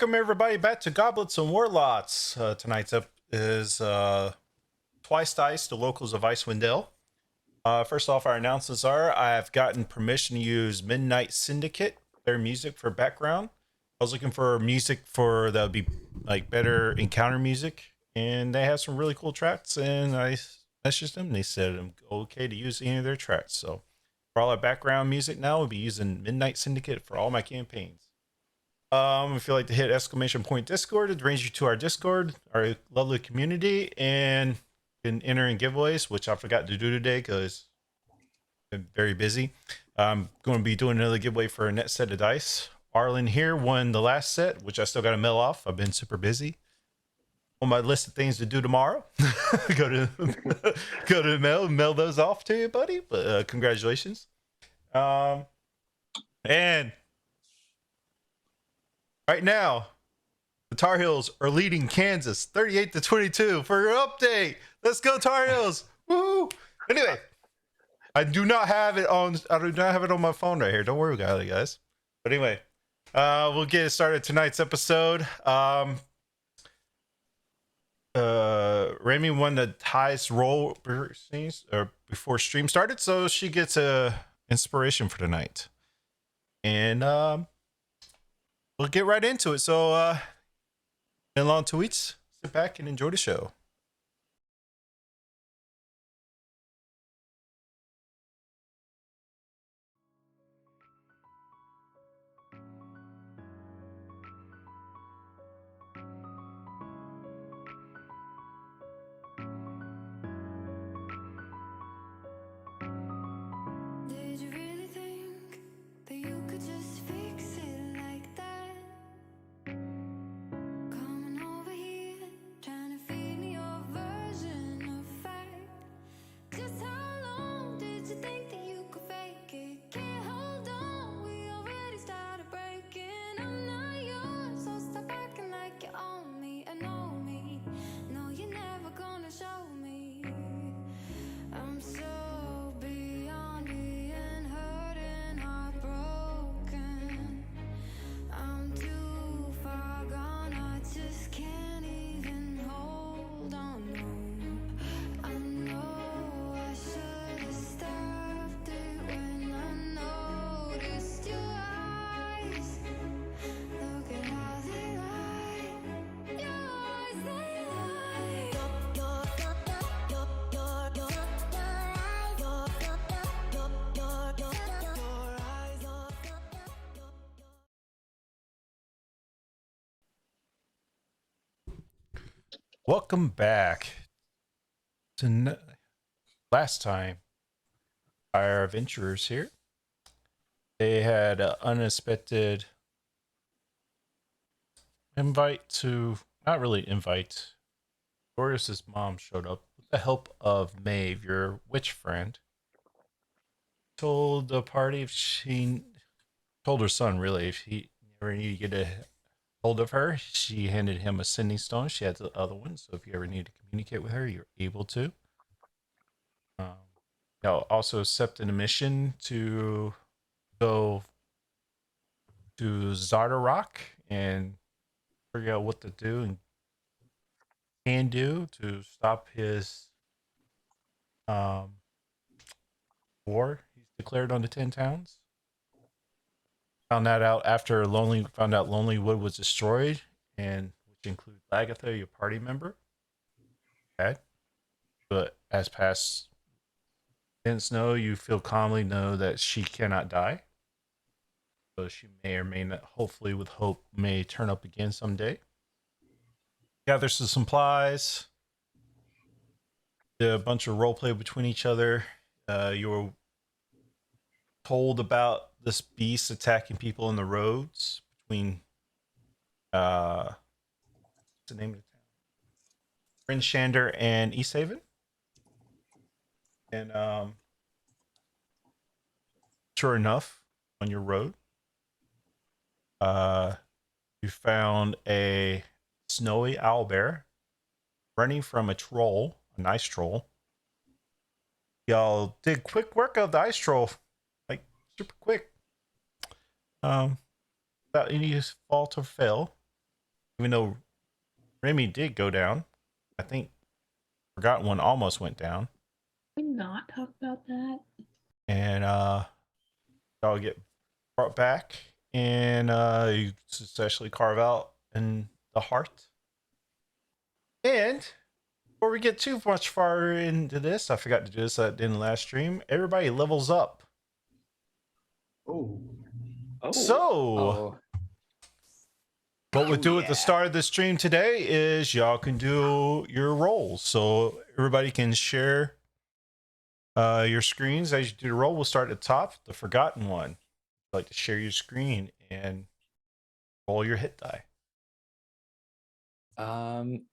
Welcome everybody back to Goblets and Warlocks. Tonight's up is Twice Dice, the locals of Icewind. First off, our announcements are: I've gotten permission to use Midnight Syndicate, their music for background. I was looking for music for that would be like better encounter music, and they have some really cool tracks. And I messaged them, and they said I'm okay to use any of their tracks. So for all our background music now, we'll be using Midnight Syndicate for all my campaigns. If you like to hit ! Discord, it brings you to our Discord, our lovely community, and you can enter in giveaways, which I forgot to do today because I've been very busy. I'm going to be doing another giveaway for a net set of dice. Arlen here won the last set, which I still got to mail off. I've been super busy. On my list of things to do tomorrow, go to the mail those off to you, buddy. But congratulations. And right now, the Tar Heels are leading Kansas 38-22 for your update. Let's go, Tar Heels! Woo! Anyway, I do not have it on my phone right here. Don't worry about it, guys. But anyway, we'll get started tonight's episode. Remy won the highest roll before stream started, so she gets a inspiration for tonight. And we'll get right into it. So, in long tweets, sit back and enjoy the show. Did you really think that you could just fix it like that? Coming over here, trying to feed me your version of fact. Just how long did you think that you could fake it? Can't hold on, we already started breaking. I'm not yours, so stop acting like you own me. I know me, no, you're never gonna show me. I'm so beyond being hurt and heartbroken. I'm too far gone, I just can't even hold on. No, I know I should have stopped it when I noticed your eyes. Look at how they lie. Your eyes, they lie. Welcome back. Last time, our adventurers here, they had an unexpected invite to, not really invite. Glorious's mom showed up with the help of Maeve, your witch friend. Told the party if she told her son really if he ever needed to get a hold of her, she handed him a sending stone. She had the other one, so if you ever need to communicate with her, you're able to. They'll also accepted a mission to go to Zardarok and figure out what to do and can do to stop his war he's declared on the 10 towns. Found that out after Lonelywood was destroyed, and which includes Lagatha, your party member. Okay. But as past events know, you feel calmly know that she cannot die. So she may or may not, hopefully with hope, may turn up again someday. Gather some supplies. Did a bunch of roleplay between each other. You were told about this beast attacking people in the roads between what's the name of the town? Brinshander and Easthaven. And sure enough, on your road, you found a snowy owlbear running from a troll, a nice troll. Y'all did quick work of the ice troll, like super quick. Without any fault or fail. even though Remy did go down. I think Forgotten One almost went down. Can we not talk about that? And y'all get brought back, and you successfully carve out in the heart. And before we get too much far into this, I forgot to do this in the last stream. Everybody levels up. Oh. So, Oh, what we'll do at the start of the stream today is y'all can do your rolls. So everybody can share your screens as you do the roll. We'll start at the top, the Forgotten One. I'd like to share your screen and roll your hit die.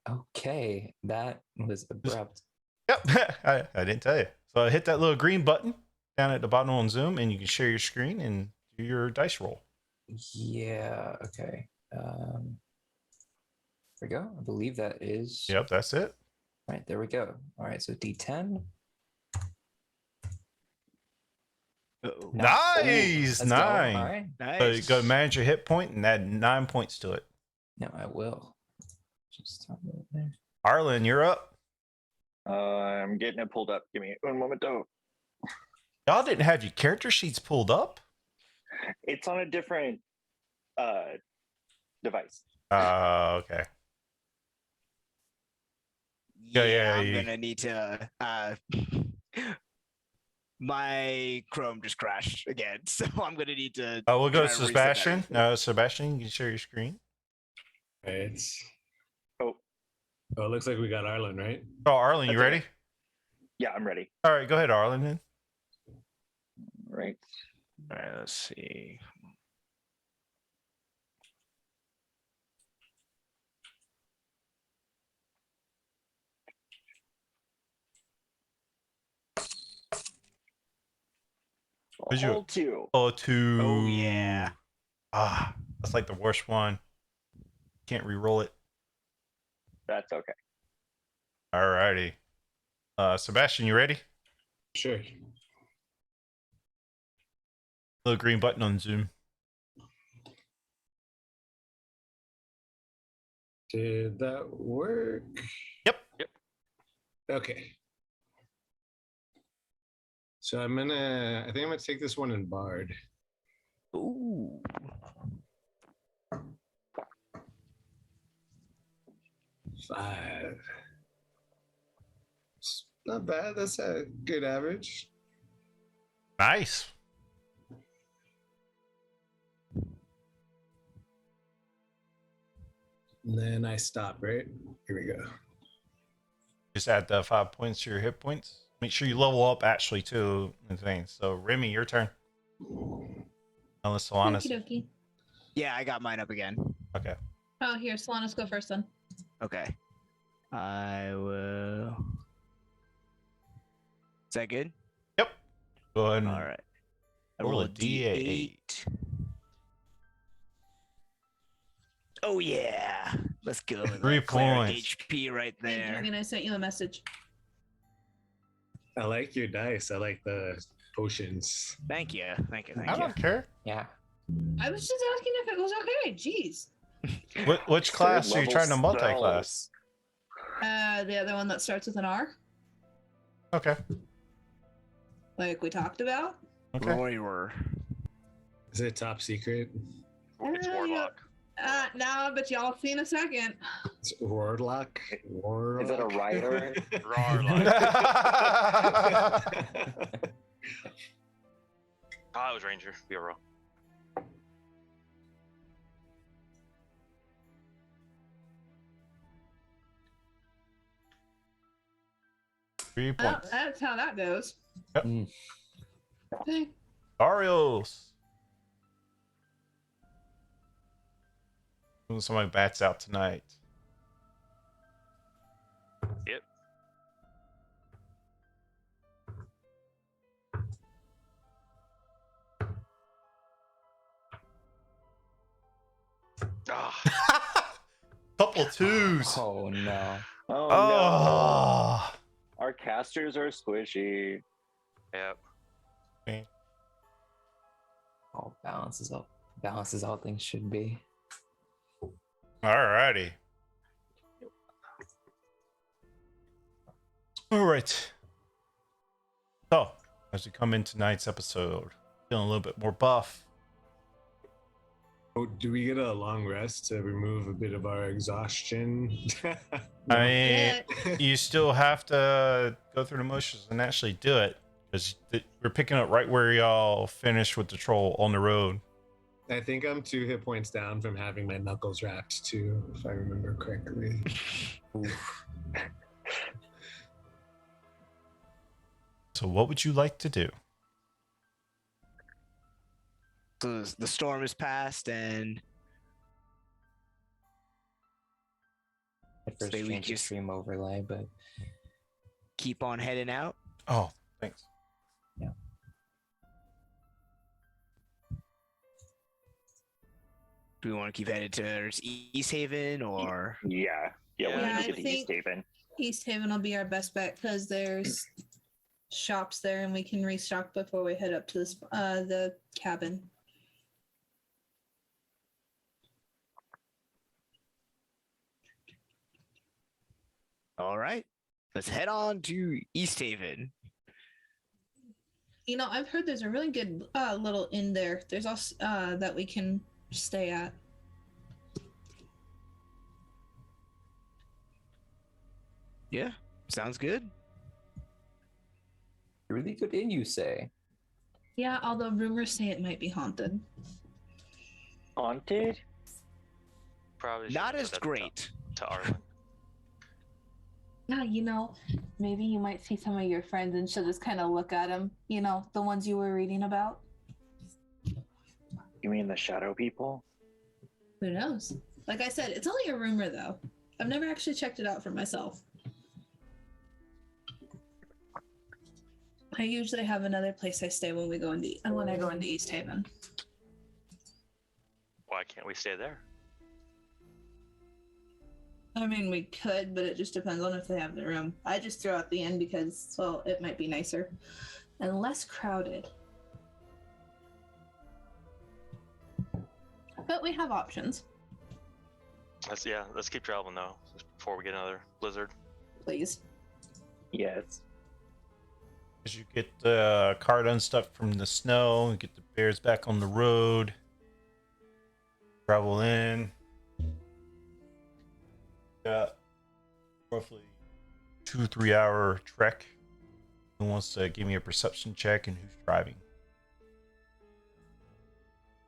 okay. That was abrupt. Yep, I didn't tell you. So hit that little green button down at the bottom on Zoom, and you can share your screen and do your dice roll. Yeah, okay. There we go. I believe that is. Yep, that's it. Right, there we go. All right, so D10. Nice, Let's go. 9. All right. So you go manage your hit point and add 9 points to it. No, I will. Just tell me there. Arlen, you're up. I'm getting it pulled up. Give me one moment though. Y'all didn't have your character sheets pulled up? It's on a different device. Okay. Yeah, I'm you- gonna need to my Chrome just crashed again, so I'm gonna need to We'll go try to to reset that. Sebastian. Sebastian, you can share your screen. Right. Oh, Oh, it looks like we got Arlen, right? Oh, Arlen, you That's ready? okay. Yeah, I'm ready. All right, go ahead, Arlen. Then. Right. All right, let's see. What'd you- All two. Oh, 2. Oh yeah. That's like the worst one. Can't re-roll it. That's okay. All righty. Sebastian, you ready? Sure. Little green button on Zoom. Did that work? Yep. Okay. So I think I'm gonna take this one in Bard. Ooh. 5. It's not bad. That's a good average. Nice. And then I stop, right? Here we go. Just add the 5 points to your hit points. Make sure you level up actually too and things. So Remy, your turn. Unless Solanas. Okie dokie. Yeah, I got mine up again. Okay. Oh, here, Solanas, go first then. Okay. I will. Is that good? Go ahead and All right. I roll roll a a D8. D8. Oh yeah. Let's go. 3 Cleric points. HP right Hey, there. Dragon, I sent you a message. I like your dice. I like the potions. Thank you. Thank you. I Thank you. don't care. Yeah. I was just asking if it was okay. Jeez. Which class are you trying to multi-class? The other one that starts with an R, Okay. like we talked about. Okay. Royer. Is it top secret? It's Yeah. Warlock. No, but y'all see in a second. It's Warlock. Warlock. Is it a rider? Oh, it was Ranger. Be a roll. Three Well, points. that's how that goes. Yep. Mm. Okay. Arios. Somebody bats out tonight. Yep. Ah, Couple twos. Oh no. Oh, no. Oh. Our casters are squishy. yep. All balances all things should be. Alrighty. All right. So, as we come in tonight's episode, feeling a little bit more buff. Oh, do we get a long rest to remove a bit of our exhaustion? I mean, Yeah. you still have to go through the motions and actually do it because we're picking up right where y'all finished with the troll on the road. I think I'm 2 hit points down from having my knuckles wrapped too, if I remember correctly. So, what would you like to do? So the storm is past, and I first Say we changed the just- stream overlay, but keep on heading out. Oh, thanks. Do we want to keep headed to East Haven, or Yeah. Yeah, we Yeah, need I to get to think- East Haven. East Haven will be our best bet because there's shops there and we can restock before we head up to this the cabin. all right? Let's head on to East Haven. You know, I've heard there's a really good little inn there. There's also that we can stay at. Yeah, sounds good. really good inn, you say? Yeah, although rumors say it might be haunted. Haunted? Probably Not shouldn't as put that great. to Arlen. Yeah, you know, maybe you might see some of your friends and she'll just kind of look at them. You know, the ones you were reading about. You mean the shadow people? Who knows? Like I said, it's only a rumor though. I've never actually checked it out for myself. I usually have another place I stay when I go into East Haven. Why can't we stay there? I mean, we could, but it just depends on if they have the room. I just throw out the inn because, well, it might be nicer and less crowded. But we have options, Let's keep traveling though before we get another blizzard. please. Yes. As you get the cart unstuck from the snow, and get the bears back on the road, travel in. Got roughly 2-3 hour trek. Who wants to give me a perception check and who's driving?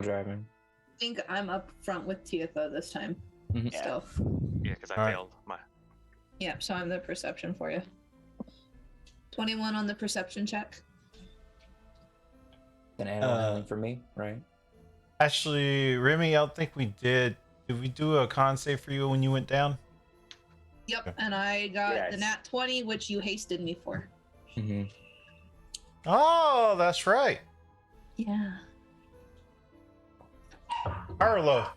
Driving. I think I'm up front with TFO this time. Mhm. Still. Yeah, because I All right. failed my. Yeah, so I'm the perception for you. 21 on the perception check. An animal handling for me, right? Actually, Remy, I don't think we did. Did we do a con save for you when you went down? Yep, Okay. and I got the Yes. nat 20, which you hasted me for. Mm-hmm. Oh, that's right. Yeah. Arlo.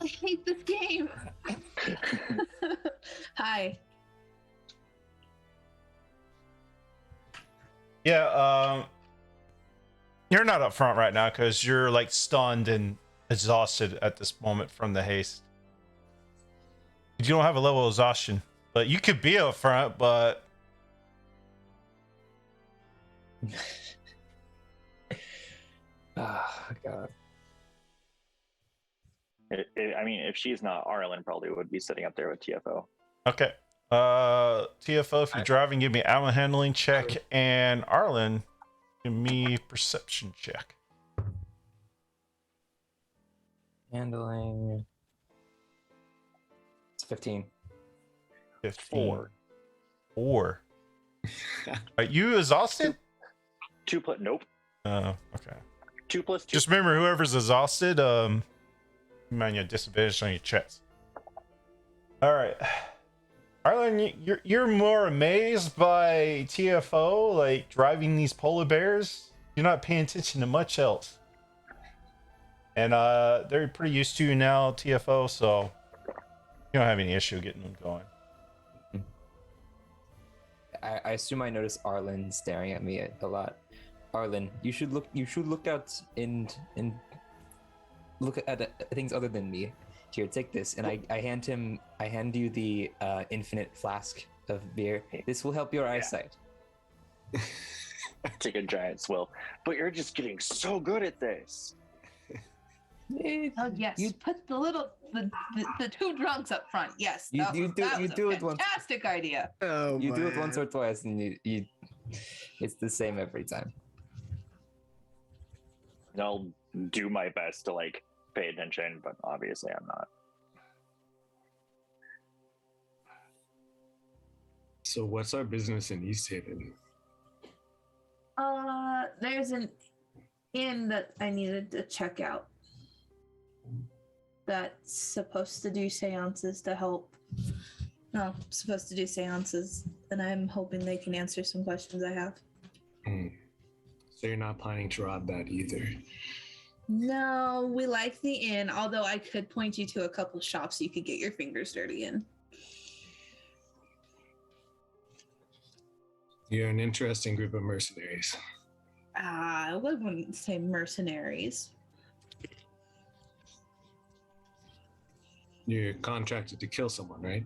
I hate this game. Hi. Yeah, you're not up front right now because you're like stunned and exhausted at this moment from the haste. You don't have a level of exhaustion, but you could be up front, but Ah, God. I mean, if she's not, Arlen probably would be sitting up there with TFO. okay. TFO, if you're driving, give me animal handling check, and Arlen, give me perception check. Handling. It's 15. 15. 4. Are you exhausted? Nope. Okay. 2 plus 2. Just remember, whoever's exhausted, mind your disadvantage on your checks. All right, Arlen, you're more amazed by TFO, like driving these polar bears. You're not paying attention to much else, and they're pretty used to you now, TFO. So you don't have any issue getting them going. I assume I notice Arlen staring at me a lot. Arlen, you should look out in look at things other than me. Here, take this, and I hand you the infinite flask of beer. This will help your eyesight. Take a giant swill. But you're just getting so good at this. Oh yes, you put the two drunks up front. Yes, You that do was it a once. fantastic idea. Oh, You do it once or twice, and you it's the same every time. I'll do my best to like pay attention, but obviously I'm not. So what's our business in East Haven? There's an inn that I needed to check out. That's supposed to do seances to help. No, supposed to do seances, and I'm hoping they can answer some questions I have. So you're not planning to rob that either? No, we like the inn, although I could point you to a couple shops you could get your fingers dirty in. You're an interesting group of mercenaries. I wouldn't say mercenaries. You're contracted to kill someone, right?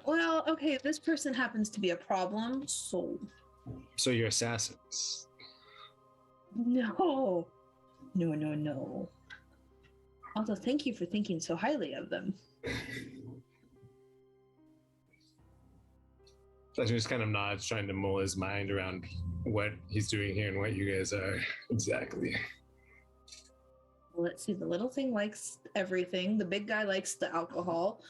Well, okay, this person happens to be a problem, so So you're assassins. no. No. Although, thank you for thinking so highly of them. So just kind of nods, trying to mull his mind around what he's doing here and what you guys are exactly. Let's see, the little thing likes everything. The big guy likes the alcohol.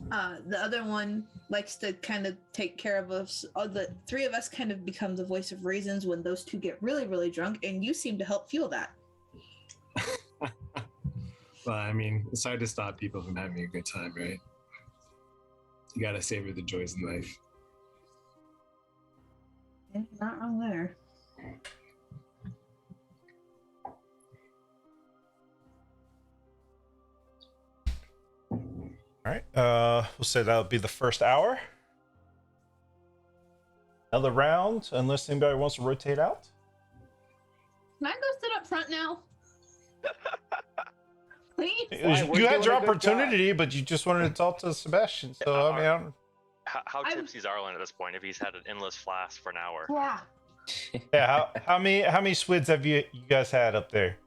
The other one likes to kind of take care of us. The three of us kind of become the voice of reasons when those two get really, really drunk, and you seem to help fuel that. Well, I mean, it's hard to stop people from having a good time, right? You gotta savor the joys in life. Yeah, not wrong there. All right. We'll say that'll be the first hour. Another round, unless anybody wants to rotate out. Can I go sit up front now? Please? You had your opportunity, but you just wanted to talk to Sebastian. So, I mean, I don't... How tipsy is Arlen at this point if he's had an endless flask for an hour? Yeah. Yeah, how many swids have you guys had up there?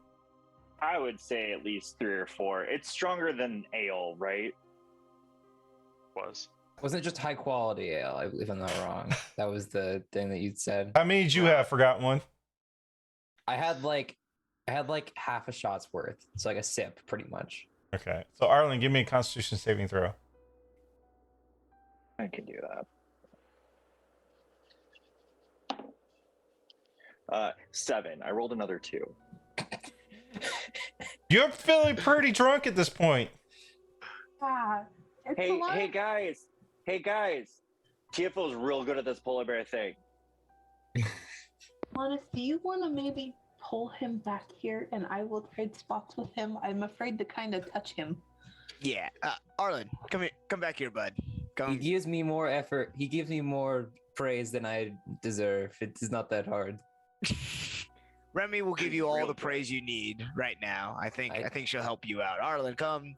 I would say at least 3 or 4. It's stronger than ale, right? Was. Wasn't it just high quality ale, if I'm not wrong? That was the thing that you'd said. How many did you have? Forgot one. I had like half a shot's worth. It's like a sip, pretty much. Okay. So, Arlen, give me a Constitution saving throw. I can do that. 7. I rolled another 2. You're feeling pretty drunk at this point. Hey guys! TFO's real good at this polar bear thing. Honest, do you want to maybe pull him back here and I will trade spots with him? I'm afraid to kind of touch him. Yeah, Arlen, come back here, bud. He Come. gives me more effort. He gives me more praise than I deserve. It's not that hard. Remy will give you all the praise you need right now. I think she'll help you out. Arlen, come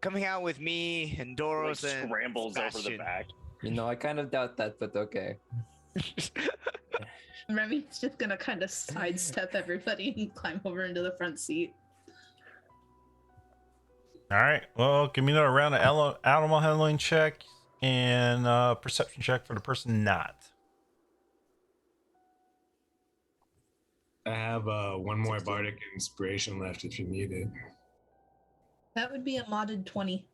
hang out with me and Doros Like, and scrambles over the Sebastian. back. You know, I kind of doubt that, but okay. Remy's just gonna kind of sidestep everybody and climb over into the front seat. All right. Well, give me another round of animal handling check and perception check for the person not. I have one more bardic inspiration left if you need it. That would be a modded 20.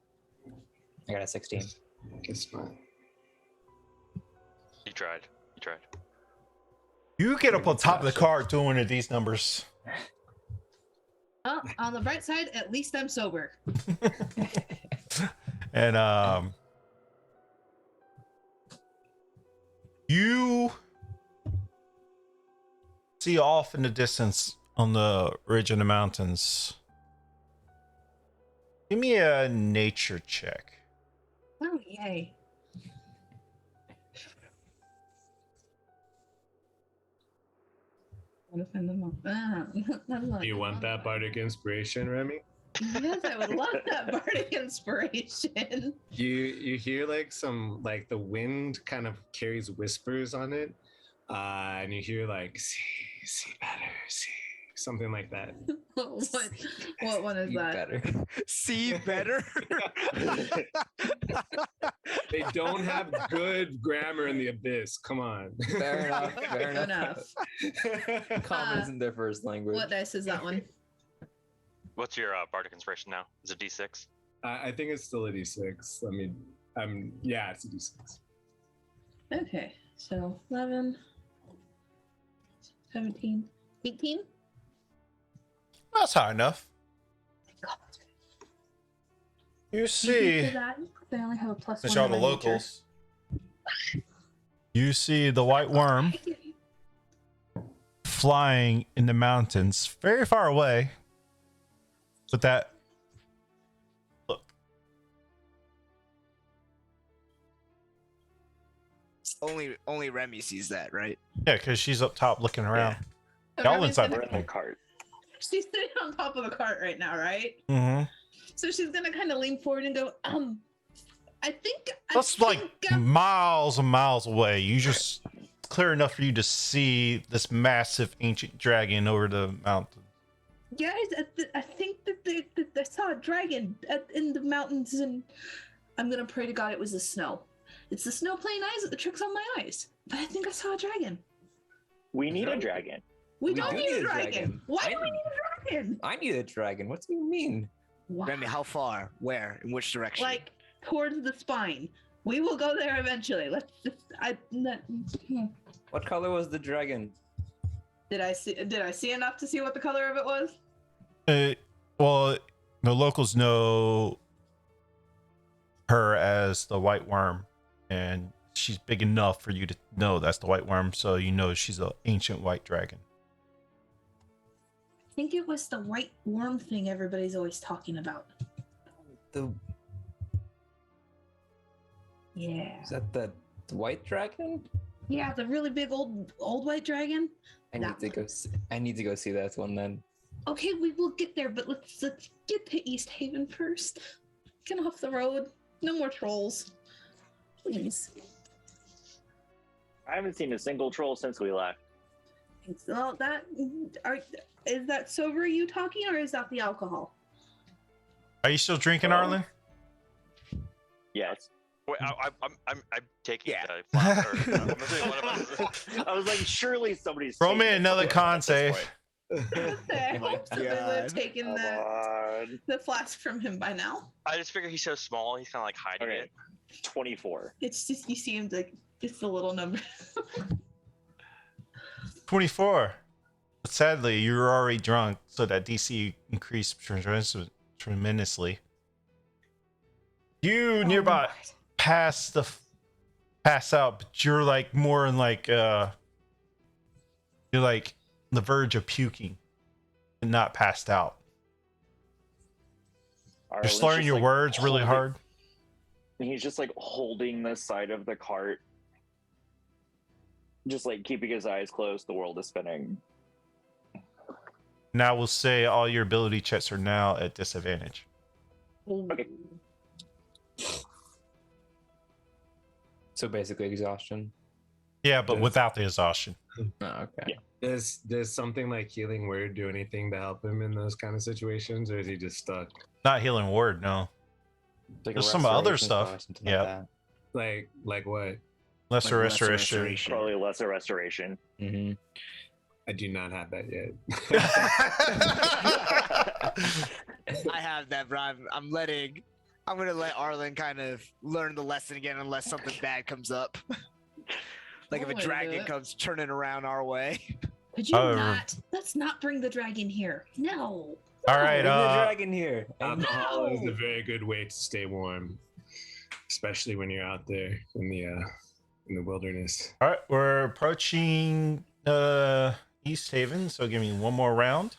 I got a 16. Guess not. You tried. You get up on top of the card doing one of these numbers. Oh, on the bright side, at least I'm sober. And you see off in the distance on the ridge in the mountains. Give me a nature check. Oh, yay. Want to find them all. Do you want that bardic inspiration, Remy? Yes, I would love that bardic inspiration. You hear like the wind kind of carries whispers on it, and you hear like see better, see something like that. What one is You that? better. See better. They don't have good grammar in the abyss. Come on. Fair enough. Fair Fair enough. Common isn't their first language. What dice is that one? What's your bardic inspiration now? Is it D6? I think it's still a d6. I mean, yeah, it's a d6. Okay, so 11, 17, 18. That's high enough. God, You you see, can do that. They only have a plus since one. y'all in the my nature. locals, you see the white worm flying in the mountains, very far away. But that look, Only Remy sees that, right? yeah, because she's up top looking around. So Y'all Remi's inside gonna- We're in the cart. She's sitting on top of the cart right now, right? Mm-hmm. So she's gonna kind of lean forward and go, I think That's like miles and miles away. You just clear enough for you to see this massive ancient dragon over the mountain. guys, I think that they saw a dragon in the mountains, and I'm gonna pray to God it was the snow. It's the snow playing tricks on my eyes. But I think I saw a dragon. We need a dragon. We We don't do need a dragon. Why do we need a dragon? I need a dragon. What do you mean? Why? Remy, how far? Where? In which direction? Like towards the spine. We will go there eventually. Let's just. What color was the dragon? Did I see enough to see what the color of it was? Well, the locals know her as the white worm, and she's big enough for you to know that's the white worm, so you know she's an ancient white dragon. I think it was the white worm thing everybody's always talking about. Yeah. Is that the white dragon? Yeah, the really big old white dragon. I need to go. I need to go see that one then. Okay, we will get there, but let's get to East Haven first. Get off the road. No more trolls. Please. I haven't seen a single troll since we left. Well, is that sober you talking, or is that the alcohol? Are you still drinking, Arlen? Yes. Wait, I'm taking Yeah. the flask, or, I'm assuming one of us is- I was like, surely somebody's. Roll me taking another it con at this save. point. I hope somebody would have God. taken Come the on. flask from him by now. I just figure he's so small, he's kind of like hiding Okay. it. 24. It's just you see him like just a little number. 24. But sadly, you were already drunk, so that DC increased tremendously. You nearby pass out, but you're like more in like you're like the verge of puking and not passed out. You're Arlen's slurring just, your like, words really holding- hard. And he's just like holding the side of the cart. Just like keeping his eyes closed. The world is spinning. Now we'll say all your ability checks are now at disadvantage. Okay. So basically exhaustion. Yeah, but Yes. without the exhaustion. Oh, okay. Yeah. Does something like healing word do anything to help him in those kind of situations, or is he just stuck? Not healing word, no. Like a There's some other restoration stuff. spell or something Yep. Like what? Lesser Like restoration. Probably lesser restoration. Mm-hmm. I do not have that yet. I have that, bro. I'm gonna let Arlen kind of learn the lesson again, unless something bad comes up. Like if One a way to do dragon it. comes turning around our way. Could you Oh. not? Let's not bring the dragon here. No. All right, Bring the dragon here. Alcohol is No. a very good way to stay warm, especially when you're out there in the wilderness. all right, we're approaching East Haven, so give me one more round.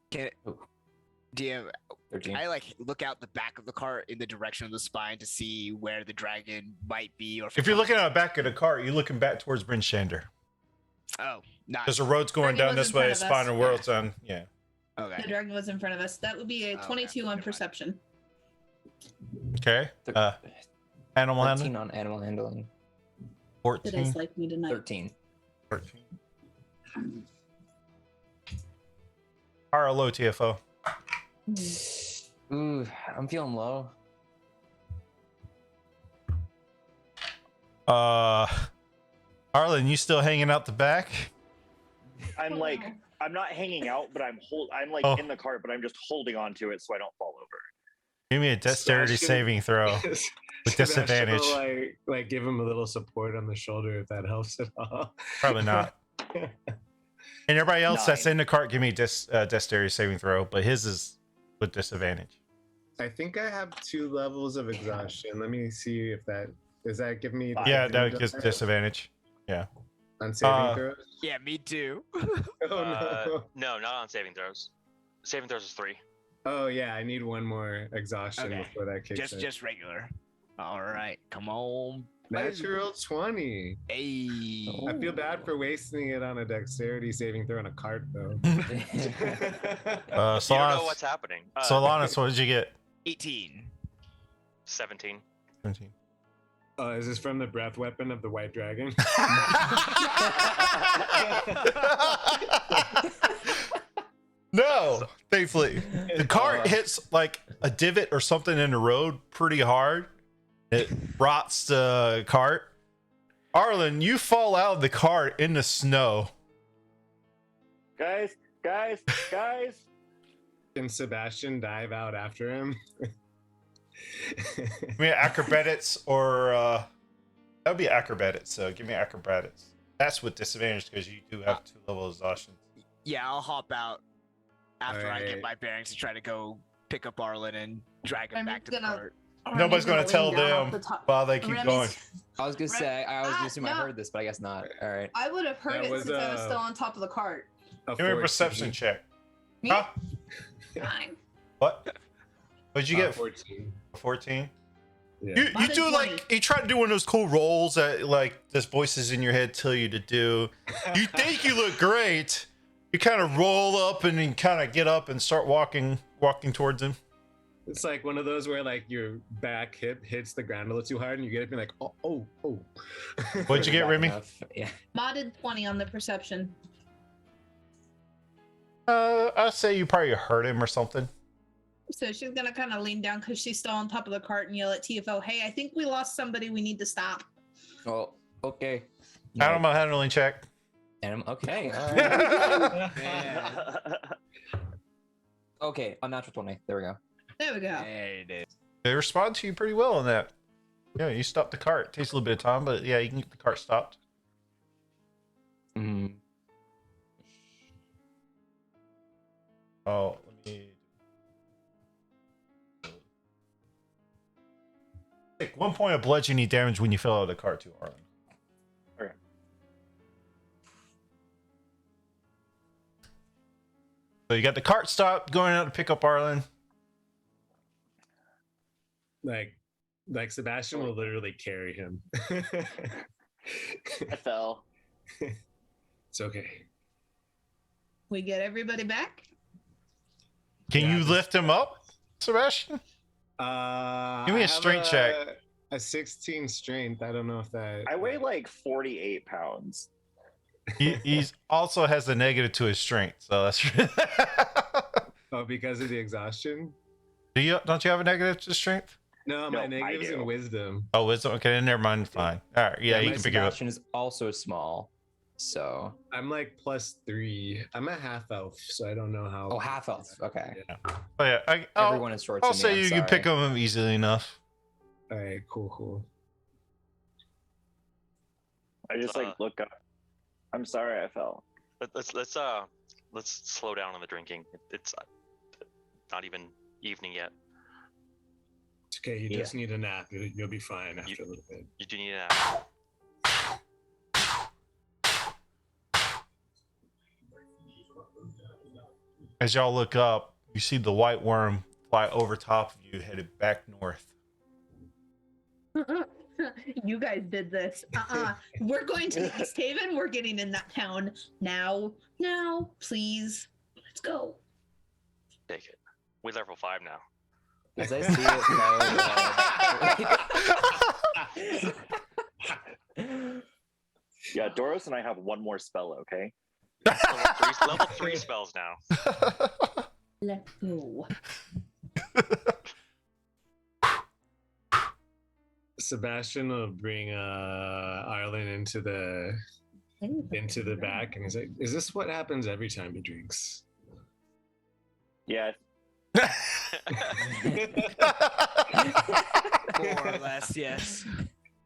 Can DM, 13. I like look out the back of the cart in the direction of the spine to see where the dragon might be. Or If you're looking at the back of the cart, you're looking back towards Bryn Shander. oh, nice. Because the road's going Dragon down was this in front way. of us. Spine and World's on. Yeah. Okay. The dragon was in front of us. That would be a Okay, 22 on never mind. perception. Okay. Thir- Animal 13 handling. on animal handling. Did I 14. like me tonight? 13. 13. High or low, TFO? Ooh, I'm feeling low. Arlen, you still hanging out the back? I'm like, I'm not hanging out, but I'm like Oh. in the cart, but I'm just holding on to it so I don't fall over. Give me a dexterity Sebastian- saving throw with Sebastian disadvantage. will, like give him a little support on the shoulder if that helps at all. Probably not. And everybody else that's 9. in the cart, give me a dexterity saving throw, but his is with disadvantage. I think I have 2 levels of exhaustion. Let me see if that does that give me. Yeah, advantage that gives on disadvantage. on saving uh, throws. Yeah, me too. Oh no! No, not on saving throws. Saving throws is 3. Oh yeah, I need 1 more exhaustion Okay. before that kicks in. just regular. All right, come on. Natural 20. Hey. I feel bad for wasting it on a dexterity saving throw on a cart though. You don't know Solanas, what's happening. Solanas, what did you get? 18. 17. 17. Oh, is this from the breath weapon of the white dragon? No, thankfully. The cart hits like a divot or something in the road pretty hard. It rots the cart. Arlen, you fall out of the cart in the snow. Guys, Can Sebastian dive out after him? Give me acrobatics or that would be acrobatics. So give me acrobatics. That's with disadvantage because you do have 2 level exhaustion. Yeah, I'll hop out after I get Alright. my bearings to try to go pick up Arlen and drag him I'm back to the gonna- cart. Nobody's gonna lean tell down off them the top. while they keep Remy's- going. I was gonna say I always Ah, assume I no. heard this, but I guess not. All right. I would have heard That it was, since I was still on top of the cart. A Give me a 14. perception check. Me? Huh? 9. What? What'd you get? 14. 14. Yeah. You Mine is do 20. like you try to do one of those cool rolls that like there's voices in your head tell you to do. You think you look great. You kind of roll up and then kind of get up and start walking towards him. It's like one of those where like your back hip hits the ground a little too hard and you get up and you're like, oh. What'd you get, Back Remy? enough. Yeah. Modded 20 on the perception. I'd say you probably hurt him or something. So she's gonna kind of lean down because she's still on top of the cart and yell at TFO, "Hey, I think we lost somebody. We need to stop." Oh, okay. Animal handling check. Okay. All right. Okay. Unnatural 20. There we go. There we go. There it is. They respond to you pretty well on that. Yeah, you stopped the cart. Takes a little bit of time, but yeah, you can get the cart stopped. Mm. Oh, let me take 1 point of bludgeoning damage when you fell out of the cart too, Arlen. Okay. So you got the cart stopped, going out to pick up Arlen. like Sebastian will literally carry him. I fell. It's okay. We get everybody back. Can Yeah, you just- lift him up, Sebastian? Give Give me a strength check. A 16 strength. I don't know if that. I weigh like 48 pounds. He's also has a negative to his strength, so that's. Oh, because of the exhaustion? Don't you have a negative to strength? No, No, my I negative's do. in wisdom. Oh, wisdom. Okay, then never mind. Fine. All right. Yeah, you my can pick it up. Sebastian is also small, so I'm like +3. I'm a half elf, so I don't know how. oh, half elf. Okay. Yeah. Oh yeah, Everyone is short. I'll to me, say I'm you can pick sorry. him easily enough. All right, cool. I just like look up. I'm sorry I fell. Let's slow down on the drinking. It's not even evening yet. It's okay. You Yeah. just need a nap. You'll be fine after a little bit. You do need a nap. As y'all look up, you see the white worm fly over top of you, headed back north. You guys did this. We're going to the East Haven. We're getting in that town now. Now, please. Let's go. Take it. We level 5 now. As I see it, though, Yeah, Doros and I have one more spell, okay? Level 3 spells now. Let's go. Sebastian will bring Arlen into the back, and he's like, "Is this what happens every time he drinks?" Yeah, More or less, yes.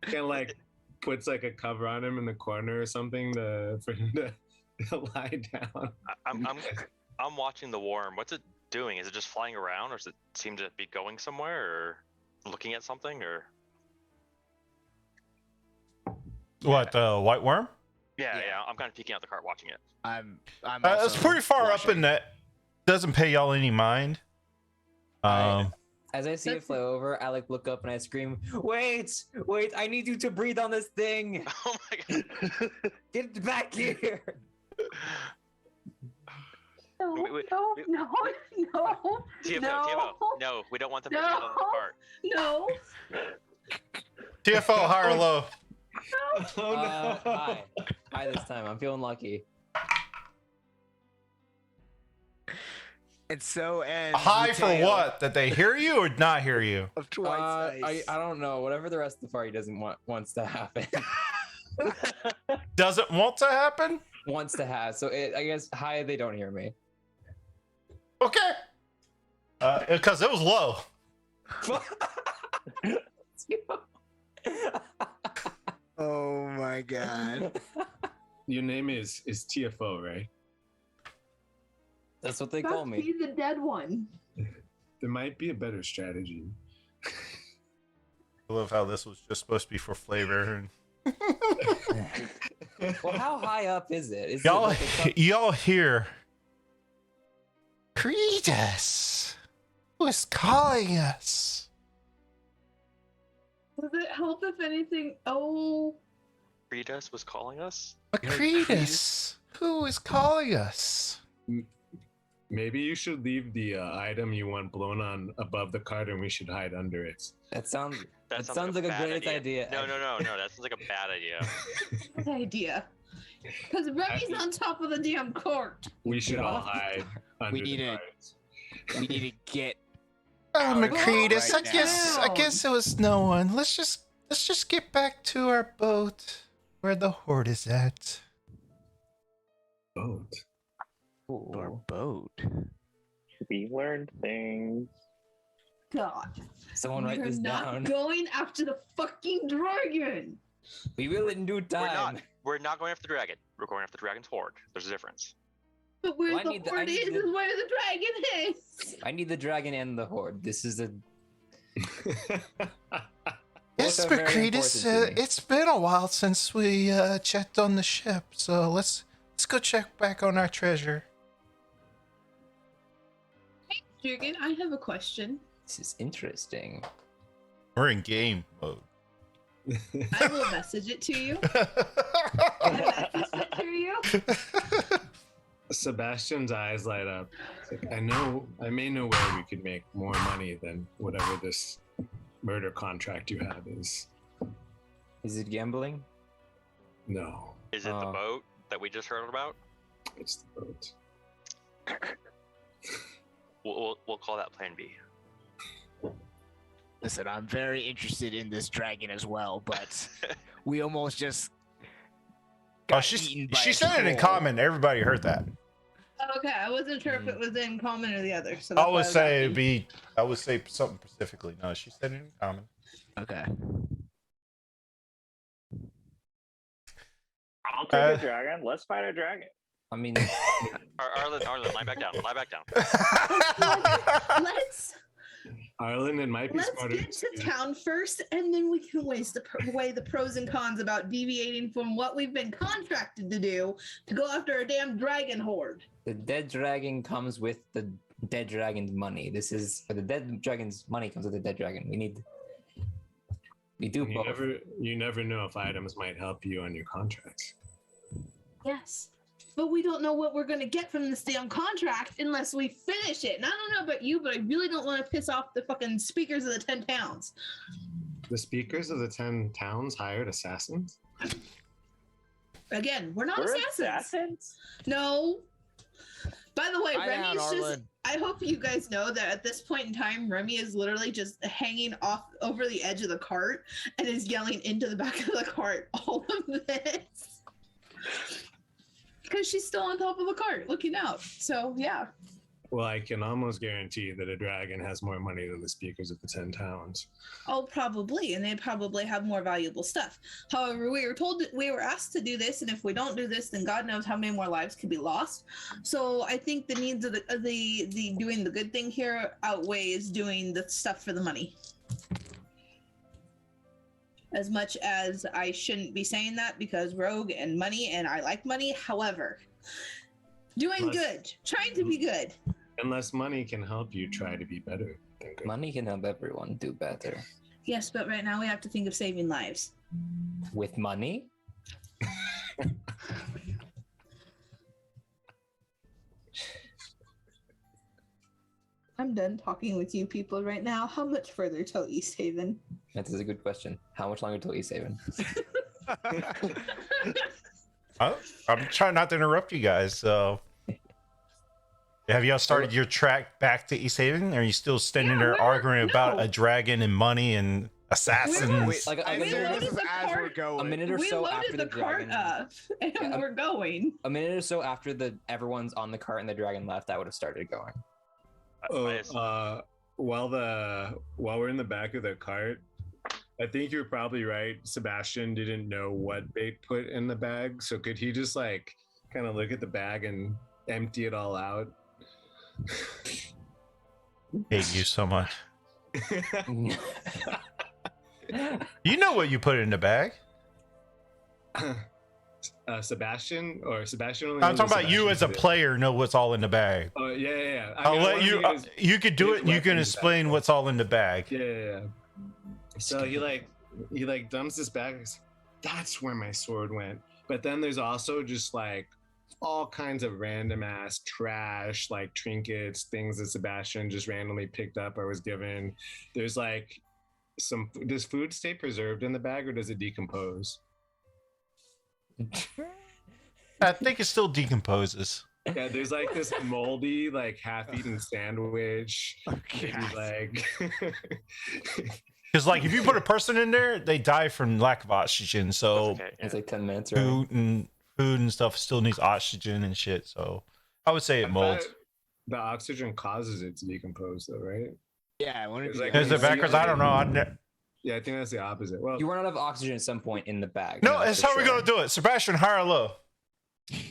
Kind of like puts like a cover on him in the corner or something for him to lie down. I'm watching the worm. What's it doing? Is it just flying around, or does it seem to be going somewhere, or looking at something, or? What, the white worm? Yeah. I'm kind of peeking out the cart, watching it. I'm It's also pretty far up in watching. that. Doesn't pay y'all any mind. as I see it fly over, I like look up and I scream, "Wait! I need you to breathe on this thing! Oh my god! Get back here!" No, Wait, no, wait, no, no, TFO, no, we don't want them to breathe on the cart. no. TFO, high or low? Hi this time. I'm feeling lucky. And so ends High the for tale what? That they hear you or not hear you? Of Twice I don't know. Whatever the rest of the party doesn't wants to happen. Doesn't want to happen? Wants to have. So I guess high they don't hear me. Okay. Because it was low. Oh my god. Your name is TFO, right? That's what they call me. He's the dead one. There might be a better strategy. I love how this was just supposed to be for flavor. And Well, how high up is it? Is y'all, it like a cup- y'all hear Cretus, who is calling us? Does it help if anything? Oh, Cretus was calling us. Cretus, who is calling us? Maybe you should leave the item you want blown on above the cart, and we should hide under it. That sounds Sounds like a bad great idea. No. That sounds like a bad idea. good idea. Because Remy's on top of the damn cart. We should all hide under We need the it. cart. We need to get Oh, Out of Macretus, right I guess it was no one. Let's just get back to our boat where the horde is at. Boat. our boat. we learned things. God. Someone write We're this not down. going after the fucking dragon. We will in due time. We're not going after the dragon. We're going after the dragon's horde. There's a difference. But where Well, I the need the- I horde need is the- where the dragon is. I need the dragon and the horde. This is a Yes, Both are very Macretus, important to me. it's been a while since we checked on the ship, so let's go check back on our treasure. Dragon, I have a question. this is interesting. We're in game mode. I will message it to you. I messaged it to you. Sebastian's eyes light up. It's like, I may know where we could make more money than whatever this murder contract you have is. Is it gambling? No, Is it the boat that we just heard about? it's the boat. We'll call that Plan B. Listen, I'm very interested in this dragon as well, but we almost just Oh, got she eaten by a said it in troll. common. Everybody heard that. Okay, I wasn't sure if it was in common or the other. So I that's would why was say asking. I would say something specifically. No, she said it in common. Okay. I'll take a dragon. Let's fight a dragon. I mean, Arlen, lie back down. Lie back down. Let's Arlen, it might be let's smarter. get to town first, and then we can weigh the pros and cons about deviating from what we've been contracted to do to go after a damn dragon horde. the dead dragon comes with the dead dragon's money. This is for the dead dragon's money comes with the dead dragon. We do both. You never know if items might help you on your contracts. Yes. But we don't know what we're going to get from this damn contract unless we finish it. And I don't know about you, but I really don't want to piss off the fucking speakers of the 10 towns. The speakers of the 10 towns hired assassins? Again, we're not We're assassins. No. By the way, Eye down, Remy's just. Arlen. I hope you guys know that at this point in time, Remy is literally just hanging off over the edge of the cart and is yelling into the back of the cart all of this. Because she's still on top of the cart looking out. So, yeah. Well, I can almost guarantee that a dragon has more money than the speakers of the 10 towns. Oh, probably. And they probably have more valuable stuff. However, we were told that we were asked to do this. And if we don't do this, then God knows how many more lives could be lost. So I think the needs of the doing the good thing here outweighs doing the stuff for the money. As much as I shouldn't be saying that because rogue and money and I like money. However, doing good, trying to be good. Unless money can help you try to be better than good. Money can help everyone do better. Yes, but right now we have to think of saving lives. With money? I'm done talking with you people right now. How much further till East Haven? That is a good question. How much longer till East Haven? I'm trying not to interrupt you guys. So, have y'all started your track back to East Haven? Or are you still standing there arguing about a dragon and money and assassins? Like, I We think loaded this is the as we're cart- going. a minute or We so loaded after the the cart dragon, up and Yeah, we're going. a minute or so after everyone's on the cart and the dragon left, I would have started going. While we're in the back of the cart, I think you're probably right. Sebastian didn't know what bait put in the bag, so could he just like kind of look at the bag and empty it all out? Hate you so much. You know what you put in the bag. Sebastian only I'm knows talking what about you as a Sebastian did. player know what's all in the bag. Oh yeah. I I'll mean, I let wanna you. be his- You could do his it, and you can weapons explain back. what's all in the bag. Yeah. So he dumps this bag. And he's like, that's where my sword went. But then there's also just like all kinds of random ass trash, like trinkets, things that Sebastian just randomly picked up or was given. There's like does food stay preserved in the bag or does it decompose? I think it still decomposes. Yeah, there's like this moldy, like half-eaten sandwich. Okay. Maybe, like Because like if you put a person in there, they die from lack of oxygen. So Okay, It's yeah. like 10 minutes, right? food and stuff still needs oxygen and shit. So I would say I it molds. thought the oxygen causes it to decompose, though, right? Yeah, I want to It's be like- Is it backwards? I don't know. Yeah, I think that's the opposite. Well, You run out of oxygen at some point in the bag. No, that's it's for how we're sure. gonna do it. Sebastian, high or low?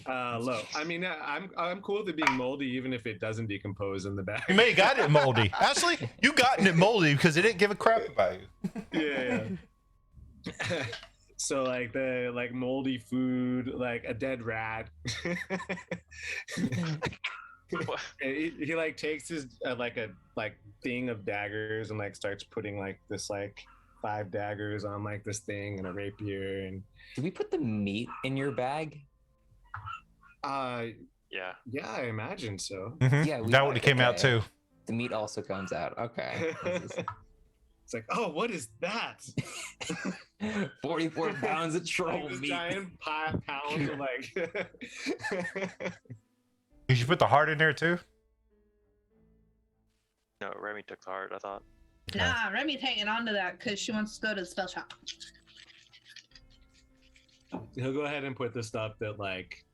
low. I mean, I'm cool with it being moldy, even if it doesn't decompose in the bag. You may have got it moldy. Actually, you gotten it moldy because it didn't give a crap about you. Yeah. So like the moldy food, like a dead rat. he like takes his thing of daggers and like starts putting like this like 5 daggers on like this thing and a rapier and Did we put the meat in your bag? Yeah. yeah, I imagine so. Mhm. Yeah, we that got would it. have came out Okay. too. The meat also comes out. Okay. It's like, oh, what is that? 44 pounds of troll Like this meat. giant pound of like. Did you put the heart in there too? No, Remy took the heart, I thought. Nah, Remy's hanging on to that because she wants to go to the spell shop. He'll go ahead and put the stuff that like,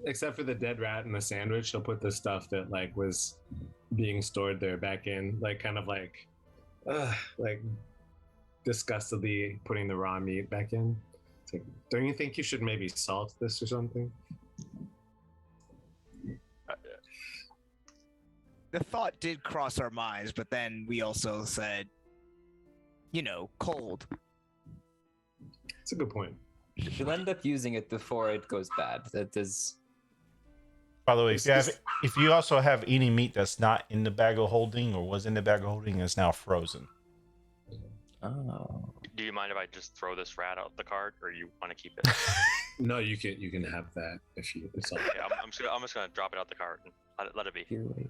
except for the dead rat and the sandwich, he'll put the stuff that like was being stored there back in, like kind of like disgustedly putting the raw meat back in. It's like, don't you think you should maybe salt this or something? The thought did cross our minds, but then we also said, cold. It's a good point. You'll end up using it before it goes bad. That is. By the way, It's just- if you also have any meat that's not in the bag of holding or was in the bag of holding is now frozen. Oh. Do you mind if I just throw this rat out the cart, or you want to keep it? No, you can have that if you. It's all. Okay, I'm just gonna drop it out the cart and let it be. Here, wait.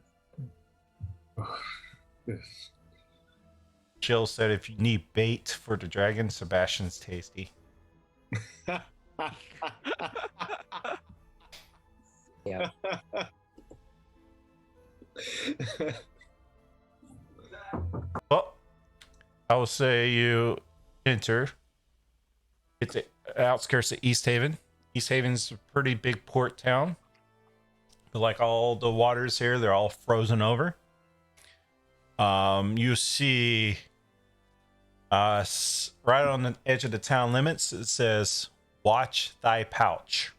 Jill said if you need bait for the dragon, Sebastian's tasty. Yeah. Well, I will say you enter. It's the outskirts of East Haven. East Haven's a pretty big port town. But like all the waters here, they're all frozen over. You see right on the edge of the town limits, it says, "Watch thy pouch."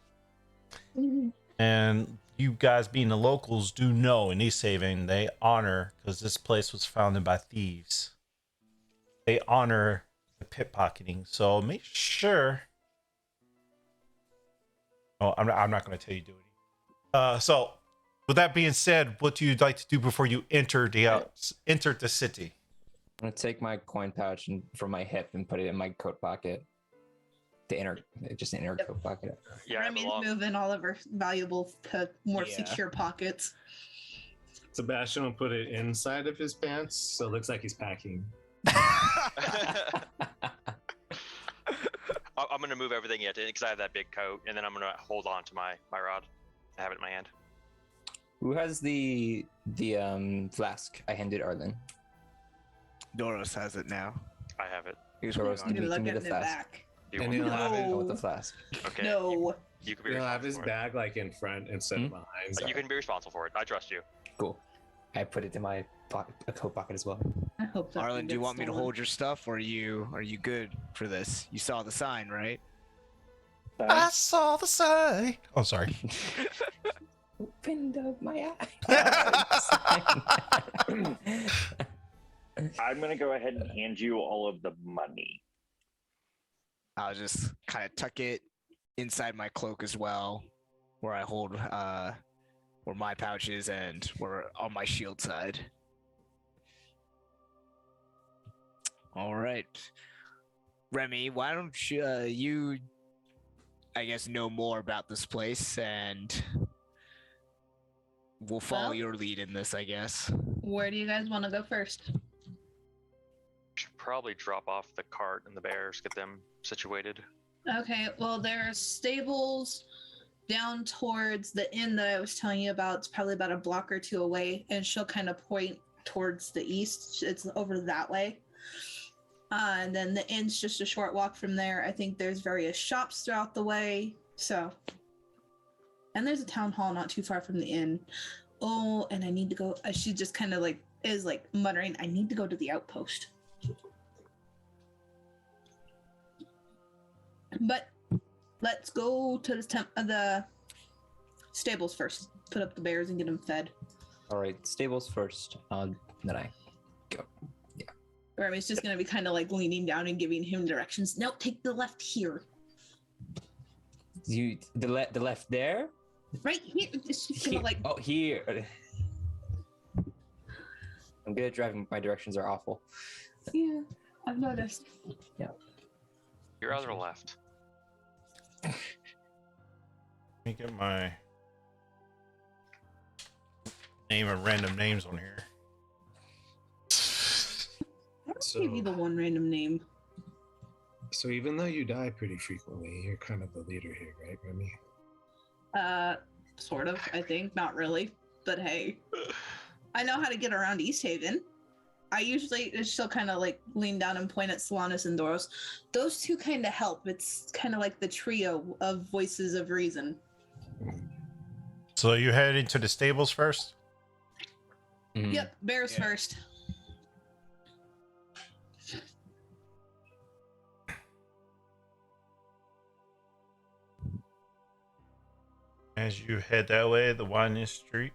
And you guys being the locals do know in East Haven, they honor, because this place was founded by thieves. They honor the pickpocketing. So make sure. Oh, I'm not going to tell you to do it. So with that being said, what do you like to do before you enter the city? I'm gonna take my coin pouch and from my hip and put it in my coat pocket. The inner coat pocket. Yeah, I have a Remy's long- moving all of her valuables to more Yeah. secure pockets. Sebastian will put it inside of his pants, so it looks like he's packing. I'm gonna move everything yet because I have that big coat, and then I'm gonna hold on to my rod. I have it in my hand. Who has the flask? I handed Arlen. Doros has it now. I have it. Here's Doros, what give You're me the looking it flask. back. Do you And want he'll have it. I want the flask. Okay. No. You can be He'll have his responsible for it. bag like in front instead of behind. You can be responsible for it. I trust you. Cool. I put it in my coat pocket as well. I hope that Arlen, do you gets want me to stolen. hold your stuff, or are you good for this? You saw the sign, right? I saw the sign. Oh, sorry. Opened up my I'm gonna go ahead and hand you all of the money. I'll just kind of tuck it inside my cloak as well, where I hold where my pouch is and where on my shield side. All right, Remy, why don't you, I guess, know more about this place, and we'll follow Well- your lead in this, I guess. Where do you guys want to go first? Should probably drop off the cart and the bears, get them situated. Okay, well, there's stables down towards the inn that I was telling you about. It's probably about a block or two away, and she'll kind of point towards the east. It's over that way. And then the inn's just a short walk from there. I think there's various shops throughout the way. So, and there's a town hall not too far from the inn. Oh, and I need to go. She just kind of is muttering, I need to go to the outpost. But let's go to the stables first. Put up the bears and get them fed. All right, stables first. Then I go. Remy's just gonna be kind of leaning down and giving him directions. No, take the left here. You the left there. Right here. She's gonna Oh, here. I'm good at driving. My directions are awful. Yeah, I've noticed. Your other left. Let me get my name of random names on here. I'll give you the one random name. So even though you die pretty frequently, you're kind of the leader here, right, Remy? Sort of, I think. Not really. But hey. I know how to get around East Haven. I usually she'll kind of lean down and point at Solanus and Doros. Those two kind of help. It's kind of like the trio of voices of reason. So you head into the stables first? Mhm. Yep, bears Yeah. first. As you head that way, the winding street,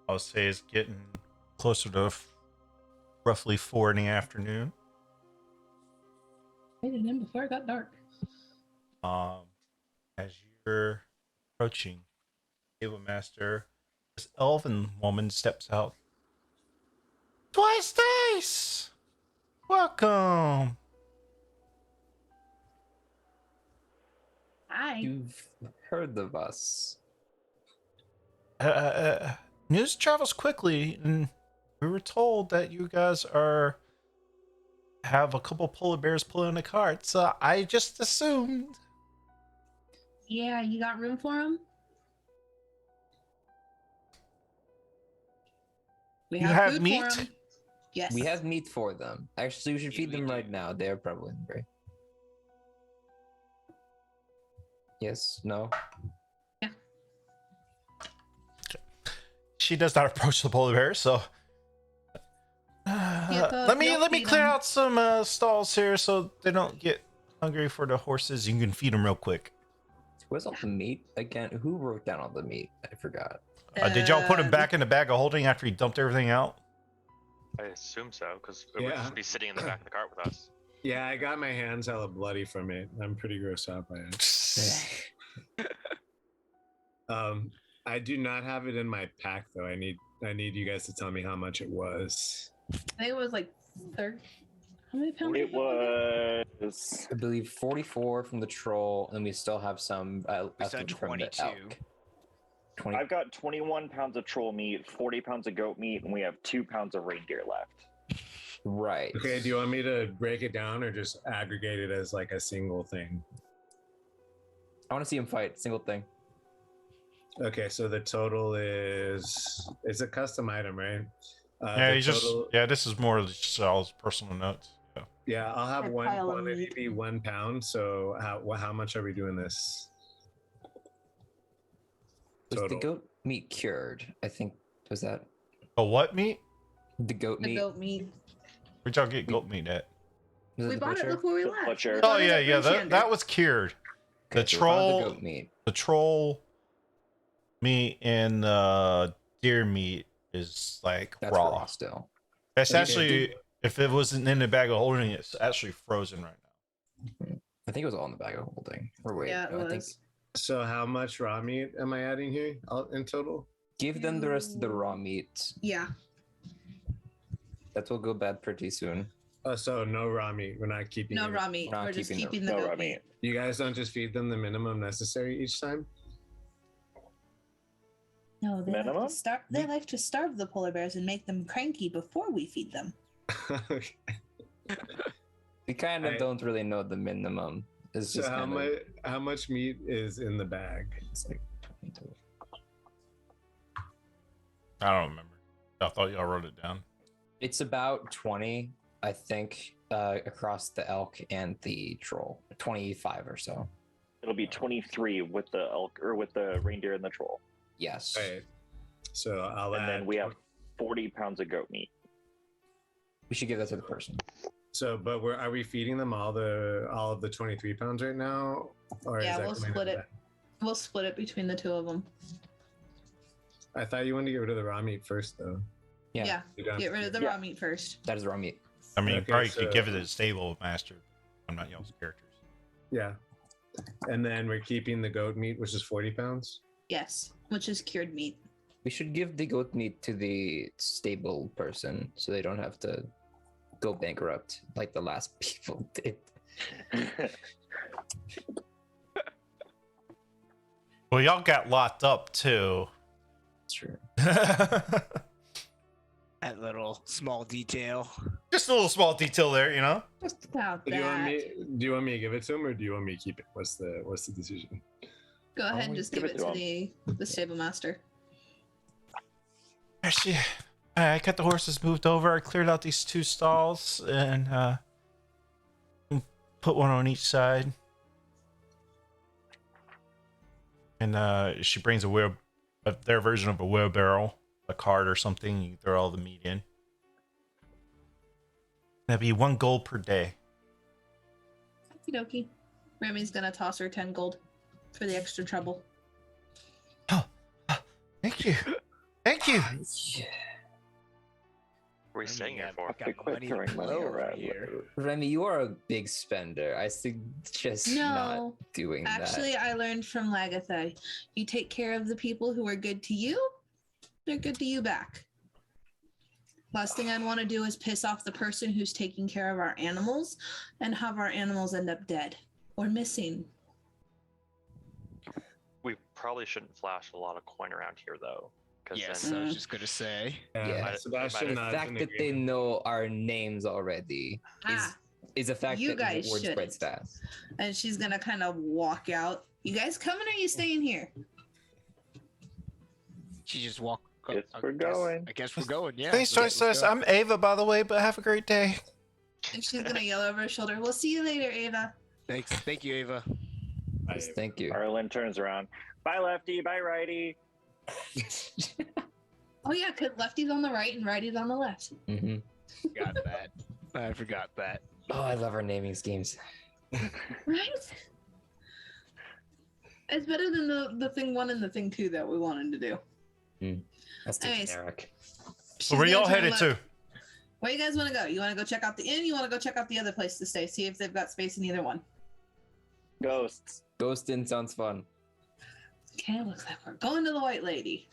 I'll say is getting closer to roughly 4 in the afternoon. Made it in before it got dark. As you're approaching Stable master. This elven woman steps out. Twice Dice! Welcome! Hi. You've heard of us. News travels quickly, and we were told that you guys have a couple polar bears pulling a cart, so I just assumed. Yeah, you got room for them? We You have food meat? for 'em. Yes. We have meat for them. Actually, we should feed them right now. They're probably hungry. Yes? No? She does not approach the polar bear, so let me clear out some stalls here so they don't get hungry for the horses. You can feed them real quick. Where's all the meat again? Who wrote down all the meat? I forgot. Did y'all put him back in the bag of holding after he dumped everything out? I assume so, because it would Yeah. just be sitting in the back of the cart with us. Yeah, I got my hands hella bloody from it. I'm pretty grossed out by it. I do not have it in my pack though. I need you guys to tell me how much it was. I think it was like 30. How many pounds? It was. I believe 44 from the troll, and we still have some We left said from the 22. elk. 20. I've got 21 pounds of troll meat, 40 pounds of goat meat, and we have 2 pounds of reindeer left. Right. Okay, do you want me to break it down or just aggregate it as like a single thing? I want to see him fight. Single thing. Okay, so the total is it's a custom item, right? Yeah, the he's just total- this is more just Sal's personal notes. Yeah. Yeah, I'll have A one pile of quantity meat. be 1 pound. So how much are we doing this? Was the Total. goat meat cured? I think was that Oh, what meat? the goat The meat. goat meat. Where'd y'all get goat meat at? Was it We the bought it butcher? before we The left. butcher. We Oh bought it yeah, at yeah. Brunch That was cured. The Okay, so we found troll, the goat meat. the troll meat and deer meat is like That's raw. raw still. It's Okay, actually, if it wasn't in the bag of holding, it's actually frozen right now. I think it was all in the bag of holding. Or wait, Yeah, it no, I think was. So how much raw meat am I adding here in total? give them the rest of the raw meat. Yeah. That will go bad pretty soon. So no raw meat. We're not keeping No it. raw meat. Not We're just keeping the- keeping the No goat raw meat. meat. You guys don't just feed them the minimum necessary each time? No, they Minimum? like to starve. They like to starve the polar bears and make them cranky before we feed them. Okay. We kind of I- don't really know the minimum. It's So just how kind much meat is in the bag? It's like I don't remember. I thought y'all wrote it down. it's about 20, I think, across the elk and the troll. 25 or so. It'll be 23 with the elk or with the reindeer and the troll, Yes. Right. So I'll and add. then we have 40 pounds of goat meat. We should give that to the person. So, but are we feeding them all of the 23 pounds right now, or Yeah, is that we'll going in split the it. bag? We'll split it between the two of them. I thought you wanted to get rid of the raw meat first, though. Yeah, Yeah. You don't Get have rid to of the keep- raw meat first. that is raw meat. I mean, you Okay, probably could give it so- to the stable master. I'm not y'all's characters. Yeah. And then we're keeping the goat meat, which is 40 pounds. Yes, which is cured meat. We should give the goat meat to the stable person so they don't have to go bankrupt like the last people did. Well, y'all got locked up too. True. That little small detail. Just a little small detail there, you know. Just about Do you want that. me to give it to him, or do you want me to keep it? What's the decision? Go ahead and we just give give it it to to the stable master. Actually, I got the horses moved over. I cleared out these 2 stalls and put one on each side. And she brings their version of a wheelbarrow, a cart or something. You throw all the meat in. That'd be 1 gold per day. Okie dokie. Remy's gonna toss her 10 gold for the extra trouble. Thank you. Thank you. are we staying here for? I've Have to got quit money to throwing money blow over around. here. Remy, you are a big spender. I suggest not No, doing actually, that. I learned from Lagatha. You take care of the people who are good to you, they're good to you back. Last thing I'd want to do is piss off the person who's taking care of our animals and have our animals end up dead or missing. We probably shouldn't flash a lot of coin around here, though. Because Yes, then I was just gonna say. Yeah. Sebastian The nods fact in that they agreement. know our names already Ah, is a fact you that guys word spreads shouldn't. fast. and she's gonna kind of walk out. You guys coming or you staying here? She just walk. Guess we're going. I guess we're going. Yeah. Thanks, let's Joyce. go. I'm Ava, by the way, but have a great day. And she's gonna yell over her shoulder, "We'll see you later, Ava." Thanks. Thank you, Ava. Yes, thank you. Arlen turns around. Bye, lefty. Bye, righty. Oh yeah, cause lefty's on the right and righty's on the left. hmm Forgot that. I forgot that. Oh, I love our naming schemes. Right? It's better than the thing 1 and the thing 2 that we wanted to do. That's too Anyways. generic. She's Where gonna y'all turn headed left. to? Where you guys want to go? You want to go check out the inn? You want to go check out the other place to stay? See if they've got space in either one. Ghosts. Ghost Inn sounds fun. Okay, looks like we're going to the White Lady.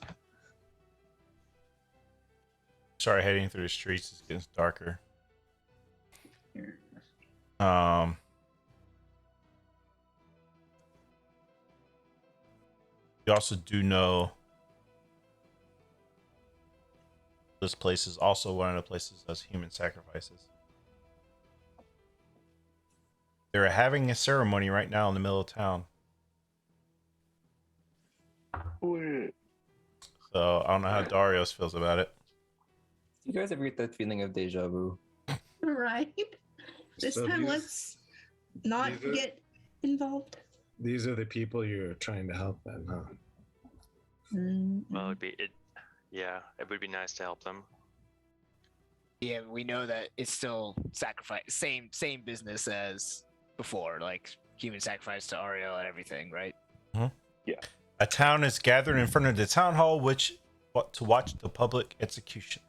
Sorry, heading through the streets. It's getting darker. Here. You also do know this place is also one of the places that does human sacrifices. They're having a ceremony right now in the middle of town. Wait. So I don't know how Darius feels about it. You guys ever get that feeling of deja vu? Right? This So time, these- let's not these are- get involved. These are the people you're trying to help, then, huh? Well, it would be nice to help them. Yeah, we know that it's still sacrifice. Same business as before, like human sacrifice to Ariel and everything, right? A town is gathered in front of the town hall, to watch the public execution.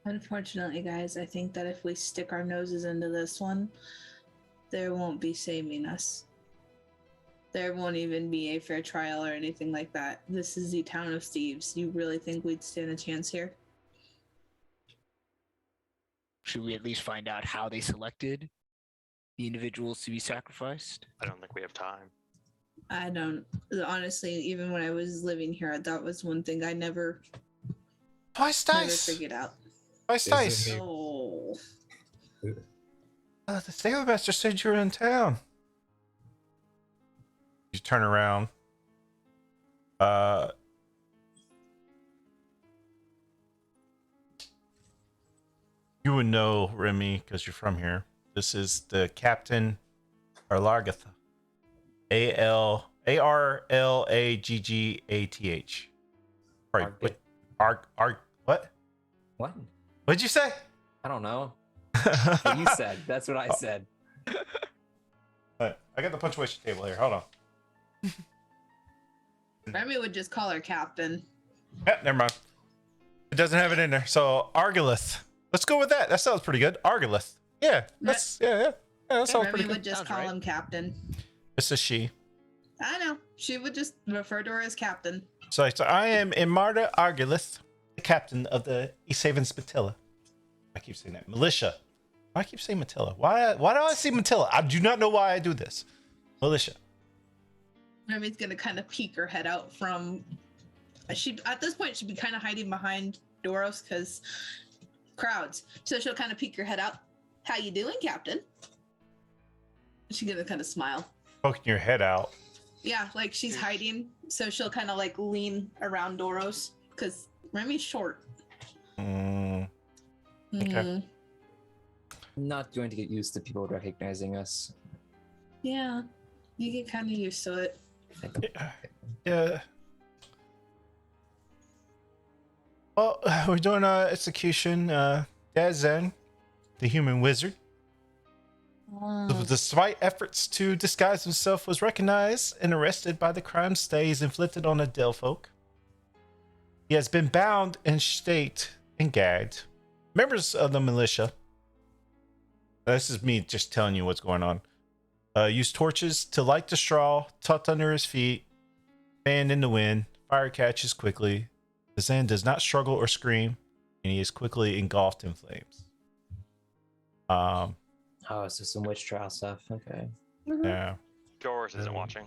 Unfortunately, guys, I think that if we stick our noses into this one, there won't be saving us. There won't even be a fair trial or anything like that. This is the town of thieves. You really think we'd stand a chance here? Should we at least find out how they selected the individuals to be sacrificed? I don't think we have time. I don't. Honestly, even when I was living here, that was one thing I never Twice never dice. figured out. Twice Is dice. it- Oh. The sailor master said you were in town. You turn around. You would know Remy because you're from here. This is the Captain Arlargath. Arlaggath. Right. What? What? What? What'd you say? I don't know. What you said. That's what I said. I got the punctuation table here. Hold on. Remy would just call her captain. Yeah, never mind. It doesn't have it in there. So Argalith. Let's go with that. That sounds pretty good. Argalith. Yeah. That's yeah. That sounds Remy pretty would good. just Sounds call right. him captain. It's a she. I know. She would just refer to her as captain. So I am Imarda Argalith, the captain of the Easthaven Spatilla. I keep saying that. Militia. Why I keep saying Matilla? Why do I say Matilla? I do not know why I do this. Militia. Remy's gonna kind of peek her head out from. She at this point she'd be kind of hiding behind Doros because crowds. So she'll kind of peek her head out. How you doing, Captain? She's gonna kind of smile. Poking your head out. Yeah, like she's hiding, so she'll kind of like lean around Doros because Remy's short. Okay. Mhm. Not going to get used to people recognizing us. Yeah, you get kind of used to it. Yeah. Well, we're doing execution. Dazen, the human wizard, despite efforts to disguise himself, was recognized and arrested by the crime stays inflicted on the Delfolk. He has been bound and staked and gagged. members of the militia. This is me just telling you what's going on. Use torches to light the straw tucked under his feet, fanned in the wind. Fire catches quickly. The Zen does not struggle or scream, and he is quickly engulfed in flames. Oh, so some witch trial stuff. Okay. Yeah, Doris isn't watching.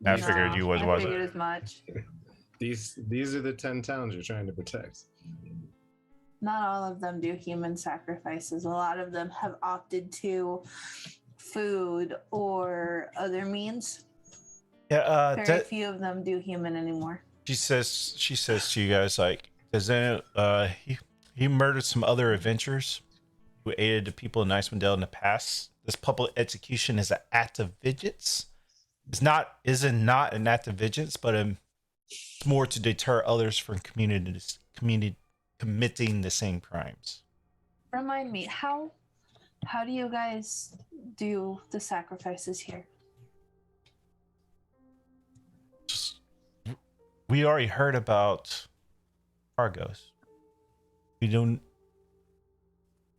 I figured you was I wasn't. figured as much. These are the 10 towns you're trying to protect. Not all of them do human sacrifices. A lot of them have opted to food or other means. Yeah, Very few of them do human anymore. she says to you guys, like, does any, he murdered some other adventurers who aided the people in Icewind Dale in the past. This public execution is an act of vengeance. Isn't not an act of vengeance, but it's more to deter others from committing the same crimes. Remind me, how do you guys do the sacrifices here? We already heard about Argos.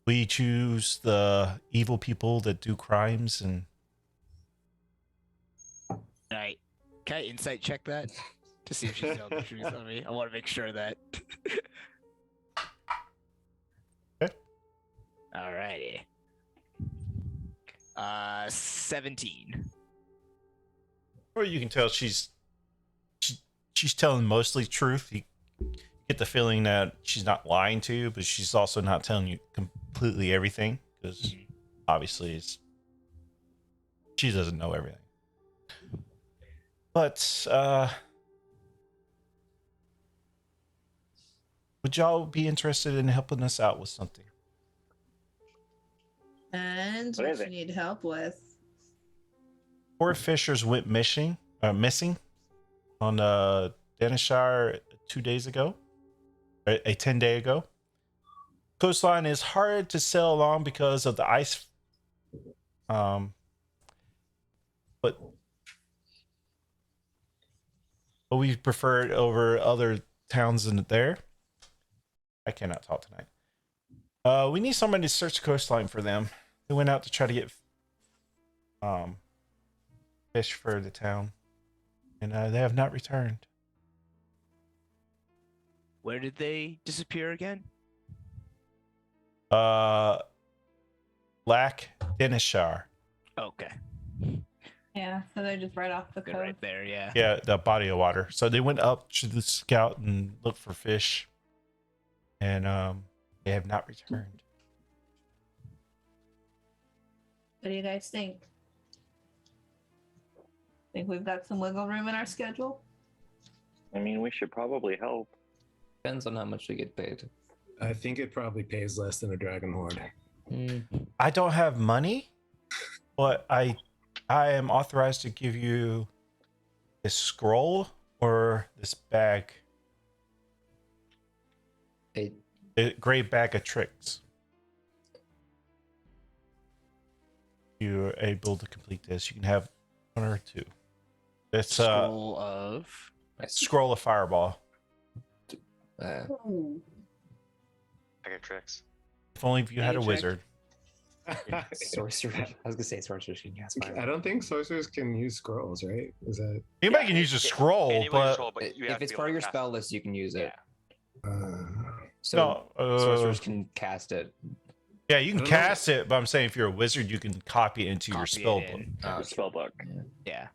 We choose the evil people that do crimes, and Can I insight check that to see if she's telling the truth on me? I want to make sure that. Okay. Alrighty. 17. or you can tell she's telling mostly truth. You get the feeling that she's not lying to you, but she's also not telling you completely everything, because obviously she doesn't know everything. But would y'all be interested in helping us out with something? And What what is you it? need help with? 4 fishers went missing on Denishire 2 days ago, a 10-day ago. Coastline is hard to sail along because of the ice. But we prefer it over other towns in there. I cannot talk tonight. We need somebody to search the coastline for them. They went out to try to get fish for the town, and they have not returned. Where did they disappear again? Lack Denishire. Okay. Yeah, so they're just right off the They're coast. right there, yeah. Yeah, the body of water. So they went up to the scout and looked for fish, and they have not returned. What do you guys think? Think we've got some wiggle room in our schedule? I mean, we should probably help. Depends on how much we get paid. I think it probably pays less than a dragon horde. I don't have money, but I am authorized to give you this scroll or this bag, A a great bag of tricks. You're able to complete this. You can have 1 or 2. It's a Scroll of. scroll of fireball. Ooh. I get tricks. If only if you had a Check. wizard. sorcerer. I was gonna say sorcerers can cast fire. I don't think sorcerers can use scrolls, right? Is that? Anybody can use a scroll, Anybody but roll, but you have If to it's be part of able your to cast spell it. list, you can use it. no. So sorcerers can cast it. Yeah, you can I don't know. cast it, but I'm saying if you're a wizard, you can copy it into your Copy it spell in. book. Oh, Spell book. Yeah.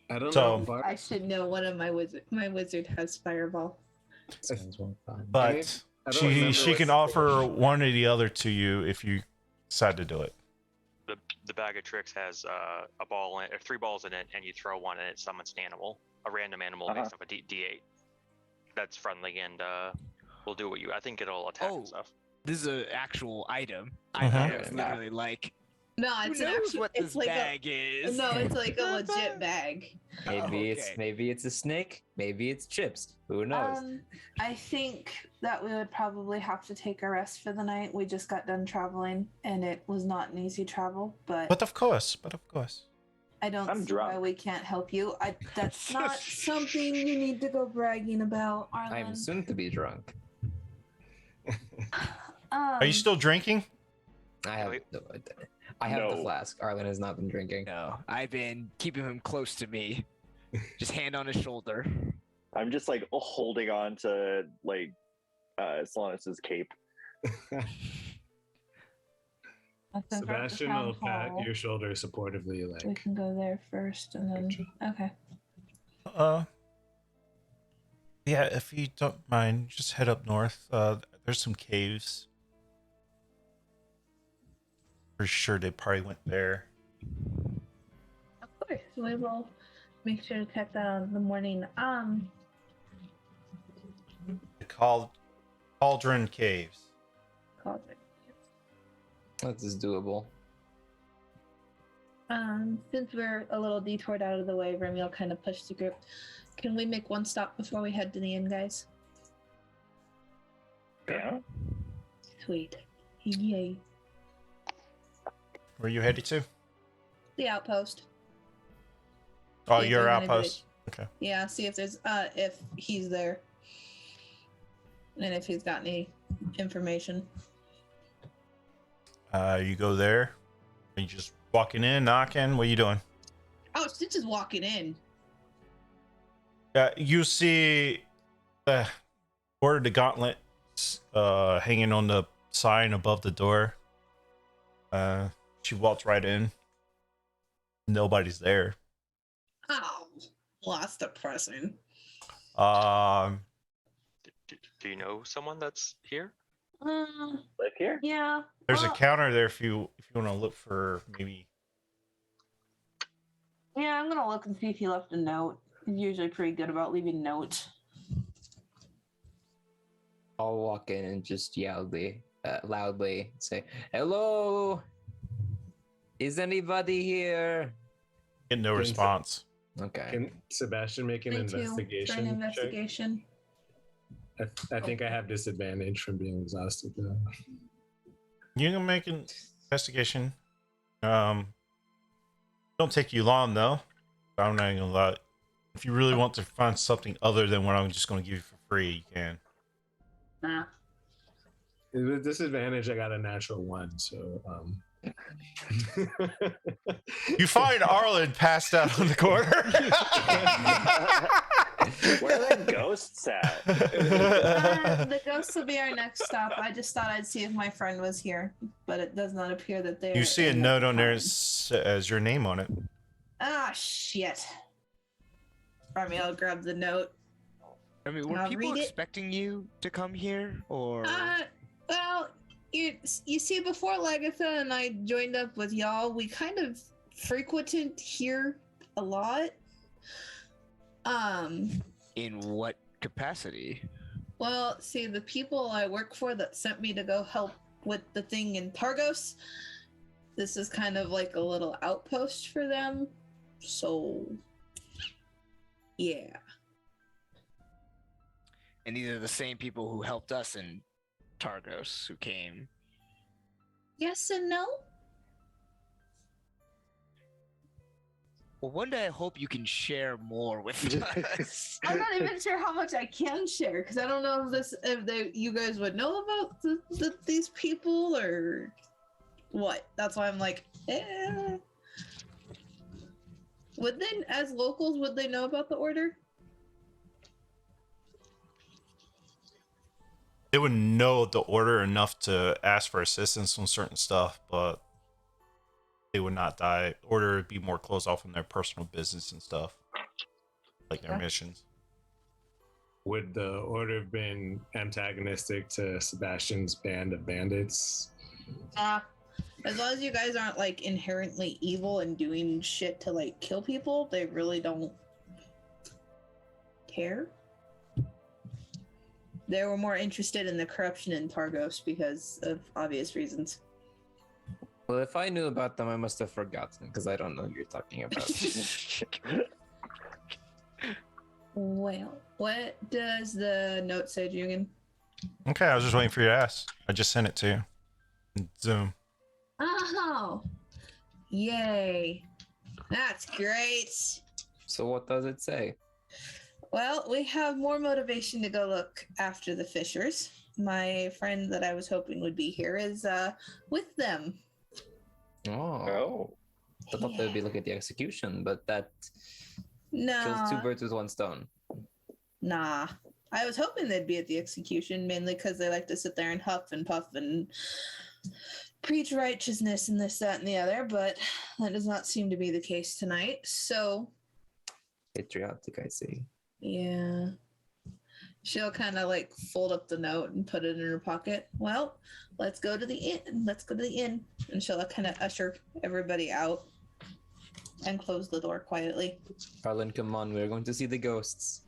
I don't So- know. I should know one of my wizard has fireball. sounds more fun. But I don't remember she what can spell offer book. one or the other to you if you decide to do it. The bag of tricks has a ball in, or 3 balls in it, and you throw one, and it summons an animal, a random animal based off a D8. That's friendly, and will do what you. I think it'll attack Oh. and stuff. This is an actual item. Mhm. I was literally like, No, who it's an knows actual. what It's this like bag a. is? No, it's like a legit bag. Maybe it's a snake. Maybe it's chips. Who knows? I think that we would probably have to take a rest for the night. We just got done traveling, and it was not an easy travel. But But of course. I don't I'm see why drunk. we can't help you. That's not something you need to go bragging about, I'm Arlen. soon to be drunk. Are you still drinking? I have Wait. I have the No. flask. Arlen has not been drinking. No, I've been keeping him close to me, just hand on his shoulder. I'm just like holding on to like Solanus's cape. Sebastian will pat your shoulder supportively, We like. can go there first, and then okay. Yeah, if you don't mind, just head up north. There's some caves. For sure, they probably went there. Of course, we will make sure to check that out in the morning. They're called Cauldron Caves. Called it. This is doable. Since we're a little detoured out of the way, Remy will kind of push the group. Can we make one stop before we head to the inn, guys? Yeah. Sweet. Yay. Where are you headed to? The outpost. Oh, See if your there's anybody- outpost. Okay. Yeah, see if there's if he's there. And if he's got any information. You go there. Are you just walking in, knocking? What are you doing? Oh, she's just walking in. You see the Order the Gauntlet hanging on the sign above the door. She walks right in. Nobody's there. Oh, well, that's depressing. Do you know someone that's here? Live here? Yeah. There's a counter there if you want to look for maybe. Yeah, I'm gonna look and see if he left a note. He's usually pretty good about leaving notes. I'll walk in and just loudly say, "Hello, is anybody here?" Get no response. Okay. Can Sebastian make an Me too, for investigation? an check? investigation. I think I have disadvantage from being exhausted though. You can make an investigation. Don't take you long though. I'm not gonna lie. If you really want to find something other than what I'm just gonna give you for free, you can. Nah. With disadvantage, I got a natural 1, so You find Arlen passed out on the corner. Where are the ghosts at? The ghosts will be our next stop. I just thought I'd see if my friend was here, but it does not appear that they're. You see a in note the on there town. as your name on it. Ah, shit. Remy, I'll grab the note. I mean, were I'll people read it. expecting you to come here, or? Well, you see, before Lagatha and I joined up with y'all, we kind of frequented here a lot. In what capacity? Well, see, the people I work for that sent me to go help with the thing in Targos, this is kind of like a little outpost for them. So, yeah. And these are the same people who helped us in Targos who came. Yes and no? Well, one day I hope you can share more with us. I'm not even sure how much I can share because I don't know if you guys would know about these people or what. That's why I'm like, Would they, as locals, would they know about the order? They would know the order enough to ask for assistance on certain stuff, but they would not die. Order would be more closed off on their personal business and stuff, like their missions. Would the order have been antagonistic to Sebastian's band of bandits? As long as you guys aren't like inherently evil and doing shit to like kill people, they really don't care. They were more interested in the corruption in Targos because of obvious reasons. Well, if I knew about them, I must have forgotten because I don't know who you're talking about. Well, what does the note say, Jugan? Okay, I was just waiting for you to ask. I just sent it to you. Zoom. Oh, yay. That's great. So what does it say? Well, we have more motivation to go look after the fishers. my friend that I was hoping would be here is with them. Oh. I thought they'd be looking at the execution, but that kills two Nah, birds with one stone. nah. I was hoping they'd be at the execution mainly because they like to sit there and huff and puff and preach righteousness and this, that, and the other, but that does not seem to be the case tonight. So, Patriotic, I see. yeah. She'll kind of like fold up the note and put it in her pocket. Well, let's go to the inn. Let's go to the inn. And she'll kind of usher everybody out and close the door quietly. Harlan, come on, we're going to see the ghosts.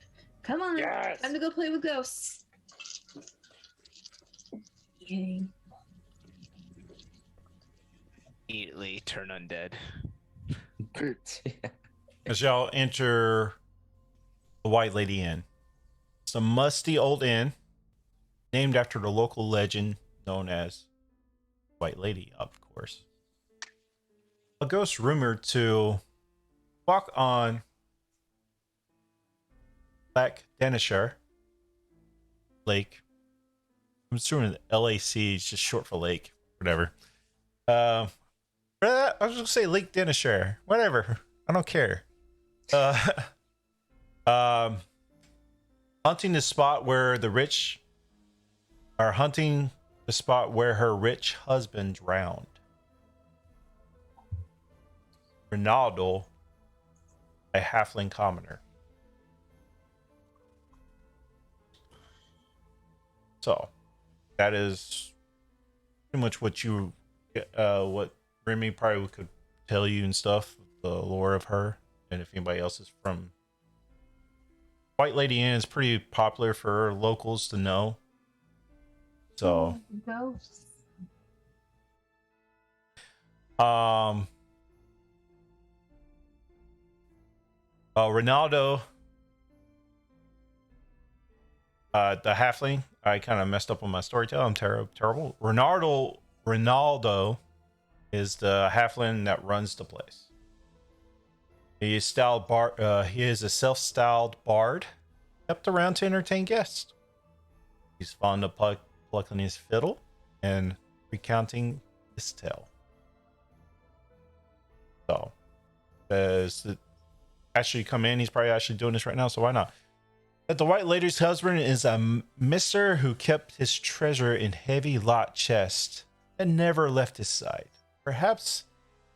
Come on. Yes. Time to go play with ghosts. Yay. Immediately turn undead. As y'all enter the White Lady Inn. It's a musty old inn named after the local legend known as White Lady, of course. A ghost rumored to walk on Black Denishire Lake. I'm assuming the LAC is just short for lake, whatever. I was gonna say Lake Denishire, whatever. I don't care. Hunting the spot where the rich are hunting the spot where her rich husband drowned. Ronaldo, a halfling commoner. So that is pretty much what Remy probably could tell you and stuff, the lore of her, and if anybody else is from White Lady Inn is pretty popular for locals to know. So Ghosts. Ronaldo, the halfling, I kind of messed up on my storytelling. I'm terrible. Ronaldo is the halfling that runs the place. He is he is a self-styled bard, kept around to entertain guests. He's fond of plucking his fiddle and recounting his tale. So, as the actually come in, he's probably actually doing this right now, so why not? That the White Lady's husband is a mister who kept his treasure in heavy lot chest and never left his side. Perhaps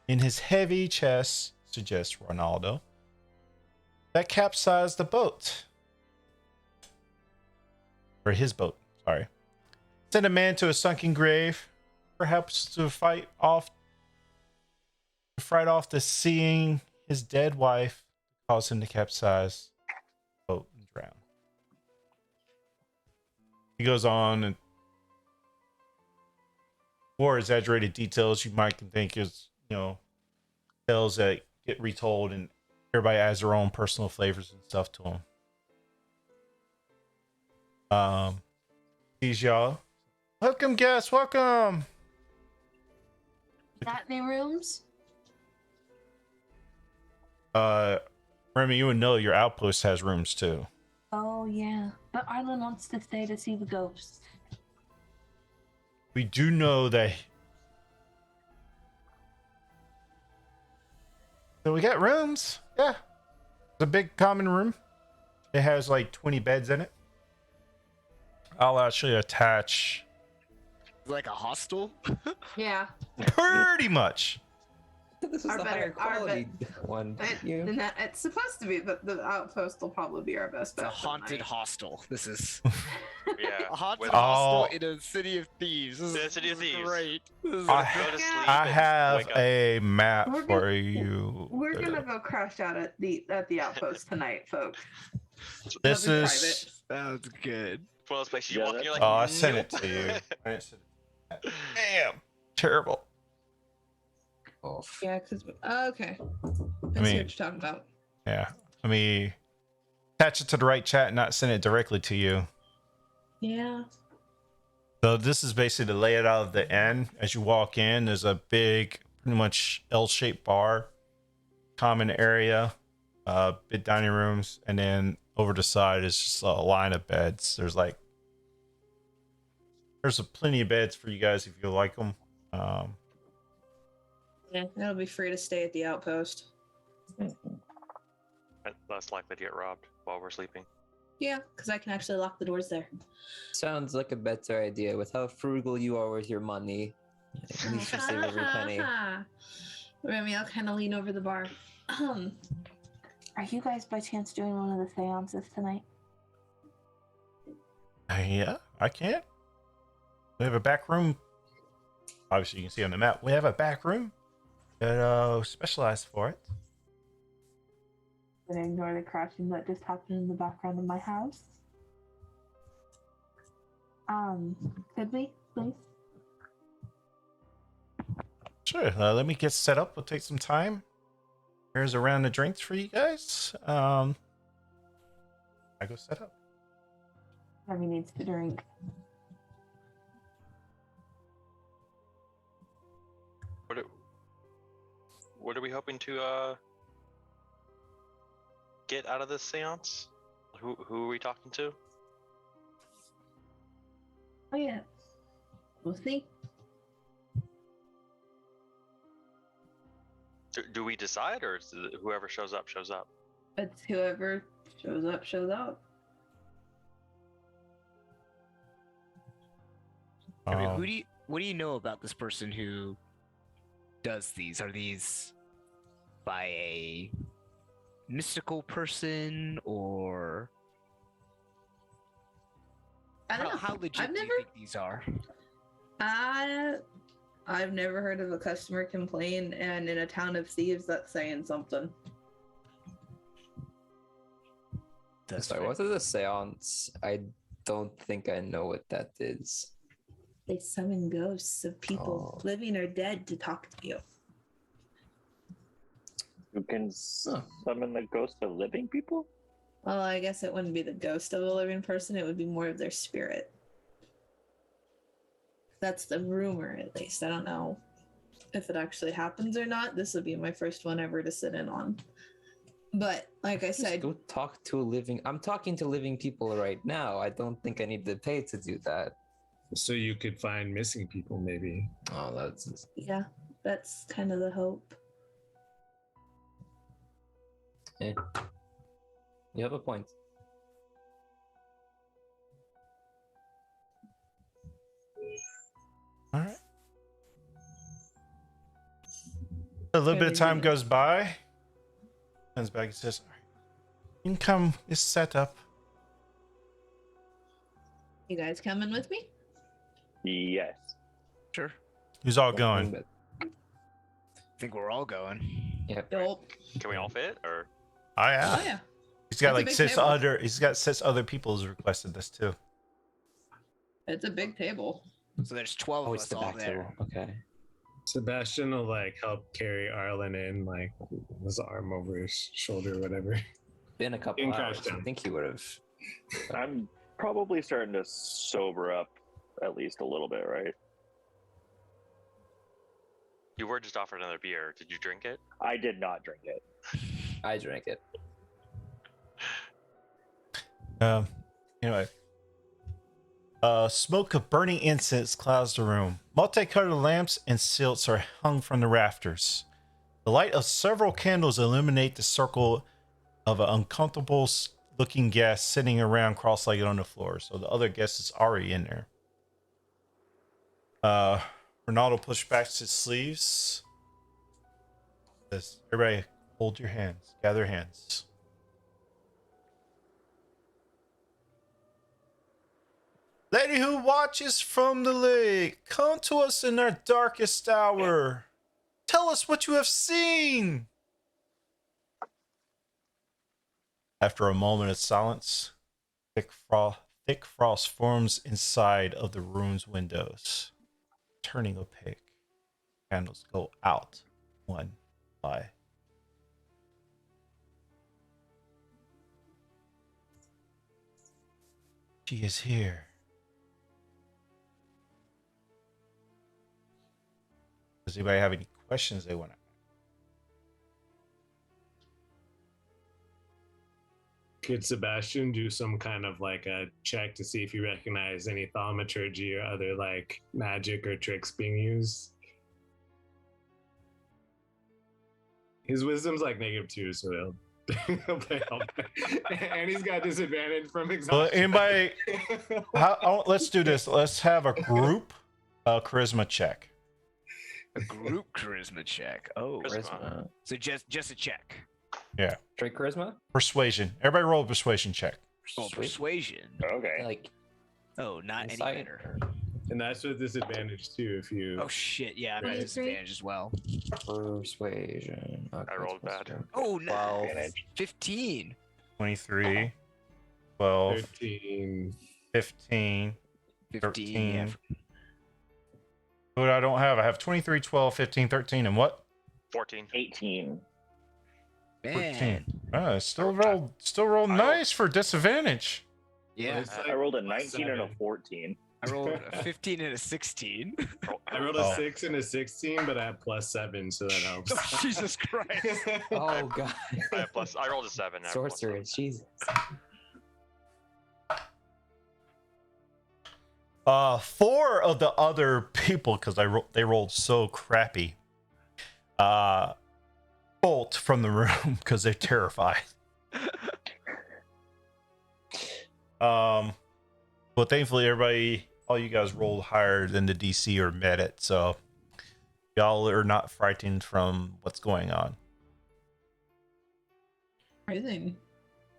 in his heavy chest, suggests Ronaldo, that capsized the boat. Or his boat, sorry. Sent a man to a sunken grave, perhaps to fright off the seeing his dead wife, cause him to capsize the boat and drown. He goes on and more exaggerated details you might think is, tales that get retold and everybody adds their own personal flavors and stuff to them. These y'all. Welcome, guests. Welcome. Got any rooms? Remy, you would know your outpost has rooms too. Oh yeah, but Arlen wants to stay to see the ghosts. We do know that. So we got rooms. Yeah. It's a big common room. It has like 20 beds in it. I'll actually attach. Like a hostel? Yeah. Pretty much. This is Our the higher our quality one. It's supposed to be, but the outpost will probably be our best It's bet. a for the haunted night. hostel. This is Yeah. a haunted with- hostel Oh. in a city of thieves. This The is city of thieves. great. This is I Go to sleep I and have wake up. a map We're for gonna- you. We're gonna go crash out at the outpost tonight, folks. This That'll be is. Sounds good. It's one of those places you Yeah, walk and you're like, Oh, I sent it nope. to you. I didn't send it. Damn. Terrible. Off. Yeah, because okay. I see mean- what you're talking about. Yeah. Let me attach it to the right chat and not send it directly to you. Yeah. So this is basically the layout of the inn. As you walk in, there's a big, pretty much L-shaped bar, common area, big dining rooms, and then over the side is just a line of beds. There's like There's plenty of beds for you guys if you like them. Yeah, that'll be free to stay at the outpost. Less likely to get robbed while we're sleeping. Yeah, because I can actually lock the doors there. Sounds like a better idea. With how frugal you are with your money, at least you save every penny. Remy, I'll kind of lean over the bar. Are you guys by chance doing one of the seances tonight? Yeah, I can. We have a back room. Obviously, you can see on the map. We have a back room that specialized for it. Did I ignore the crashing that just happened in the background of my house? Could we, please? Sure. Let me get set up. We'll take some time. Here's a round of drinks for you guys. I go set up. Remy needs to drink. What are we hoping to get out of this seance? Who are we talking to? Oh yeah, we'll see. Do we decide, or is it whoever shows up shows up? It's whoever shows up, shows up. I mean, what do you know about this person who does these? Are these by a mystical person, or I don't know. how legit I've do you never- think these are? I've never heard of a customer complain, and in a town of thieves, that's saying something. That's Sorry, fair. what is a seance? I don't think I know what that is. They summon ghosts of people, Oh. living or dead, to talk to you. You can summon the ghost of living people? Well, I guess it wouldn't be the ghost of a living person, it would be more of their spirit. That's the rumor, at least. I don't know if it actually happens or not. This would be my first one ever to sit in on. But, like I Just said, go talk to a living. I'm talking to living people right now. I don't think I need to pay to do that. So you could find missing people, maybe. Oh, that's yeah, that's kind of the hope. you have a point. All right. A little bit of time goes by. Comes back and says, "All right, income is set up." You guys coming with me? Yes. Sure. Who's all going? But I think we're all going. yeah, Nope. Can we all fit, or Oh yeah. Oh, yeah. He's got It's a like big six table. other. He's got 6 other people who's requested this too. It's a big table. So there's 12 oh, of it's us the all back there. table. Okay. Sebastian will like help carry Arlen in, like his arm over his shoulder, or whatever. Been a couple In hours. crash down. I think he would have. I'm probably starting to sober up at least a little bit, right? you were just offered another beer? Did you drink it? I did not drink it. I drank it. Anyway. Smoke of burning incense clouds the room. Multicolored lamps and silts are hung from the rafters. The light of several candles illuminate the circle of an uncomfortable looking guest sitting around cross-legged on the floor. So the other guest is already in there. Ronaldo pushed back his sleeves. Says, "Everybody hold your hands. Gather hands." Lady who watches from the lake, come to us in our darkest hour. Tell us what you have seen. After a moment of silence, thick frost forms inside of the room's windows, turning opaque. Candles go out one by. She is here. Does anybody have any questions they want to Could Sebastian do some kind of like a check to see if you recognize any thaumaturgy or other like magic or tricks being used? His wisdom's like -2, so he'll play help. And he's got disadvantage from Well, exhaustion. anybody? Let's do this. Let's have a group charisma check. A group charisma check. Oh, Charisma. so just a check. Straight charisma? Persuasion. Everybody roll a persuasion check. Oh, Sweet. persuasion. Okay. Like Oh, not any insight? better. And that's with disadvantage too if you Oh shit! Yeah, I'm at 23. disadvantage as well. Persuasion. Okay, I rolled that's bad. good. Oh, 12. nice. 15. 23, 12, 13. 15, 15. Yeah. 13. What I don't have, I have 23, 12, 15, 13, and what? 14. 18. Man. Still rolled nice for disadvantage. Yeah. It's I rolled a plus 19 and a 7. 14. I rolled a 15 and a 16. I rolled a Oh. 6 and a 16, but I have +7, so that helps. Oh, Jesus Christ. Oh god. I rolled a 7. I have plus Sorcerer, 7. Jesus. 4 of the other people, because they rolled so crappy, bolt from the room because they're terrified. But thankfully all you guys rolled higher than the DC or met it, so y'all are not frightened from what's going on. Amazing.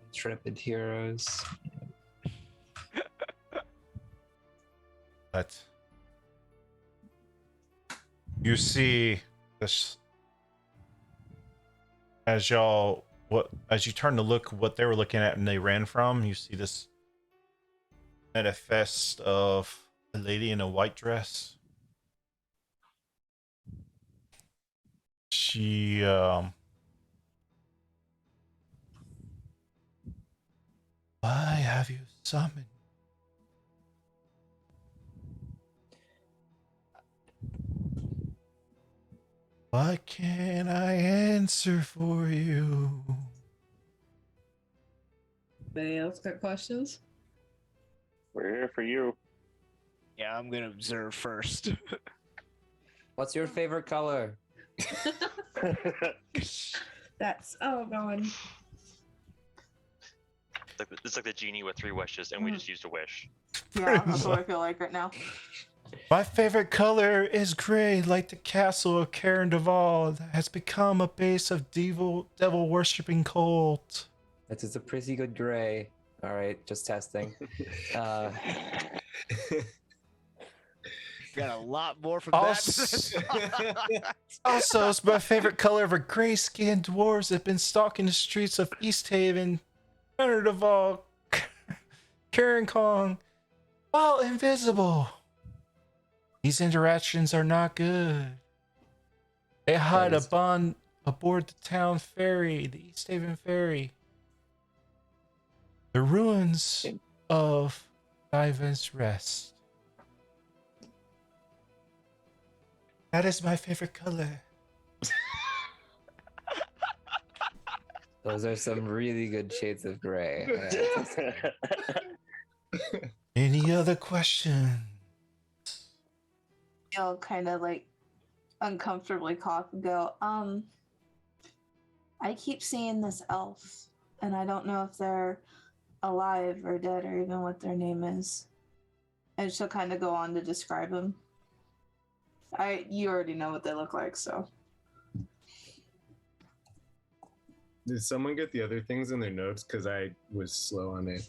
Intrepid heroes. But you see this as you turn to look what they were looking at and they ran from, you see this manifest of a lady in a white dress. She why have you summoned? What can I answer for you? Anybody else got questions? We're here for you. Yeah, I'm gonna observe first. What's your favorite color? That's going. It's like the genie with 3 wishes, and we just used a wish. Yeah, that's what I feel like right now. My favorite color is gray, like the castle of Karen Duval that has become a base of devil worshipping cult. That is a pretty good gray. All right, just testing. Got a lot more from Also, that. also, it's my favorite color for gray-skinned dwarves that have been stalking the streets of East Haven, Karen Duval, Karen Kong, while invisible. These interactions are not good. They hide That is- aboard the town ferry, the East Haven ferry. The ruins of Ivan's Rest. That is my favorite color. Those are some really good shades of gray. Any other questions? I'll kind of like uncomfortably cough and go, I keep seeing this elf, and I don't know if they're alive or dead or even what their name is. And she'll kind of go on to describe them. You already know what they look like, so. Did someone get the other things in their notes? Because I was slow on it.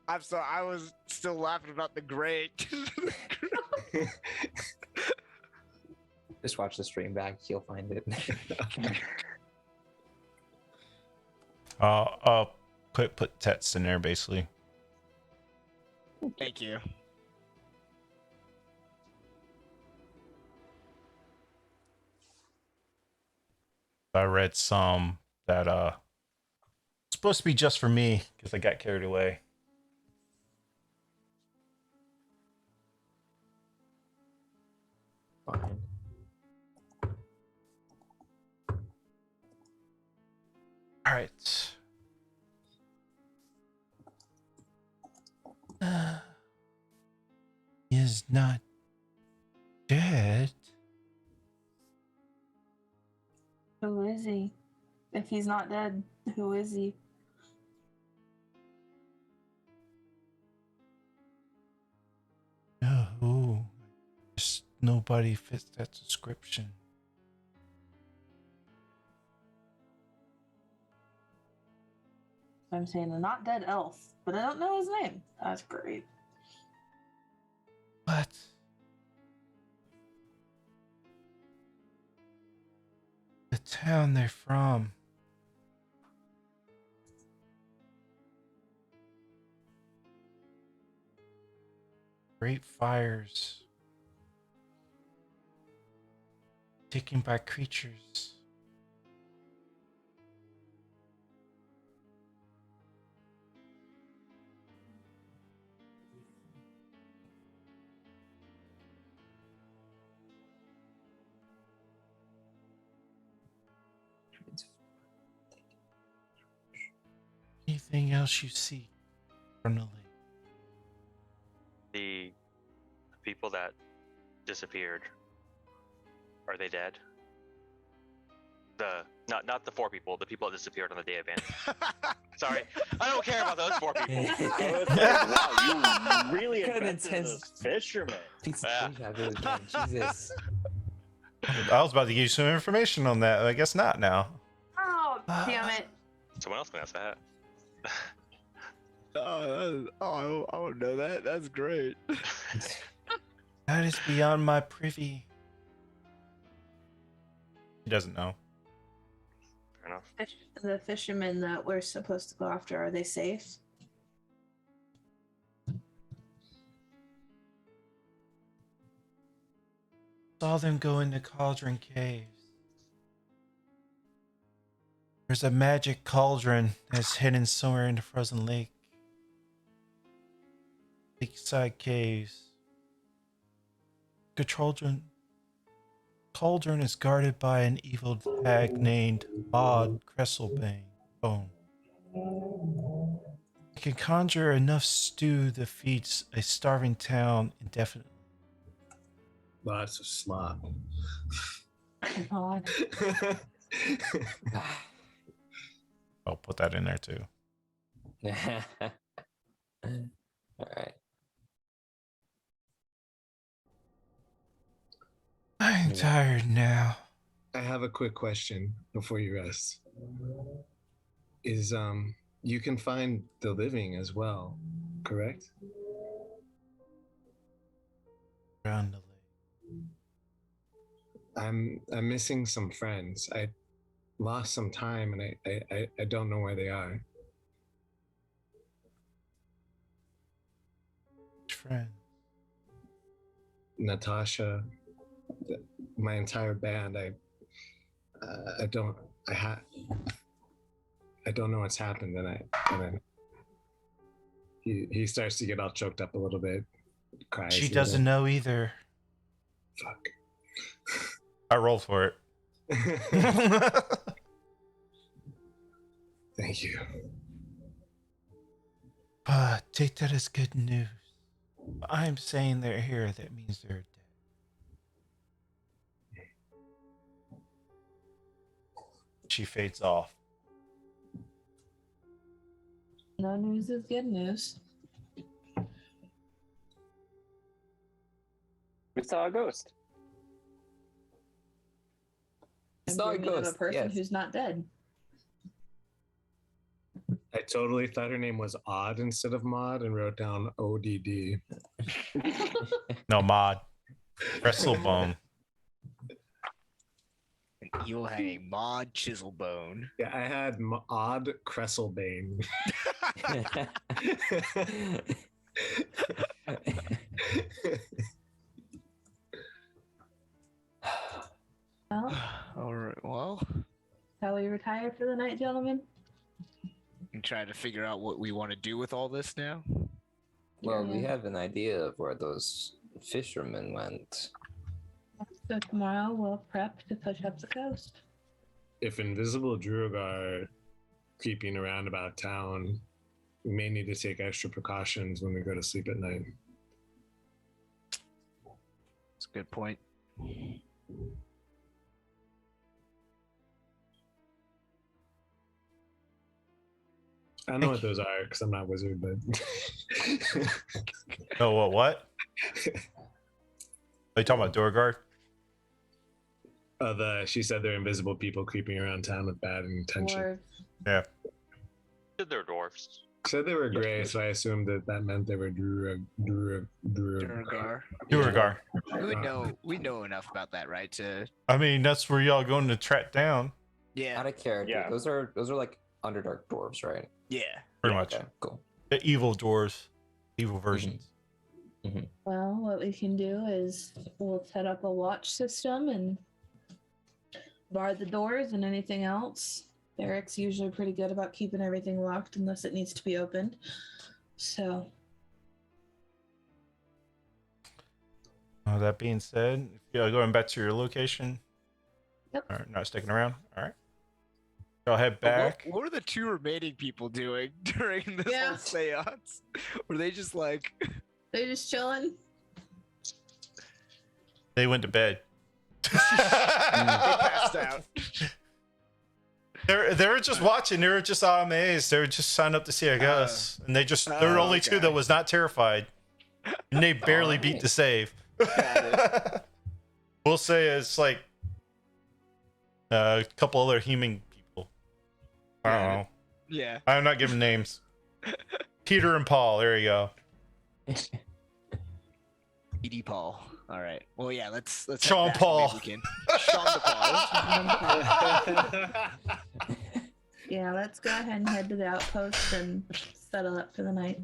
I'm sorry, I was still laughing about the gray. Just watch the stream back, you'll find it. I'll put text in there basically. Thank you. I read some that supposed to be just for me because I got carried away. Fine. All right. not dead. Who is he? If he's not dead, who is he? No, just nobody fits that description. I'm saying a not dead elf, but I don't know his name. That's great. What? The town they're from. Great fires. Taken by creatures. Anything else you see from the lake? The people that disappeared, are they dead? The not the 4 people, the people that disappeared on the day of Vanity. Sorry, I don't care about those 4 people. I was like, wow, you really Kind of invested in intense. this fisherman. Piece Yeah. of deja vu again. Jesus. I was about to give you some information on that. I guess not now. Oh, damn it. Someone else can ask that. I don't know that. That's great. That is beyond my privy. He doesn't know. Fair enough. The fishermen that we're supposed to go after, are they safe? Saw them go into Cauldron Caves. There's a magic cauldron that's hidden somewhere in the frozen lake. Lakeside caves. The cauldron is guarded by an evil hag named Maud Crestlebane. It can conjure enough stew that feeds a starving town indefinitely. Lots of slop. God. I'll put that in there too. All right. I'm tired now. I have a quick question before you rest. Is you can find the living as well, correct? Around the lake. I'm missing some friends. I lost some time and I don't know where they are. Which friend? Natasha, my entire band. I don't know what's happened, and then he starts to get all choked up a little bit, cries. She a doesn't know either. little. I rolled for it. Fuck. Thank you. Take that as good news. I'm saying they're here. That means they're dead. She fades off. No news is good news. We saw a ghost. I'm Saw a dreaming of ghost, a person yes. who's not dead. I totally thought her name was Odd instead of Maud and wrote down ODD. No, Maud. Wrestlebone. An evil hanging Maud Chiselbone. Yeah, I had Odd Crestlebane. Well, All right. Well, shall we retire for the night, gentlemen? I'm trying to figure out what we want to do with all this now. Well, we Yeah. have an idea of where those fishermen went. So tomorrow we'll prep to push up the coast. If invisible Druid are creeping around about town, we may need to take extra precautions when we go to sleep at night. a good point. I know what those are because I'm not a wizard, but No, what? Are you talking about Duergar? she said they're invisible people creeping around town with bad intention. Or Yeah. They're dwarfs. Said they were gray, so I assumed that meant they were Durgar. Duergar. We know enough about that, right? To I mean, that's where y'all going to track down, yeah, Out of character. Yeah. Those are like Underdark dwarves, right? yeah. pretty much. Okay, cool. The evil dwarves, evil versions. well, what we can do is we'll set up a watch system and bar the doors and anything else. Eric's usually pretty good about keeping everything locked unless it needs to be opened. So That being said, if you're going back to your location, Yep. All right, not sticking around. All right, y'all head But back. What were the two remaining people doing during this Yeah. whole seance? Were they just like, they're just chilling. They went to bed. they passed out? They were just watching. They were just all amazed. They were just signed up to see a ghost, and there were only two okay. that was not terrified, and they barely beat Alright. the save. We'll say it's like a couple other human people. I don't know. Yeah. I'm not giving names. Peter and Paul. There you go. E.D. Paul. All right. Well, yeah. Let's. head Sean back and Paul. maybe we can- Sean the Paul. Yeah, let's go ahead and head to the outpost and settle up for the night.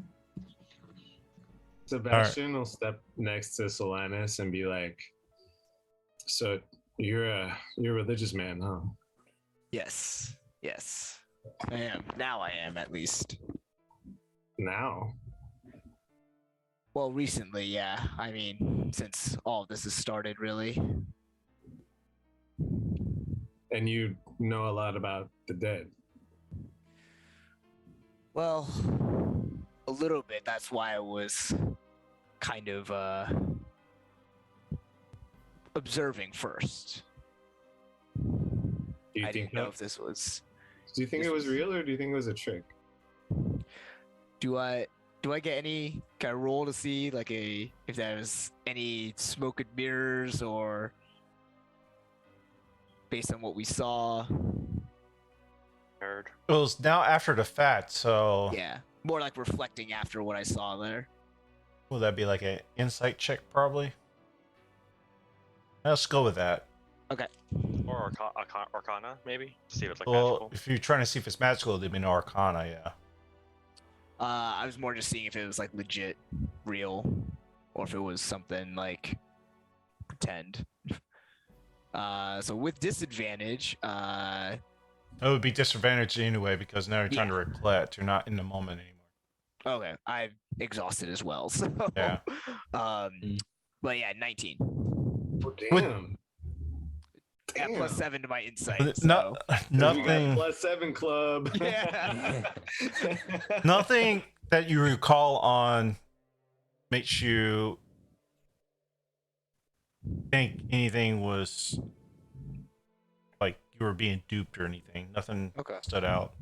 Sebastian will step next to Solanus and be like, "So you're a religious man, huh?" Yes. Yes. I am. Now I am, at least. Now, Well, recently, yeah. I mean, since all of this has started, really. and you know a lot about the dead. Well, a little bit. That's why I was kind of observing first. Do you I think didn't know that- if this was. Do you think this it was was- real or do you think it was a trick? Do I get any kind of roll to see like if there's any smoke and mirrors or based on what we saw? Nerd. It was now after the fact, so Yeah, more like reflecting after what I saw there. will that be like an insight check? Probably. Let's go with that. Or Arcana, maybe? See if it's like Well, magical. if you're trying to see if it's magical, it'd be an Arcana, yeah. I was more just seeing if it was like legit, real, or if it was something like pretend. So with disadvantage, It would be disadvantaged anyway because now you're trying to reflect. You're not in the moment anymore. okay, I'm exhausted as well. So Yeah. But yeah, 19. Oh, With- damn. Got Damn. +7 to my insight. No, So. We got nothing. +7 club. Yeah. Nothing that you recall on makes you think anything was like you were being duped or anything. Nothing Okay. stood out.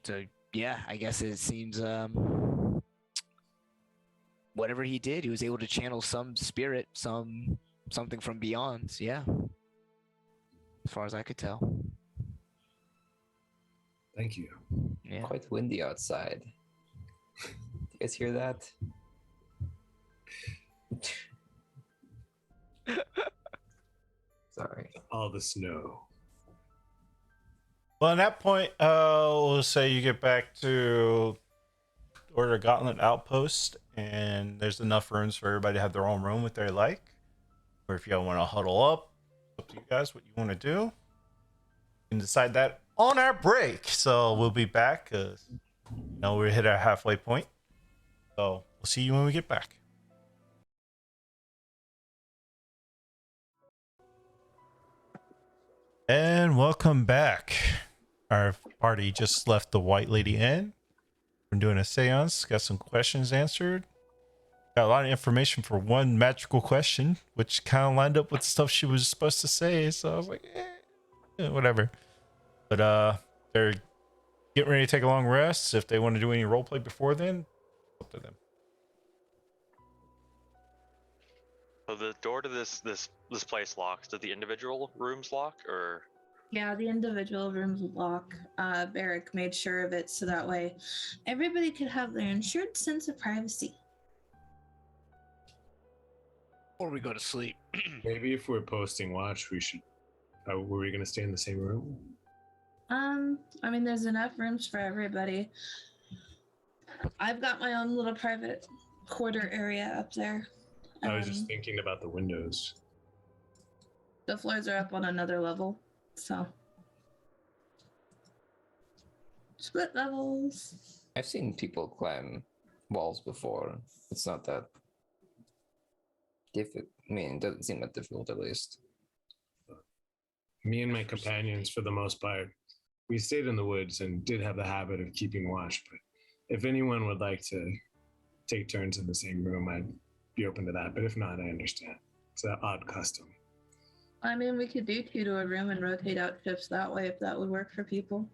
So yeah, I guess it seems whatever he did, he was able to channel some spirit, something from beyond. Yeah. As far as I could tell. Thank you. Yeah. Quite windy outside. Do you guys hear that? Sorry. All the snow. Well, at that point, we'll say you get back to Order Gauntlet Outpost, and there's enough rooms for everybody to have their own room if they like. Or if y'all want to huddle up, up to you guys what you want to do. You can decide that on our break. So we'll be back because we hit our halfway point. So we'll see you when we get back. And welcome back. Our party just left the White Lady Inn. We're doing a seance, got some questions answered. Got a lot of information for one magical question, which kind of lined up with stuff she was supposed to say. So I was like, whatever. But they're getting ready to take a long rest. If they want to do any roleplay before then, up to them. So the door to this place locks. Do the individual rooms lock, or? Yeah, the individual rooms lock. Barrick made sure of it so that way everybody could have their ensured sense of privacy. Or we go to sleep. Maybe if we're posting watch, we should. Were we going to stay in the same room? I mean, there's enough rooms for everybody. I've got my own little private quarter area up there. I was just thinking about the windows. The floors are up on another level, so split levels. I've seen people climb walls before. It's not that difficult. I mean, it doesn't seem that difficult, at least. Me and my companions, for the most part, we stayed in the woods and did have the habit of keeping watch. But if anyone would like to take turns in the same room, I'd be open to that. But if not, I understand. It's an odd custom. I mean, we could do 2 to a room and rotate out shifts that way if that would work for people.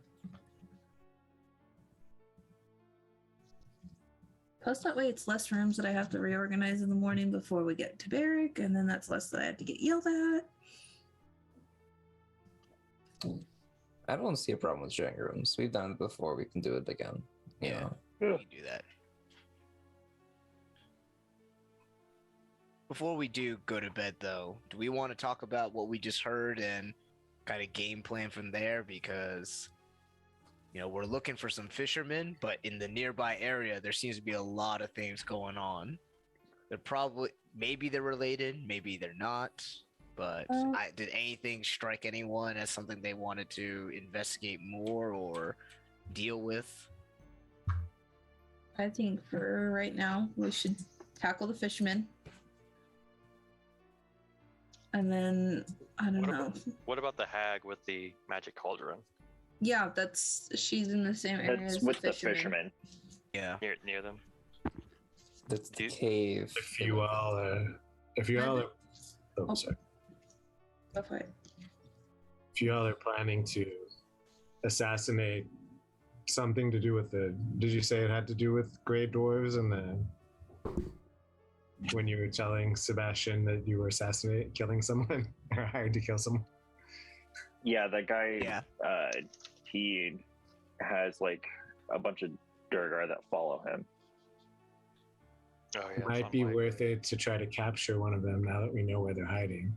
Plus, that way it's less rooms that I have to reorganize in the morning before we get to Barrick, and then that's less that I have to get yelled at. I don't see a problem with sharing rooms. We've done it before. We can do it again. Yeah, Yeah. we can do that. Before we do go to bed, though, do we want to talk about what we just heard and kind of game plan from there? Because, you know, we're looking for some fishermen, but in the nearby area, there seems to be a lot of things going on. They're probably, maybe they're related, maybe they're not. But did anything strike anyone as something they wanted to investigate more or deal with? I think for right now, we should tackle the fishermen. And then, I don't know. What about the hag with the magic cauldron? Yeah, she's in the same area That's as with the the fishermen. fishermen. Yeah. Near them. That's the Do- cave. If you all are, oh, sorry. Go for it. If you all are planning to assassinate something to do with did you say it had to do with gray dwarves and when you were telling Sebastian that you were killing someone or hired to kill someone? Yeah, that guy. Yeah. He has like a bunch of Durgar that follow him. Oh yeah. It might be worth it to try to capture one of them now that we know where they're hiding.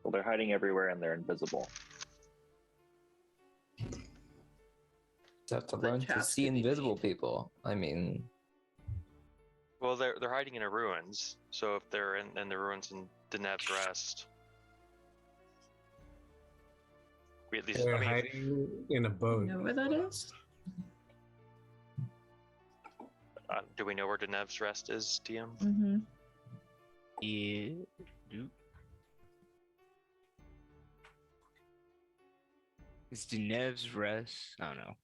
Well, they're hiding everywhere and they're invisible. Just have to learn to see invisible people. I mean, Well, they're hiding in the ruins. So if they're in the ruins in Denev's Rest, we at least. They're I mean, hiding in a You boat. know where that is? do we know where Denev's Rest is, DM? Mm-hmm. Yeah. Is Denev's Rest? I don't know.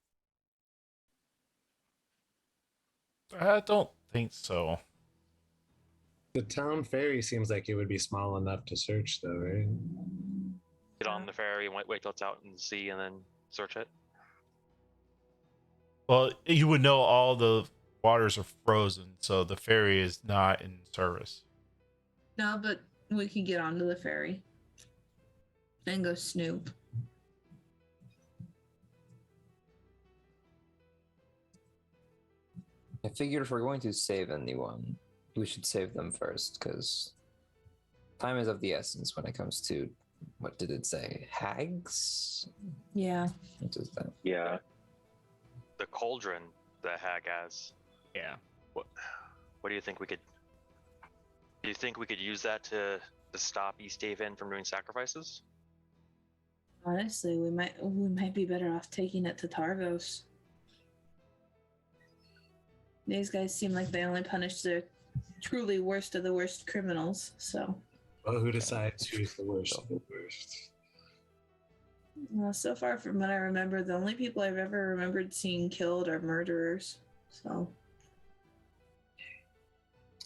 I don't think so. The town ferry seems like it would be small enough to search, though, right? Get on the ferry and wait till it's out in the sea and then search it. Well, you would know all the waters are frozen, so the ferry is not in service. No, but we can get onto the ferry and go snoop. I figure if we're going to save anyone, we should save them first, because time is of the essence when it comes to, what did it say? Hags? Yeah. What is that? Yeah. The cauldron that hag has. Yeah. What do you think we could? Do you think we could use that to stop Easthaven from doing sacrifices? Honestly, we might be better off taking it to Targos. These guys seem like they only punish the truly worst of the worst criminals, so. Well, who decides who's the worst of the worst? Well, so far from what I remember, the only people I've ever remembered seeing killed are murderers, so.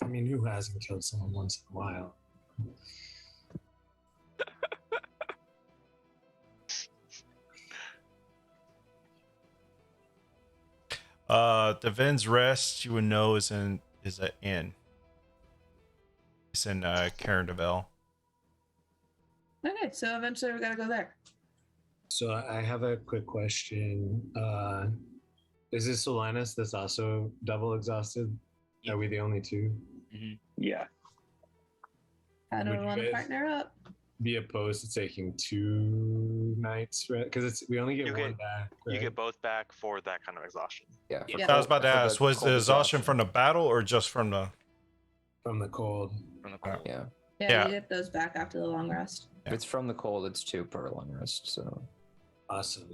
I mean, who hasn't killed someone once in a while? The Vin's Rest, you would know, is an inn. It's in Carendavel. Okay, so eventually we gotta go there. So I have a quick question. Is this Solanus that's also double exhausted? Are we the only two? Yeah. I Would don't you want to guys- partner up. Be opposed to taking 2 nights, right? Because we only get You one get- back. You right? get both back for that kind of exhaustion. Yeah. Yeah. I was about to For the ask, was cold the exhaustion from the battle or just from the? From the cold. From the cold. Yeah. Yeah, Yeah. you get those back after the long rest. If it's from the cold, it's 2 per long rest. So Awesome.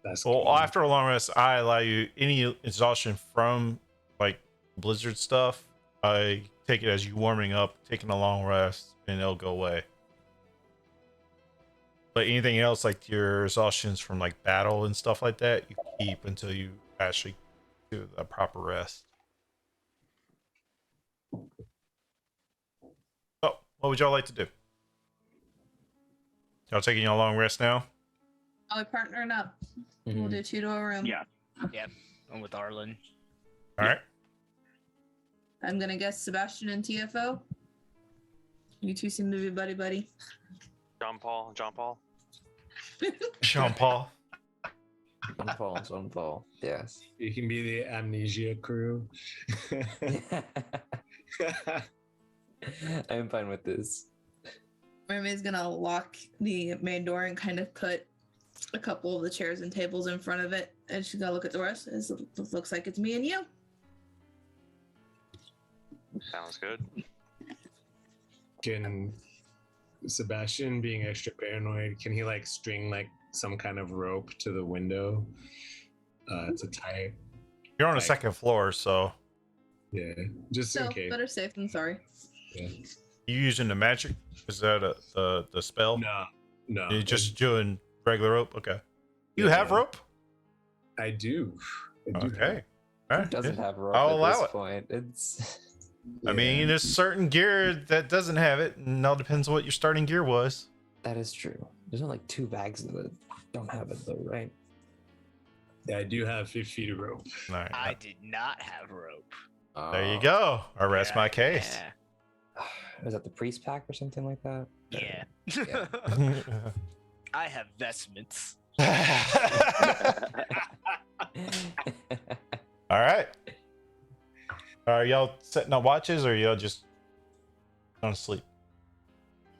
That's Well, key. after a long rest, I allow you any exhaustion from like blizzard stuff. I take it as you warming up, taking a long rest, and it'll go away. But anything else, like your exhaustions from like battle and stuff like that, you keep until you actually do a proper rest. Oh, what would y'all like to do? Y'all taking a long rest now? Oh, we're partnering up. We'll Mhm. do 2 to a room. Yeah. I'm with Arlen. All right. I'm gonna guess Sebastian and TFO. You two seem to be buddy buddy. John Paul. Sean Paul. John Paul. Yes. You can be the amnesia crew. I'm fine with this. Mermaid's gonna lock the main door and kind of put a couple of the chairs and tables in front of it, and she's gonna look at the rest. It looks like it's me and you. Sounds good. Can Sebastian, being extra paranoid, can he like string like some kind of rope to the window to tie it? You're on the Like- second floor, so Yeah, just in So case. better safe than sorry. Yeah. you using the magic? Is that the spell? No. You just doing regular rope? Okay. You Yeah. have rope? I do. I do. Okay. All Who right, doesn't yeah. have rope I'll at allow this it. point? It's I mean, there's certain gear that doesn't have it, and it all depends on what your starting gear was. that is true. There's only like 2 bags of it. Don't have it though, right? Yeah, I do have 50 feet of rope. All right. I did not have rope. There you go. I rest my case. Was that the priest pack or something like that? Yeah. Yeah. I have vestments. All right. Are y'all setting up watches, or y'all just going to sleep?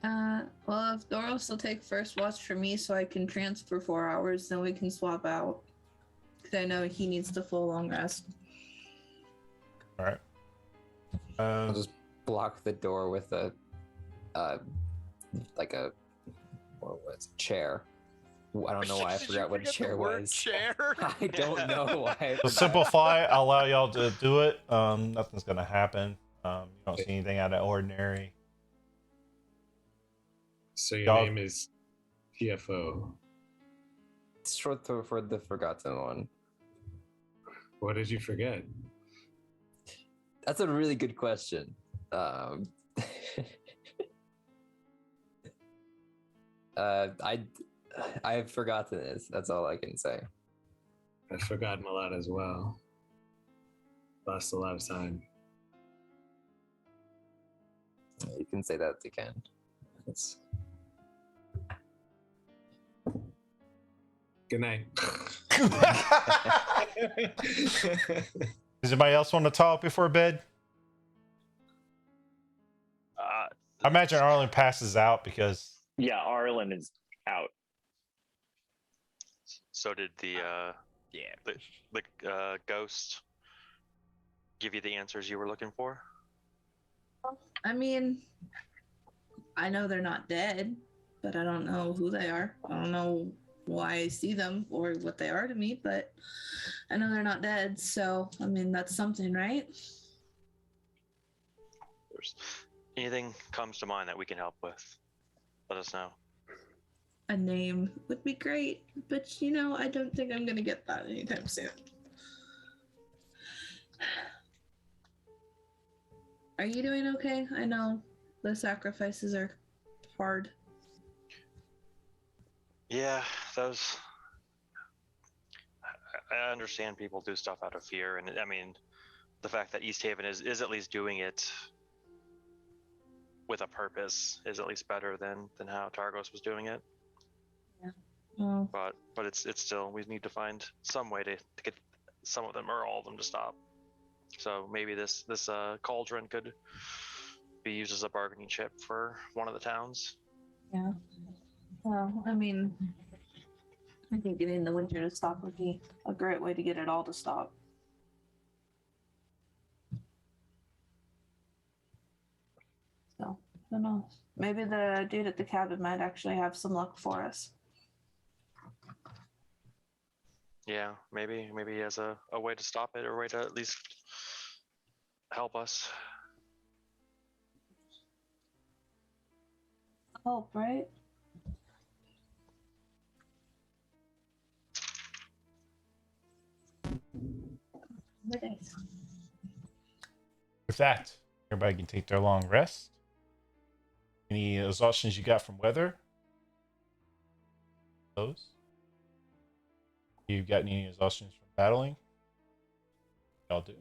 Well, if Doros will take first watch for me so I can transfer 4 hours, then we can swap out. Because I know he needs the full long rest. All right. I'll just block the door with a like a what was it? Chair. I don't know why I Did you forgot what forget the chair word was. Chair? I don't know why. I To forgot. simplify, I'll allow y'all to do it. Nothing's going to happen. You don't see anything out of ordinary. So your Dog. name is TFO. It's short for the forgotten one. What did you forget? That's a really good question. I've forgotten this. That's all I can say. I've forgotten a lot as well. Lost a lot of time. You can say that again. It's Good night. Does anybody else want to talk before bed? I imagine Arlen passes out because Yeah, Arlen is out. So did the ghost give you the answers you were looking for? I mean, I know they're not dead, but I don't know who they are. I don't know why I see them or what they are to me, but I know they're not dead. So, I mean, that's something, right? There's anything comes to mind that we can help with, let us know. A name would be great, but you know, I don't think I'm gonna get that anytime soon. Are you doing okay? I know the sacrifices are hard. Yeah, those. I understand people do stuff out of fear, and I mean, the fact that East Haven is at least doing it with a purpose is at least better than how Targos was doing it. Oh, But it's still, we need to find some way to get some of them or all of them to stop. So maybe this cauldron could be used as a bargaining chip for one of the towns. Yeah. Well, I mean, I think getting the winter to stop would be a great way to get it all to stop. So, who knows? Maybe the dude at the cabin might actually have some luck for us. Yeah, maybe he has a way to stop it, or a way to at least help us. Hope, right? With that, everybody can take their long rest. Any exhaustions you got from weather? Those? You got any exhaustions from battling? Y'all do.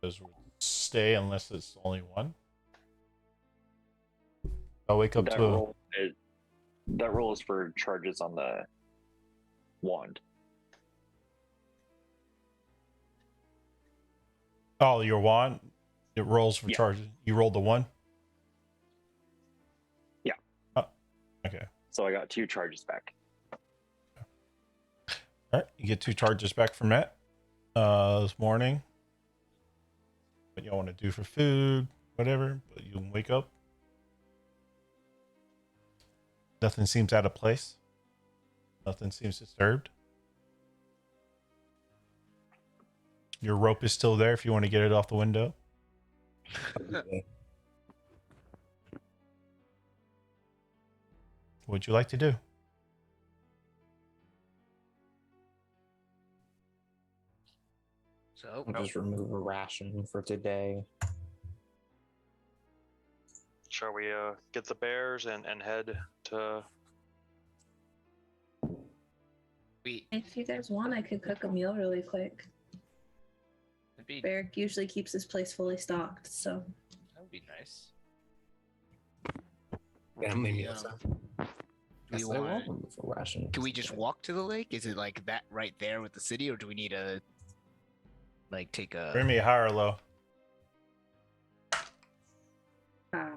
Those would stay unless it's only one. I'll wake up That to a... roll is for charges on the wand. Oh, your wand? It rolls for Yeah. charges. You rolled the one? Yeah. Oh, okay. So I got 2 charges back. All right. You get 2 charges back from that this morning. What y'all want to do for food, whatever, but you can wake up. Nothing seems out of place. Nothing seems disturbed. Your rope is still there if you want to get it off the window. What would you like to do? So I'll just remove a ration for today. Shall we get the bears and head to? if you guys want, I could cook a meal really quick. Barrick usually keeps his place fully stocked, so. That would be nice. Family Yeah. meals. Do we Yes, I will want? remove a ration. Can we just walk to the lake? Is it like that right there with the city, or do we need to like take a? Bring me high or low. I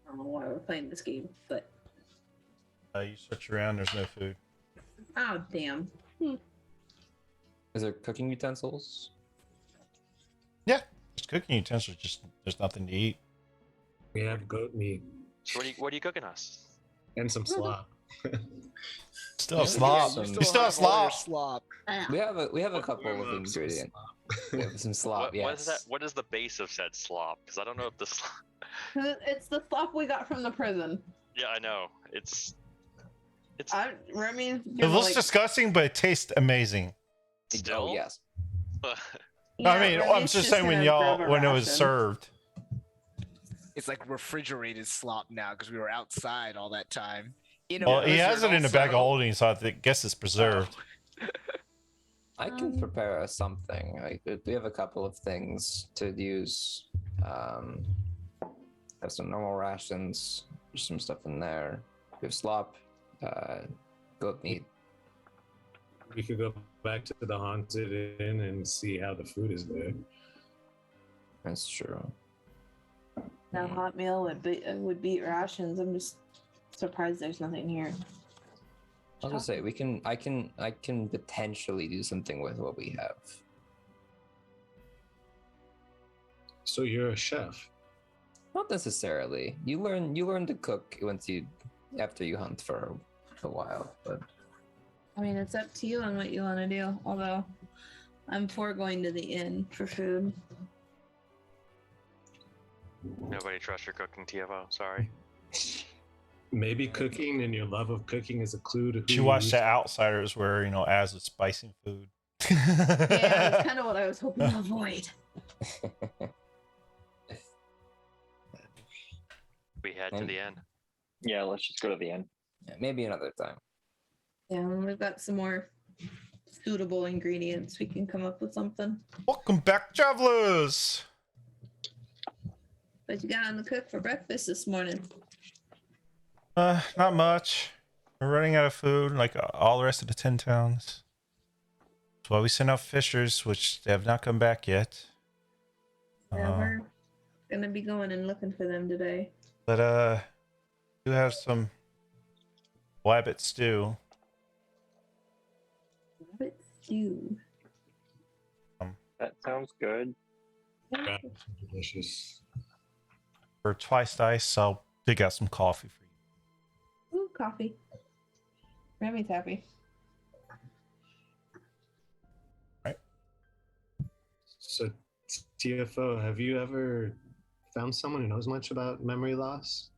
don't know why we're playing this game, but You search around, there's no food. oh damn. Is there cooking utensils? Yeah, just cooking utensils, just there's nothing to eat. We have goat meat So what are you cooking us? and some slop. Still Yeah, a slop. you You still have slop. slop. We have a What couple warm of up some ingredients. slop. We have some slop. What Yes. is that? What is the base of said slop? Because I don't know if the slop. It's the slop we got from the prison. Yeah, I know. It's. Remy's It looks disgusting, but it tastes amazing. Still. Oh yes. I mean, I'm just saying when it was served. It's like refrigerated slop now because we were outside all that time. Well, he has it in a bag of holding, so I guess it's preserved. I can prepare us something. We have a couple of things to use. Have some normal rations. There's some stuff in there. We have slop, goat meat. We could go back to the haunted inn and see how the food is there. That's true. Now, hot meal would beat rations. I'm just surprised there's nothing here. I was gonna say I can potentially do something with what we have. So you're a chef. Not necessarily. You learn to cook after you hunt for a while, but I mean, it's up to you on what you want to do. Although, I'm for going to the inn for food. Nobody trusts your cooking, TFO. Sorry. Maybe cooking and your love of cooking is a clue to who You watch you- The Outsiders where, Az is spicing food. Yeah, that's kind of what I was hoping to avoid. head to the end. Yeah, let's just go to the end. Yeah, maybe another time. Yeah, when we've got some more suitable ingredients, we can come up with something. Welcome back, travelers. What you got on the cook for breakfast this morning? Not much. We're running out of food, like all the rest of the 10 towns. That's why we sent out fishers, which they have not come back yet. Yeah, we're gonna be going and looking for them today. But do have some wabbit stew. Rabbit stew. That sounds good. Delicious. For twice dice, I'll dig out some coffee for you. Ooh, coffee. Remy's happy. So, TFO, have you ever found someone who knows much about memory loss?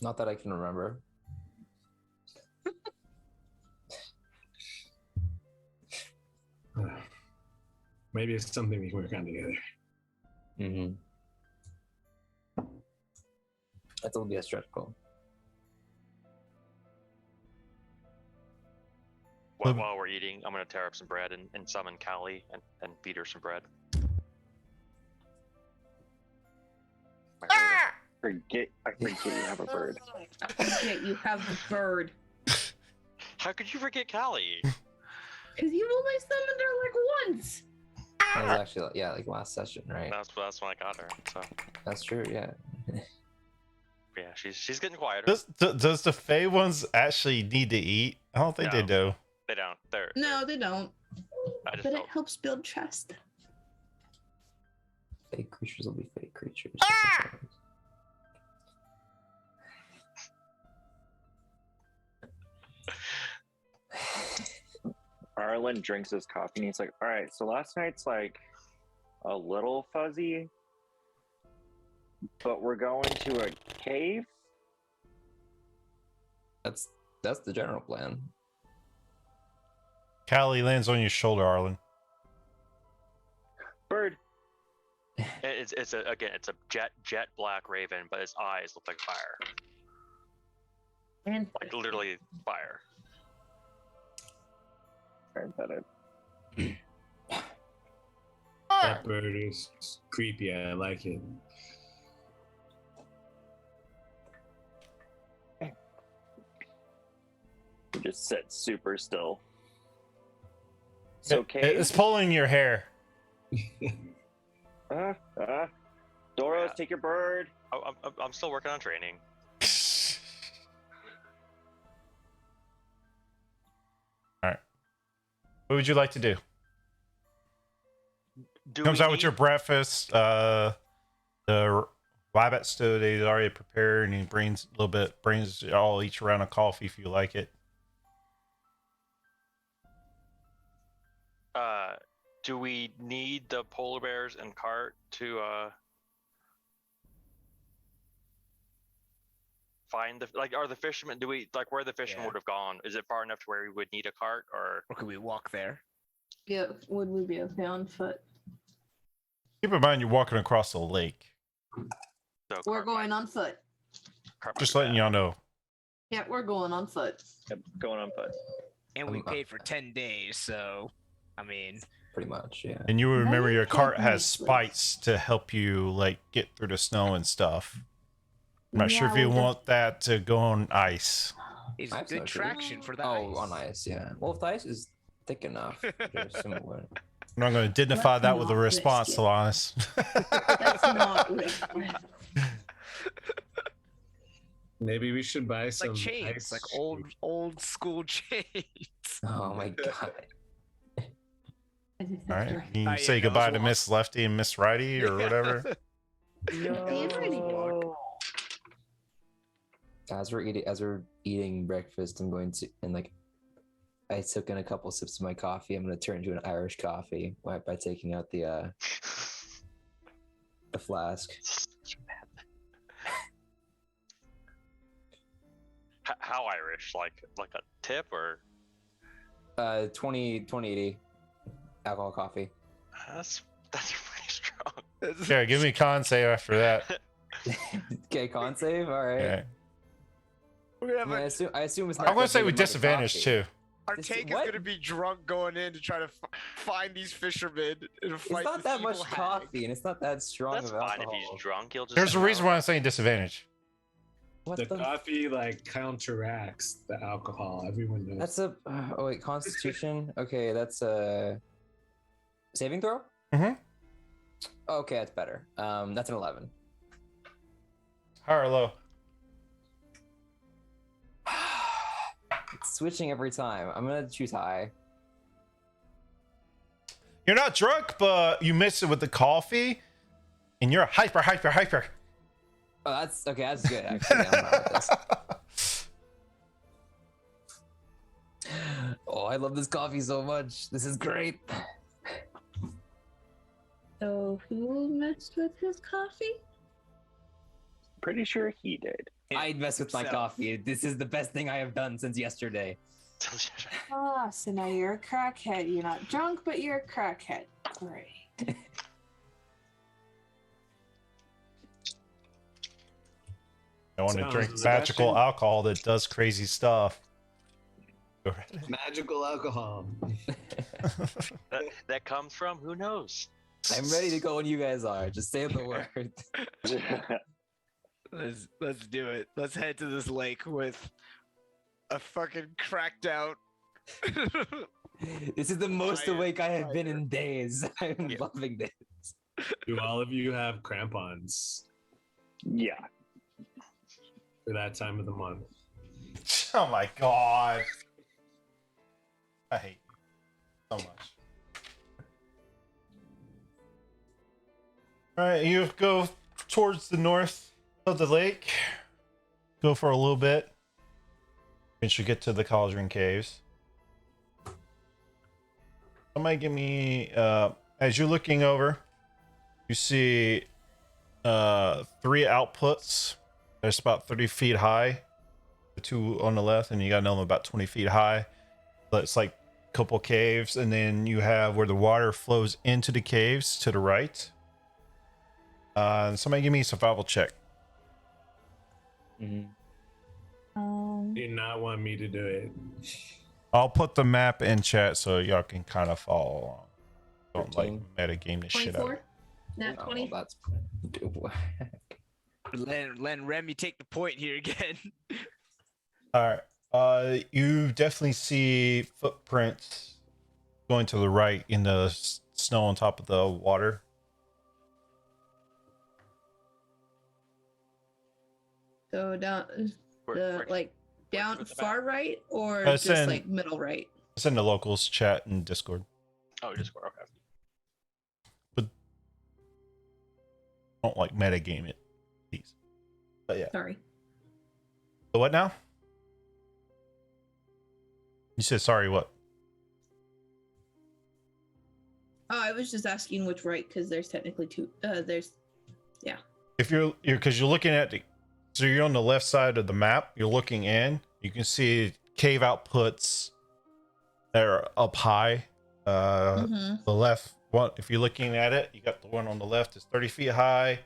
Not that I can remember. Maybe it's something we can work on together. Mm-hmm. That'll be a stretch goal. While we're eating, I'm gonna tear up some bread and summon Callie and feed her some bread. I forget you have a bird. Yeah, you have the bird. How could you forget Callie? Because you've only summoned her like once. That was actually, yeah, like last session, right? That's when I got her. So That's true, yeah. yeah, she's getting quieter. Does the Fey ones actually need to eat? I don't think they do. They don't. No, they don't. I just But it felt- helps build trust. Fake creatures will be fake creatures. Arlen drinks his coffee and he's like, all right, so last night's like a little fuzzy, but we're going to a cave. That's the general plan. Callie lands on your shoulder, Arlen. Bird. It's a jet black raven, but his eyes look like fire, And like literally fire. Very better. That bird is creepy. I like it. He just sits super still. It's okay. It's pulling your hair. Doros, take your bird. I'm still working on training. All right. What would you like to do? Comes we out with need- your breakfast. The rabbit stew that he's already prepared, and he brings y'all each around a coffee if you like it. Do we need the polar bears and cart to find are the fishermen? Do we like where the fishermen Yeah. would have gone? Is it far enough to where we would need a cart, or Or could we walk there? yeah, would we be okay on foot? Keep in mind you're walking across the lake. so We're cart going might- on foot. cart might Just be letting bad. y'all know. Yeah, we're going on foot. Yep, going on foot. And we I'm- paid for 10 days, so I mean, Pretty much, yeah. And you will remember Right, your cart quite has nicely. spikes to help you like get through the snow and stuff. I'm not sure Yeah, if you we'll want that to go on ice. it's I have good no clue. traction for the Oh, ice. on ice, yeah. Well, if the ice is thick enough, they're similar. I'm not going to dignify Let's that with a not risk response, it. Alanis. Let's not risk it. Maybe we should buy some Like chains, ice like shoes. old school chains. Oh my god. All right. You yeah, say that goodbye was to a Miss Lefty and Miss Righty or whatever. As we're eating breakfast, I'm going to I took in a couple sips of my coffee. I'm going to turn to an Irish coffee by taking out the flask. How Irish? Like a tip or 2080 alcohol coffee. that's pretty strong. Yeah, give me con save after that. Okay, con save. All right. Yeah. We're gonna have I assume it's I'm not. gonna that say big with amount of disadvantage coffee. too. our This- tank is what? gonna be drunk going in to try to find these fishermen and It's fight not this that much evil hag. coffee, and it's not that strong That's of fine alcohol. if he's drunk. He'll just. There's a reason why I'm saying disadvantage. What The the? coffee like counteracts the alcohol. Everyone knows. That's a. Oh wait, Constitution. Okay, that's a saving throw. Mhm. Okay, that's better. That's an 11. High or low? It's switching every time. I'm gonna choose high. You're not drunk, but you mix it with the coffee, and you're hyper. Oh, that's okay. That's good. Actually, I'm not with this. Oh, I love this coffee so much. This is great. So who messed with his coffee? Pretty sure he did. I'd mess with my Himself. coffee. This is the best thing I have done since yesterday. Ah, so now you're a crackhead. You're not drunk, but you're a crackhead. Great. I want to Sounds drink like magical Sebastian. alcohol that does crazy stuff. Go ahead. Magical alcohol. that comes from who knows. I'm ready to go when you guys are. Just say the word. Let's do it. Let's head to this lake with a fucking cracked out. This is the most Fire, awake I have been fire. in days. I'm Yeah. loving this. Do all of you have crampons Yeah. for that time of the month? Oh my god. I hate you so much. Alright, you go towards the north of the lake. Go for a little bit. Eventually get to the Cauldron Caves. Somebody give me as you're looking over, you see 3 outputs. There's about 30 feet high. The 2 on the left, and you got another one about 20 feet high. But it's like a couple caves, and then you have where the water flows into the caves to the right. Somebody give me a survival check. Do not want me to do it. I'll put the map in chat so y'all can kind of follow along. Don't like 13. meta game this shit out. 24? Nat Oh, 20? that's. Len Remy take the point here again. All right. You definitely see footprints going to the right in the snow on top of the water. So down Where- like down where's the far right or It's just in- like middle right? It's in the locals chat and Discord. Oh, Discord. Okay. Don't like meta game it, please. But yeah. Sorry. So what now? You said sorry. What? Oh, I was just asking which right because there's technically 2. There's If you're because you're looking at the, so you're on the left side of the map. You're looking in. You can see cave outputs that are up high. mhm. The left one, if you're looking at it, you got the one on the left is 30 feet high.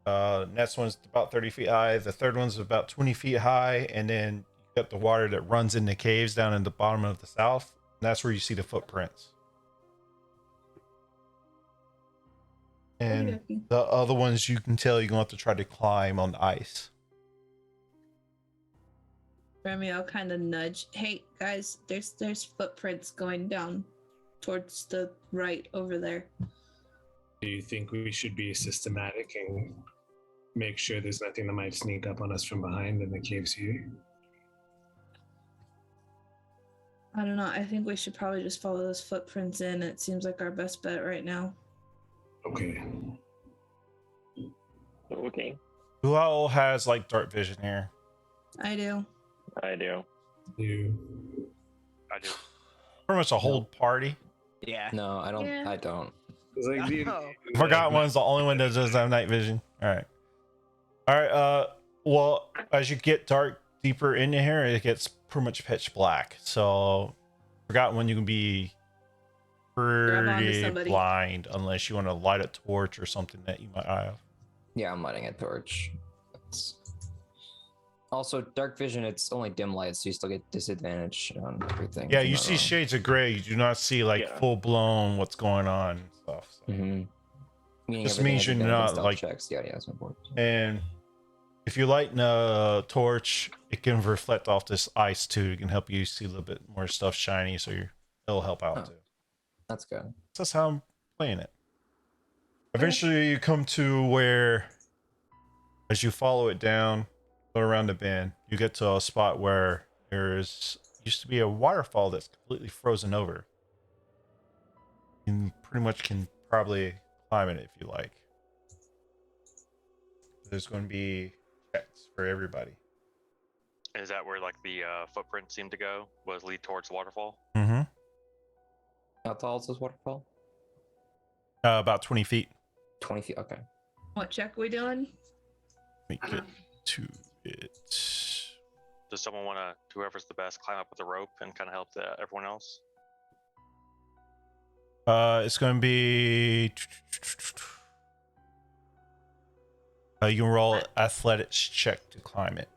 Next one's about 30 feet high. The third one's about 20 feet high, and then you got the water that runs in the caves down in the bottom of the south. And that's where you see the footprints. And Okey-dokey. the other ones you can tell you're gonna have to try to climb on the ice. Remy, I'll kind of nudge. Hey guys, there's footprints going down towards the right over there. Do you think we should be systematic and make sure there's nothing that might sneak up on us from behind in the caves here? I don't know. I think we should probably just follow those footprints in. It seems like our best bet right now. Okay. Okay. Who all has like dark vision here? I do. I do. You. I do. Pretty much a whole party. Yeah. No, I don't. Yeah. I don't. It's like Oh. Forgot one's the only one that does have night vision. All right. All right. Well, as you get deeper into here, it gets pretty much pitch black. So, forgot when you can be Grab onto pretty somebody. blind unless you want to light a torch or something that you might have. Yeah, I'm lighting a torch. It's... Also, dark vision, it's only dim light, so you still get disadvantage on everything. Yeah, if I'm you not see wrong. shades of gray. You do not see like Yeah. full blown what's going on and stuff. So. Mhm. Meaning Just everything means has you're advantage on not, stealth like- checks. Yeah, that's important. And if you light a torch, it can reflect off this ice too. It can help you see a little bit more stuff shiny, so it'll help out Oh. too. That's good. That's how I'm playing it. Eventually, you come to where, as you follow it down, go around the bend, you get to a spot where there's used to be a waterfall that's completely frozen over. You pretty much can probably climb it if you like. There's going to be checks for everybody. Is that where like the footprint seemed to go? Was lead towards the waterfall? Mm-hmm. How tall is this waterfall? About 20 feet. 20 feet. Okay. What check we doing? Let me get to it. Does someone want to, whoever's the best, climb up with a rope and kind of help everyone else? It's going to be. You can roll athletics check to climb it.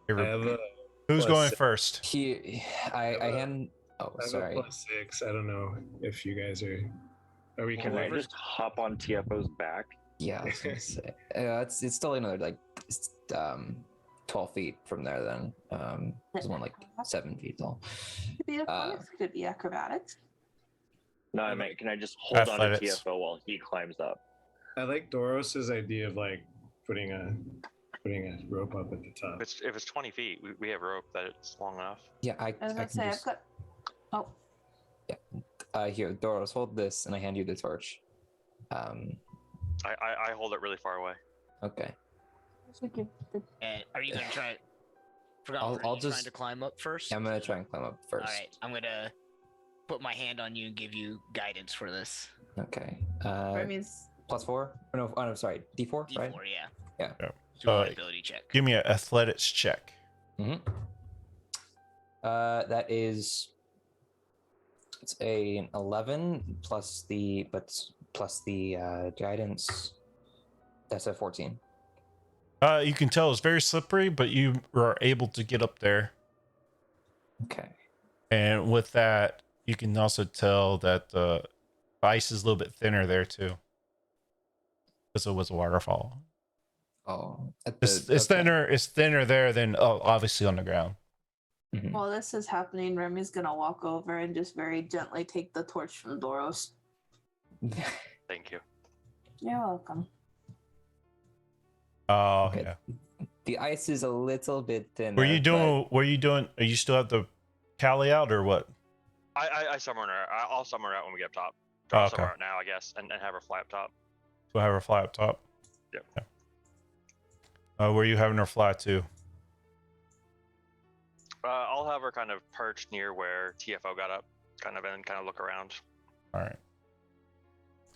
I have a Who's plus going six. first? I hand. Oh, I have sorry. a +6. I don't know if you guys are. Are we Can I connected? just hop on TFO's back? Yeah, I was gonna say. It's still another like 12 feet from there. Then there's one like 7 feet tall. Could be athletics, could be acrobatics. No, I meant, can I just hold on to Athletics. TFO while he climbs up? I like Doros's idea of like putting a rope up at the top. If it's 20 feet, we have rope that it's long enough. Yeah, I I was can gonna say, just, I've got. Oh, here, Doros, hold this, and I hand you the torch. I hold it really far away. Okay. And are you gonna try? Forgot. I'll Are you trying just- to climb up first. I'm gonna try and climb up first. All right, I'm gonna put my hand on you and give you guidance for this. Okay. Remy's +4? Oh, no, sorry. D4, D4, right? yeah. Yeah. Yeah. Do an Uh, ability check. Give me an athletics check. Mm-hmm. That is. It's an 11 plus the guidance. That's a 14. You can tell it's very slippery, but you are able to get up there. Okay. And with that, you can also tell that the ice is a little bit thinner there too. Because it was a waterfall. Oh, It's okay. thinner. It's thinner there than obviously on the ground. Mhm. while this is happening, Remy's gonna walk over and just very gently take the torch from Doros. Thank you. You're welcome. Oh Okay. yeah. The ice is a little bit thinner. Were you but- doing? Were you doing? Are you still have the Cali out or what? I summon her. I'll summon her out when we get up top. Oh, I'll okay. summon her out now, I guess, and have her fly up top. We'll have her fly up top. Yep. Yeah. Where are you having her fly to? I'll have her kind of perched near where TFO got up, kind of look around. All right.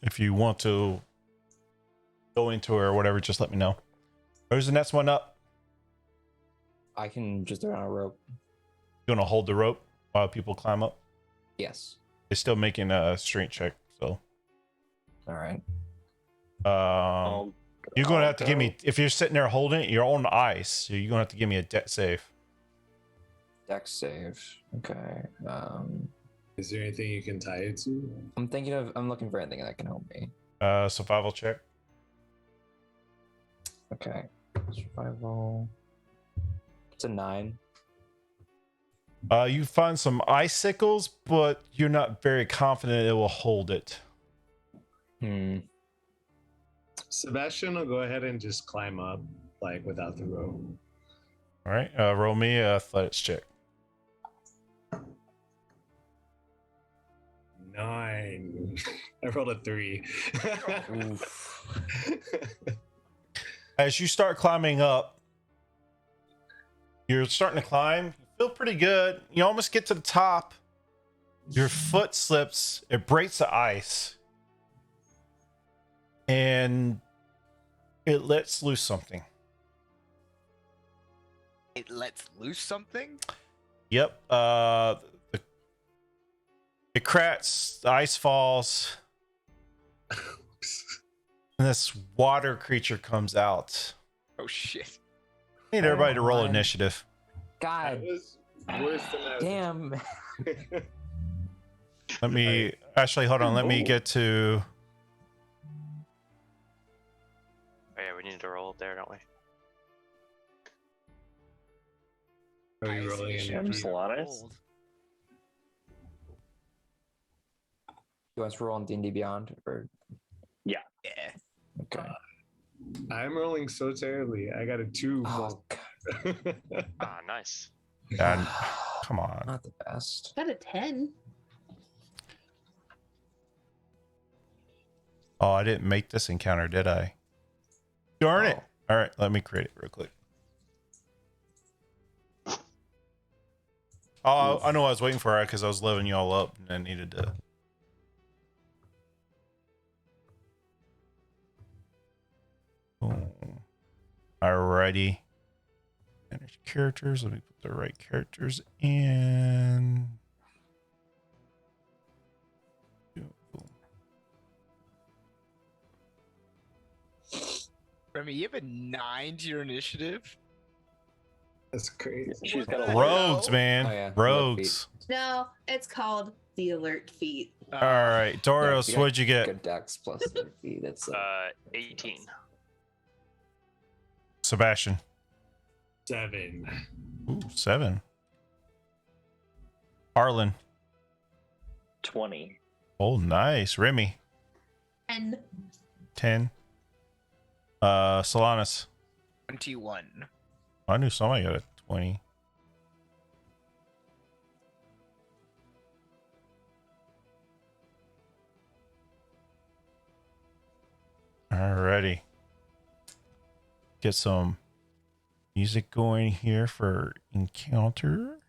If you want to go into her or whatever, just let me know. Who's the next one up? I can just throw on a rope. You want to hold the rope while people climb up? Yes. They're still making a strength check, so. All right. You're gonna I'll have to give go. me, if you're sitting there holding it, you're on the ice, so you're gonna have to give me a deck save. Dex save. Okay. Is there anything you can tie it to? I'm looking for anything that can help me. Survival check. Okay. Survival. It's a 9. You find some icicles, but you're not very confident it will hold it. Sebastian will go ahead and just climb up, like without the rope. All right, roll me a athletics check. 9. I rolled a 3. Oof. As you start climbing up, you're starting to climb. You feel pretty good. You almost get to the top. Your foot slips. It breaks the ice. And it lets loose something. It lets loose something. Yep. The it cracks, the ice falls, and this water creature comes out. Oh shit. I need everybody to roll on. initiative. God That was worse than I was damn. Let me actually hold on. Let me get to. Oh, yeah, we need to roll up there, don't we? Are you rolling Isolation in? Jim Solaris? rolled. You want us to roll on D&D Beyond? Or Yeah. okay. I'm rolling so terribly. I got a 2. Oh god. Ah, nice. God, come on. Not the best. Got a 10. Oh, I didn't make this encounter, did I? Darn it. Oh. All right, let me create it real quick. Oh, I know I was waiting for it because I was leveling you all up and I needed to. Boom. Alrighty. Manage characters. Let me put the right characters in. Boom. Remy, you have a 9 to your initiative? That's crazy. She's got a Rogues, man. Oh, yeah. Rogues. No, it's called the alert feat. All right, Doros, what'd you get? Good dex plus 30. That's 18. Sebastian. 7. Ooh, 7. Arlen. 20. Oh, nice. Remy. And 10. Solanus. 21. I knew somebody got a 20. Alrighty. Get some music going here for encounter.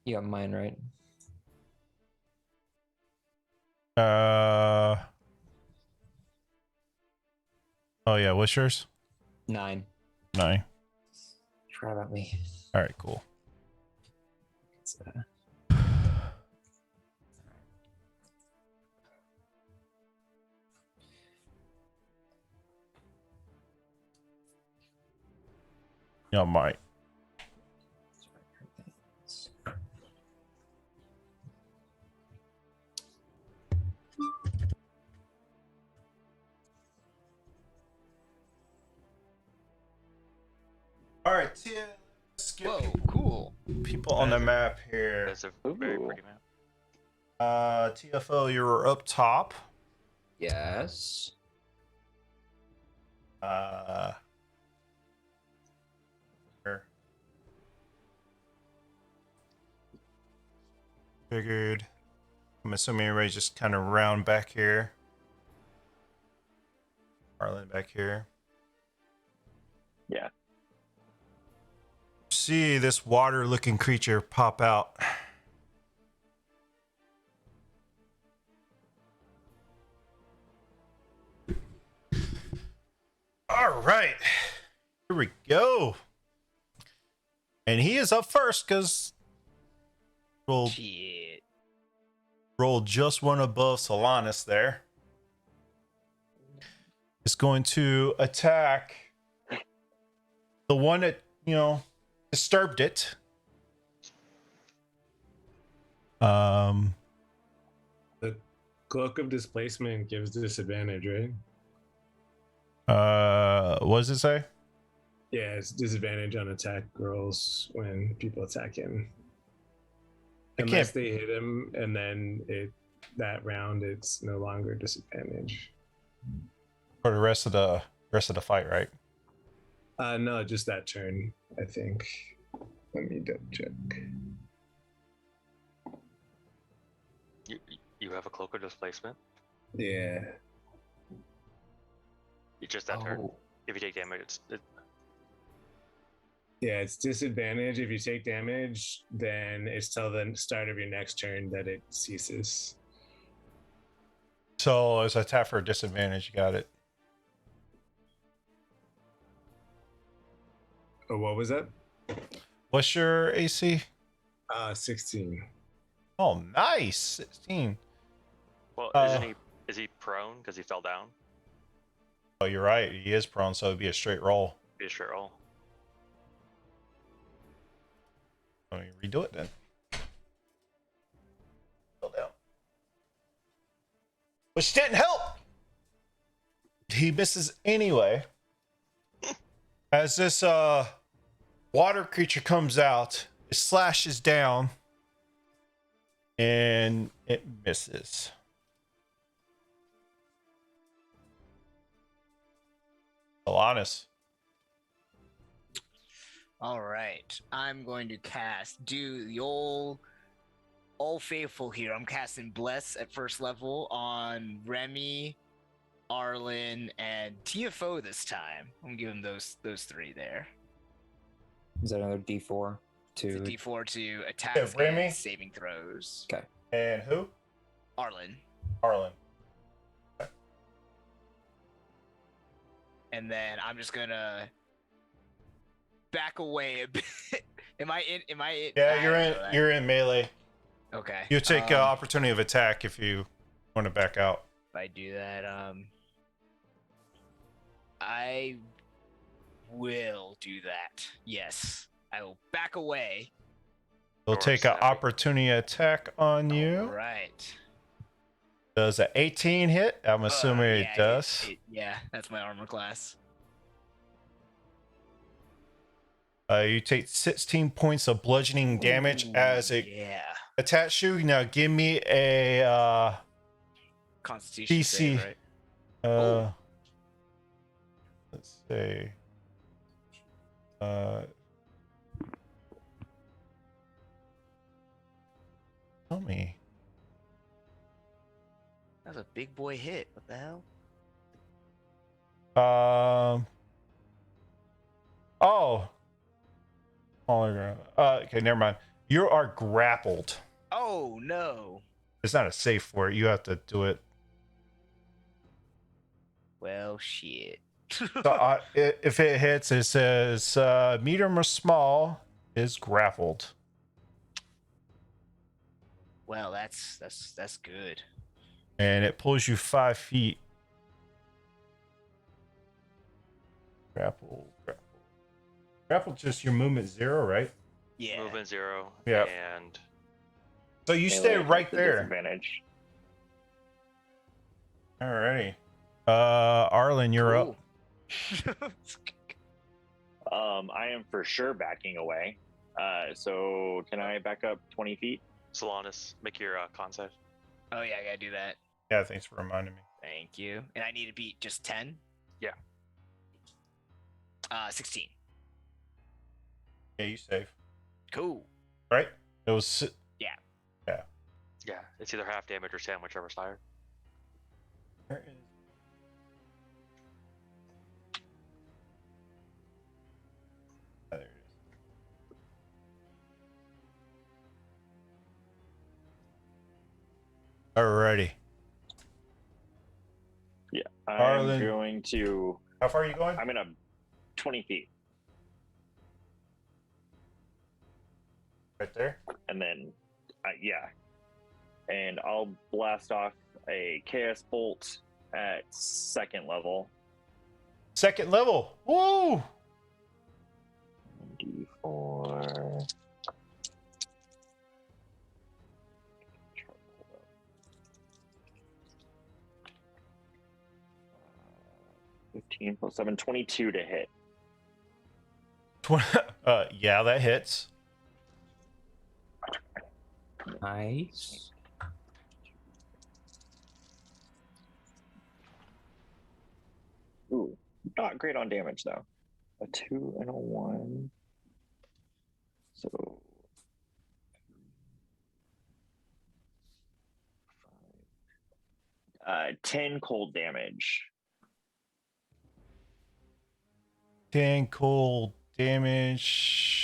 you got mine right. Oh yeah, what's yours? 9. 9. Try about me. All right, cool. It's, Yeah, might. All right, Tia. Let's get Whoa, cool. people on the map here. That's a very Ooh. pretty map. TFO, you're up top. yes. Here. Figured. I'm assuming everybody's just kind of round back here. Arlen back here. Yeah. See this water-looking creature pop out. All right, here we go. And he is up first because we'll Shit. roll just one above Solanus there. Is going to attack the one that, disturbed it. The Cloak of Displacement gives disadvantage, right? What does it say? Yeah, it's disadvantage on attack rolls when people attack him. I Unless can't- they hit him, and then that round it's no longer disadvantage. For the rest of the fight, right? No, just that turn, I think. Let me double check. You have a cloak of displacement. Yeah. It's just that turn. Oh, If you take damage, Yeah, it's disadvantage. If you take damage, then it's till the start of your next turn that it ceases. So as I tap for a disadvantage, you got it. Oh, what was that? What's your AC? 16. Oh, nice. 16. Well, is he prone because he fell down? Oh, you're right. He is prone, so it'd be a straight roll. Be a straight roll. Let me redo it then. Fell down. Which didn't help. He misses anyway. As this water creature comes out, it slashes down and it misses. Alanis. All right, I'm going to do the old faithful here. I'm casting Bless at first level on Remy, Arlen, and TFO this time. I'm giving those three there. Is that another D4 It's a to D4 to attacks Remy? and saving throws. Okay. And who? Arlen. Harlan. And then I'm just gonna back away a bit. Am I in? Yeah, you're I in. don't know that. You're in melee. Okay. You take opportunity of attack if you want to back out. If I do that, I will do that. Yes, I will back away. They'll take an opportunity attack on you. All right. Does an 18 hit? I'm assuming it Yeah, does. Yeah, that's my armor class. You take 16 points of bludgeoning damage Ooh, as it yeah. attacks you. Now give me a Constitution DC. save, right? Let's see. Tell me. That was a big boy hit. What the hell? Oh. Okay, never mind. You are grappled. Oh no. It's not a safe for it. You have to do it. Well, shit. So if it hits, it says medium or small is grappled. Well, that's good. And it pulls you 5 feet. Grapple. Grapple just your movement 0, right? Yeah. Movement 0. Yeah. And So you stay right there. Advantage. Alrighty. Arlen, you're up. I am for sure backing away. So can I back up 20 feet? Solanas, make your con save. Oh yeah, I gotta do that. Yeah, thanks for reminding me. Thank you. And I need to beat just 10. Yeah. 16. Yeah, you save. Cool. Right? It was. Yeah. Yeah. Yeah, it's either half damage or 10, whichever's higher. Where is... Oh, there it is. Alrighty. Yeah. I'm Arlen. going to. How far are you going? I'm in a 20 feet. Right there. And then, yeah. And I'll blast off a Chaos Bolt at 2nd level. 2nd level. Woo! D4. 15 plus 7, 22 to hit. Yeah, that hits. Nice. Ooh, not great on damage though. A 2 and a 1. So 10 cold damage. 10 cold damage.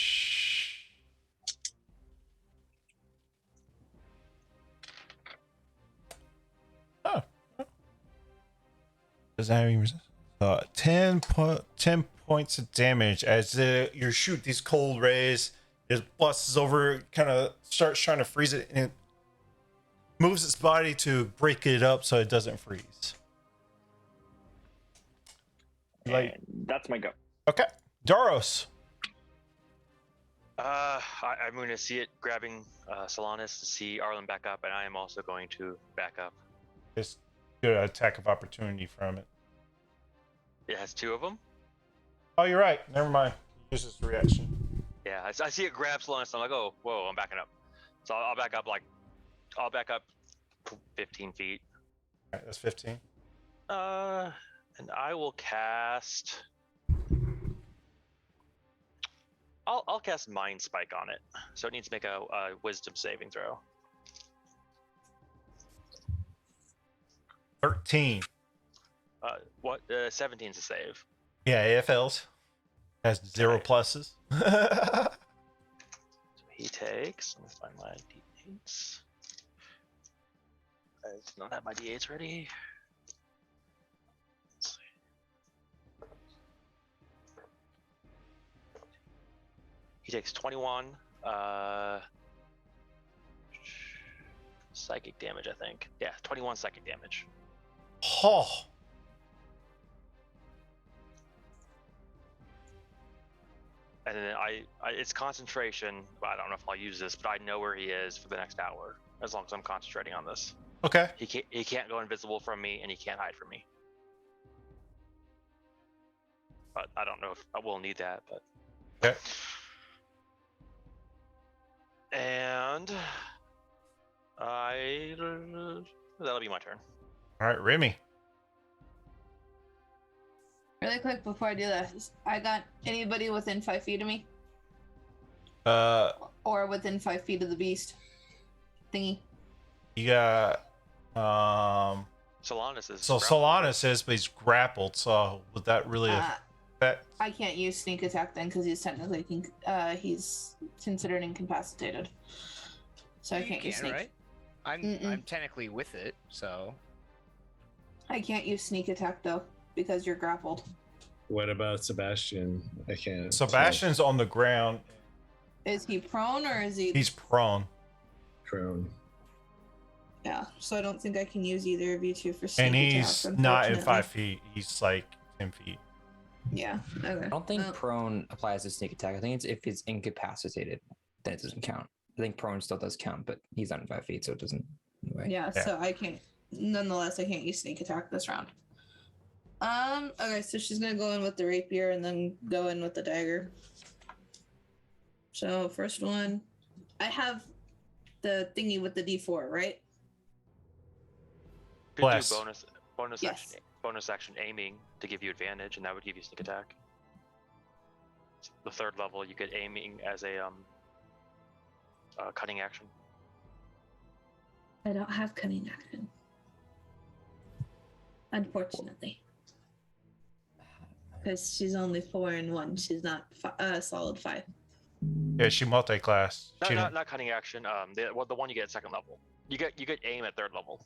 Oh. Does that have any resistance? 10 points of damage as you shoot these cold rays. It busts over, kind of starts trying to freeze it, and moves its body to break it up so it doesn't freeze. Like, And that's my go. okay, Doros. I'm going to see it grabbing Solanas to see Arlen back up, and I am also going to back up. Just get an attack of opportunity from it. It has two of them. Oh, you're right. Never mind. Use this reaction. Yeah, I see it grab Solanas. I'm like, oh, whoa, I'm backing up. So I'll back up I'll back up 15 feet. All right, that's 15. And I will cast. I'll cast Mind Spike on it. So it needs to make a Wisdom saving throw. 13. What? 17's a save. Yeah, AFLs. Has 0 Okay. pluses. So he takes. Let me find my d8s. I don't have my d8s ready. Let's see. He takes 21 psychic damage, I think. Yeah, 21 psychic damage. Oh. And then it's concentration. I don't know if I'll use this, but I know where he is for the next hour as long as I'm concentrating on this. Okay. He can't go invisible from me, and he can't hide from me. But I don't know if I will need that. But Okay. and that'll be my turn. All right, Remy. Really quick before I do that, I got anybody within 5 feet of me or within 5 feet of the beast thingy. You got Solanas is. so Solanas is, but he's grappled. So would that really affect? I can't use sneak attack then because he's technically he's considered incapacitated, so I You can't use can, sneak. right? Mm-mm. I'm technically with it, so I can't use sneak attack though because you're grappled. What about Sebastian? I can't. Sebastian's on the ground. Is he prone or is he? He's prone. Prone. Yeah, so I don't think I can use either of you two for sneak And attack. he's not in unfortunately. 5 feet. He's like 10 feet. Yeah. Okay. I don't think Well, prone applies to sneak attack. I think it's if it's incapacitated, then it doesn't count. I think prone still does count, but he's not in 5 feet, so it doesn't. Anyway. Yeah, Yeah. so I can't. Nonetheless, I can't use sneak attack this round. Okay, so she's gonna go in with the rapier and then go in with the dagger. So first one, I have the thingy with the D4, right? Could Bless. do bonus Yes. action, bonus action aiming to give you advantage, and that would give you sneak attack. The third level, you get aiming as a cutting action. I don't have cunning action, unfortunately, because she's only 4 and 1. She's not solid 5. Yeah, she multi-class. No, She not cutting action. The one you get at second level. You get aim at third level.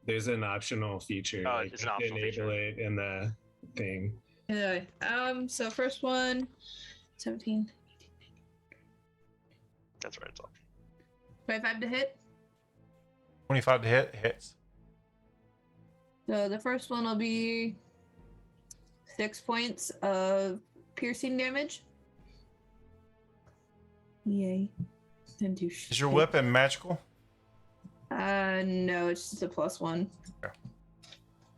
There's an optional feature. Oh, like, it's an you optional enable feature. it in the thing. Anyway, so first one, 17, That's right. It's all. 25 to hit. 25 to hit. Hits. So the first one will be 6 points of piercing damage. Yay. Didn't do Is your shit. weapon magical? No, it's just a +1.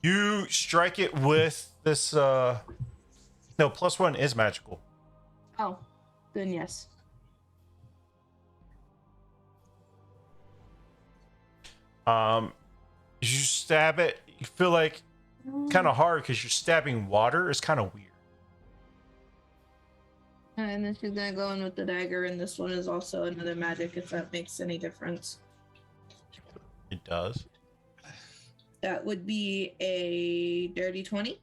You strike it with this. No, +1 is magical. Oh, then yes. You stab it. You feel like kind of hard because you're stabbing water. It's kind of weird. And then she's gonna go in with the dagger, and this one is also another magic, if that makes any difference. It does. That would be a dirty 20.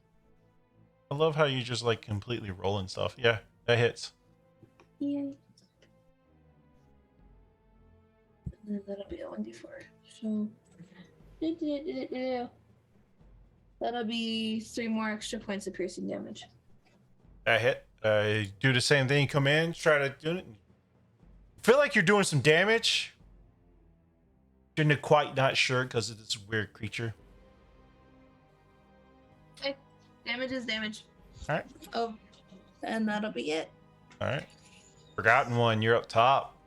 I love how you just like completely rolling stuff. Yeah, that hits. Yay. And then that'll be a 1d4. So. That'll be 3 more extra points of piercing damage. That hit. Do the same thing. Come in, try to do it. Feel like you're doing some damage. You're quite not sure because of this weird creature. Okay. Damage is damage. All right. Oh, and that'll be it. All right. Forgotten one. You're up top.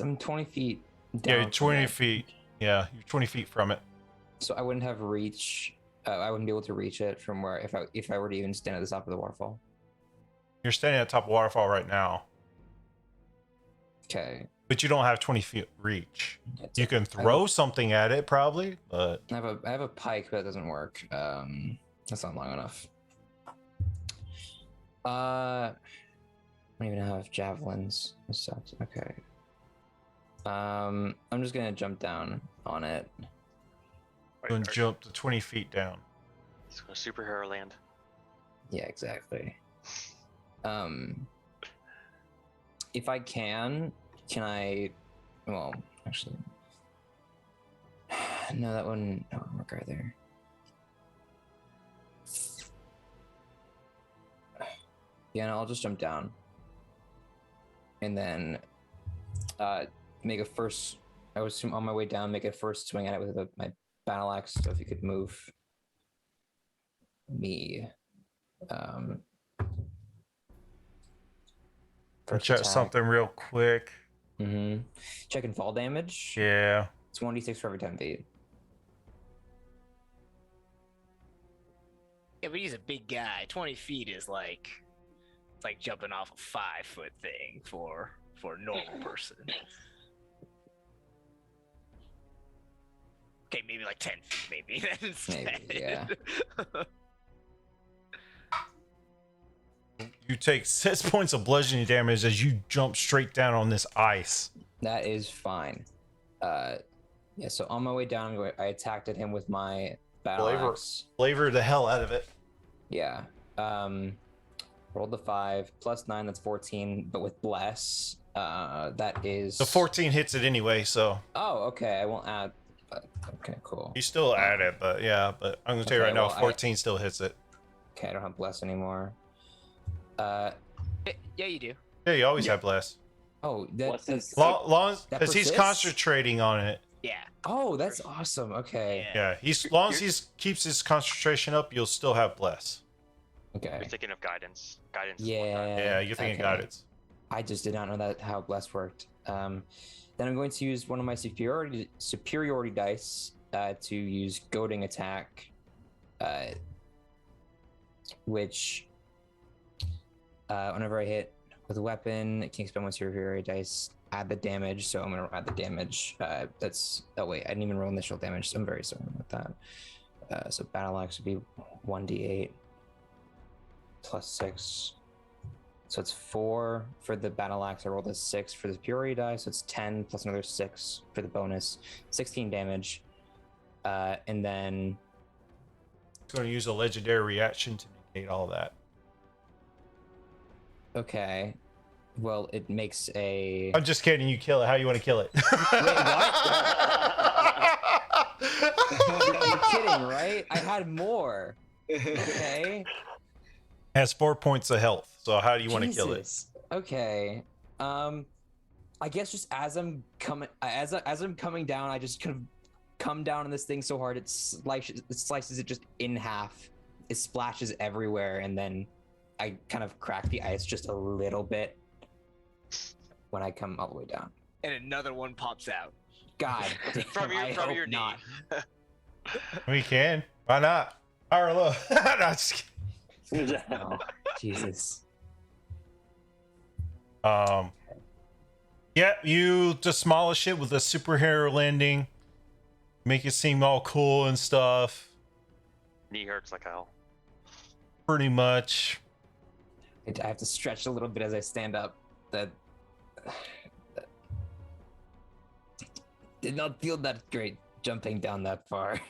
I'm 20 feet down. Yeah, you're from 20 it, feet. Yeah, you're 20 feet from it. so I wouldn't have reach. I wouldn't be able to reach it from where if I were to even stand at the top of the waterfall. You're standing at the top of waterfall right now, Okay. but you don't have 20 feet reach. That's You it. can throw something at it probably, but I have a pike, but that doesn't work. That's not long enough. I don't even have javelins. This sucks. Okay. I'm just gonna jump down on it. and jump to 20 feet down. Let's go superhero land. Yeah, exactly. If I can I? Well, actually, no, that wouldn't work either. Yeah, no, I'll just jump down, and then make a first. I was on my way down, make a first swing at it with my battle axe. So if you could move me, Check something real quick. Checking fall damage. Yeah. It's 1d6 for every 10 feet. Yeah, but he's a big guy. 20 feet is like it's like jumping off a 5-foot thing for a normal person. Okay, maybe like 10 feet, maybe. Maybe, yeah. You take 6 points of bludgeoning damage as you jump straight down on this ice. That is fine. Yeah, so on my way down, I attacked at him with my battle axe. Flavor the hell out of it. Yeah. Rolled the 5 plus 9, that's 14, but with bless, that is The 14 hits it anyway, so Oh, okay. I won't add. Okay, cool. you still add it, but yeah, but I'm gonna tell you Okay, right now, well, 14 still hits it. Okay, I don't have bless anymore. Yeah, you do. Yeah, you always have bless. Oh, What's that's his- Long That because he's persists? concentrating on it. Yeah. Oh, that's awesome. Okay. Yeah, he's long as he keeps his concentration up, you'll still have bless. Okay. You're thinking of guidance. Guidance. Is one Yeah. time. Yeah, you're thinking okay. guidance. I just did not know that how bless worked. Then I'm going to use one of my superiority dice to use goading attack, which whenever I hit with a weapon, it can expend one superiority dice, add the damage. So I'm going to add the damage. That's wait, I didn't even roll initial damage. So I'm very sorry about that. So battle axe would be 1d8 plus 6. So it's 4 for the battle axe. I rolled a 6 for the superiority die, so it's 10 plus another 6 for the bonus, 16 damage. And then It's going to use a legendary reaction to negate all that. okay, well it makes a. I'm just kidding. You kill it. How you want to kill it? You're kidding, right? I had more. Okay. Has 4 points of health. So how do you want to kill it? Jesus. Okay. I guess just as I'm coming down, I just kind of come down on this thing so hard it slices it just in half. It splashes everywhere, and then I kind of crack the ice just a little bit when I come all the way down. And another one pops out. God, damn, From I your hope knee. not. We can. Why not? Or look. No, just kidding. Oh, Jesus. Yeah, you demolish it with a superhero landing, make it seem all cool and stuff. Knee hurts like hell. Pretty much. I have to stretch a little bit as I stand up. That did not feel that great jumping down that far. I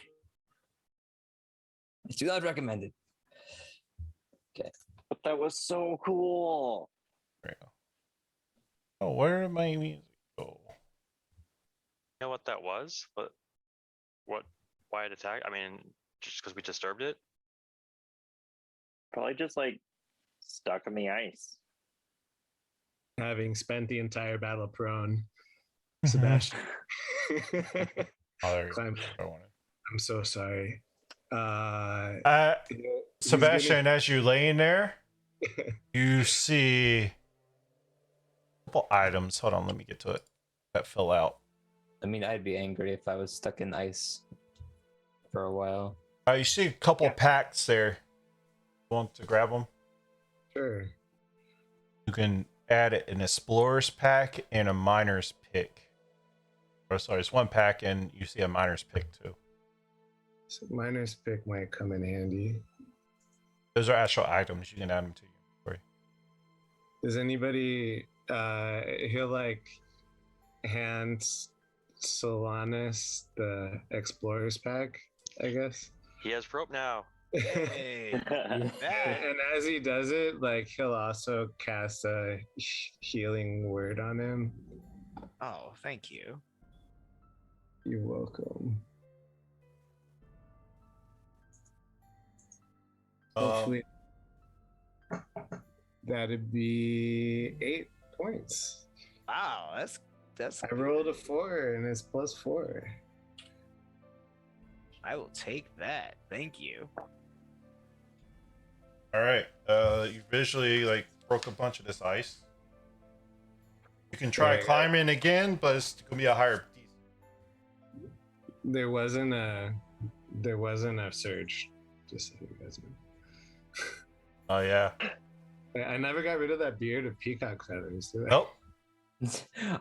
do not recommend it. But that was so cool. There you go. Oh, where did my music go? You know what that was? But why it attacked? I mean, just because we disturbed it? Probably just like stuck in the ice. Having spent the entire battle prone. Sebastian. Oh, there you So go. I wanted. I'm so sorry. He's Sebastian, as you laying there, you see a couple items. Hold on, let me get to it. That fell out. I mean, I'd be angry if I was stuck in ice for a while. You see a couple packs there. Want to grab them? Sure. You can add an explorer's pack and a miner's pick. Oh, sorry, it's one pack, and you see a miner's pick too. So miner's pick might come in handy. Those are actual items. You can add them to your inventory. Does anybody he'll like hand Solanus the explorer's pack, I guess? He has rope now. Hey, And as he does it, like he'll also cast a healing word on him. oh, thank you. You're welcome. Hopefully, that'd be 8 points. Wow, that's. I rolled a 4 and it's +4. I will take that. Thank you. All right. You visually like broke a bunch of this ice. You can try Yeah. climbing again, but it's gonna be a higher. There wasn't a surge, just so you guys know. Oh yeah. I never got rid of that beard of peacock feathers, did I? Nope.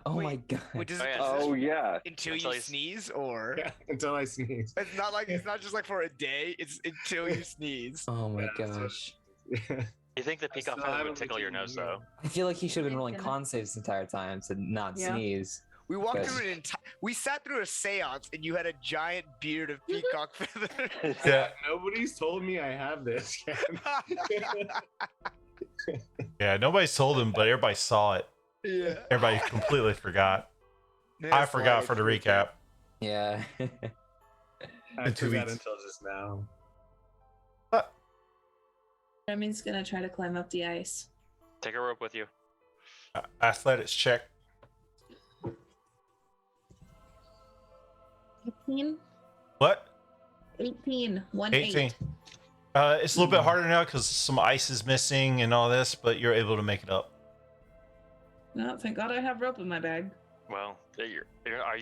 Oh Wait, my god. Wait, does Oh, it yeah. persist Oh yeah. until Until you you- sneeze, or Yeah, until I sneeze. it's not just like for a day. It's until you sneeze. Oh my Yeah, that's what- gosh. You think the peacock still feather haven't would tickle your nose, though? I feel like he should have been rolling Yeah. con saves this entire time to not Yeah. sneeze. We walked Good. through an entire. We sat through a séance, and you had a giant beard of peacock feathers. Yeah. Nobody's told me I have this. Yeah. Nobody's told him, but everybody saw it. yeah. Everybody completely forgot. I That's forgot like- for the recap. Yeah. I In 2 forgot weeks. until just now. Remy's gonna try to climb up the ice. Take a rope with you. Athletics check. 18? What? 18. 18. 8. It's a little bit harder now because some ice is missing and all this, but you're able to make it up. No, thank God I have rope in my bag. Well, are you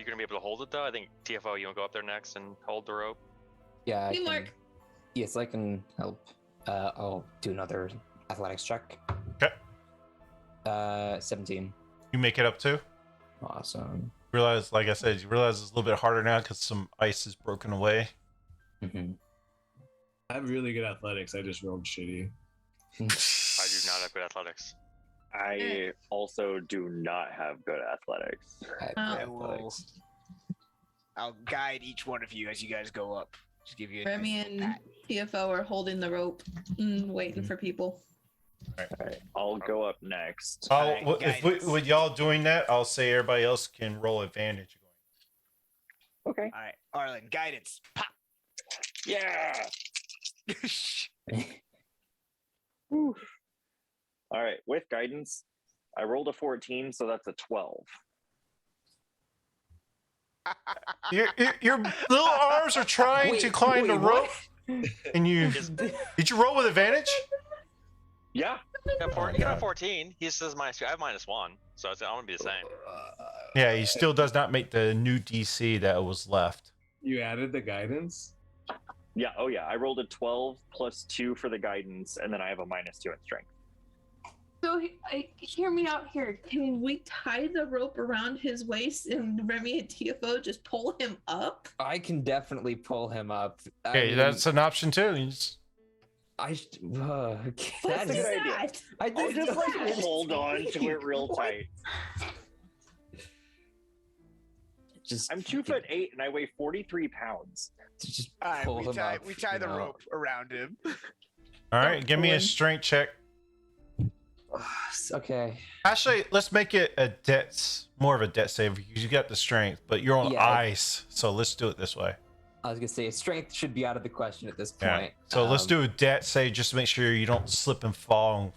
going to be able to hold it, though? I think TFO, you want to go up there next and hold the rope? Yeah. I can, Teamwork. yes, I can help. I'll do another athletics check. Okay. 17. You make it up too. Awesome. Realize, like I said, you realize it's a little bit harder now because some ice is broken away. Mm-hmm. I have really good athletics. I just rolled shitty. I do not have good athletics. I also do not have good athletics. I will. I'll guide each one of you as you guys go up. Just give you. Remy and TFO are holding the rope, waiting for people. Alright, I'll go up next. Alright, With y'all doing that, I'll say everybody else can roll advantage. Okay. All right, Arlen, guidance. Pop. Yeah. Whew. All right, with guidance, I rolled a 14, so that's a 12. Your little arms are trying to climb the rope, and you did you roll with advantage? Yeah. You got, Oh, you got God. a 14. He says minus 2. I have -1, so it's, I'm going to be the same. Yeah, he still does not make the new DC that was left. You added the guidance? Yeah, oh yeah. I rolled a 12 plus 2 for the guidance, and then I have a -2 in strength. So hear me out here. Can we tie the rope around his waist and Remy and TFO just pull him up? I can definitely pull him up. Okay, that's an option too. You just- Okay, That's that a is, good idea. that? I I'll didn't just like know. hold on to it real tight. Just I'm 2'8" and I weigh 43 pounds. Just All right, pull we him tie up, we tie you the know. rope around him. All right, give me a Owen. strength check. Okay. Actually, let's make it a more of a debt save because you got the strength, but you're on Yeah, ice, so let's do it this way. I was gonna say strength should be out of the question at this Yeah. point. So let's Um, do a debt save just to make sure you don't slip and fall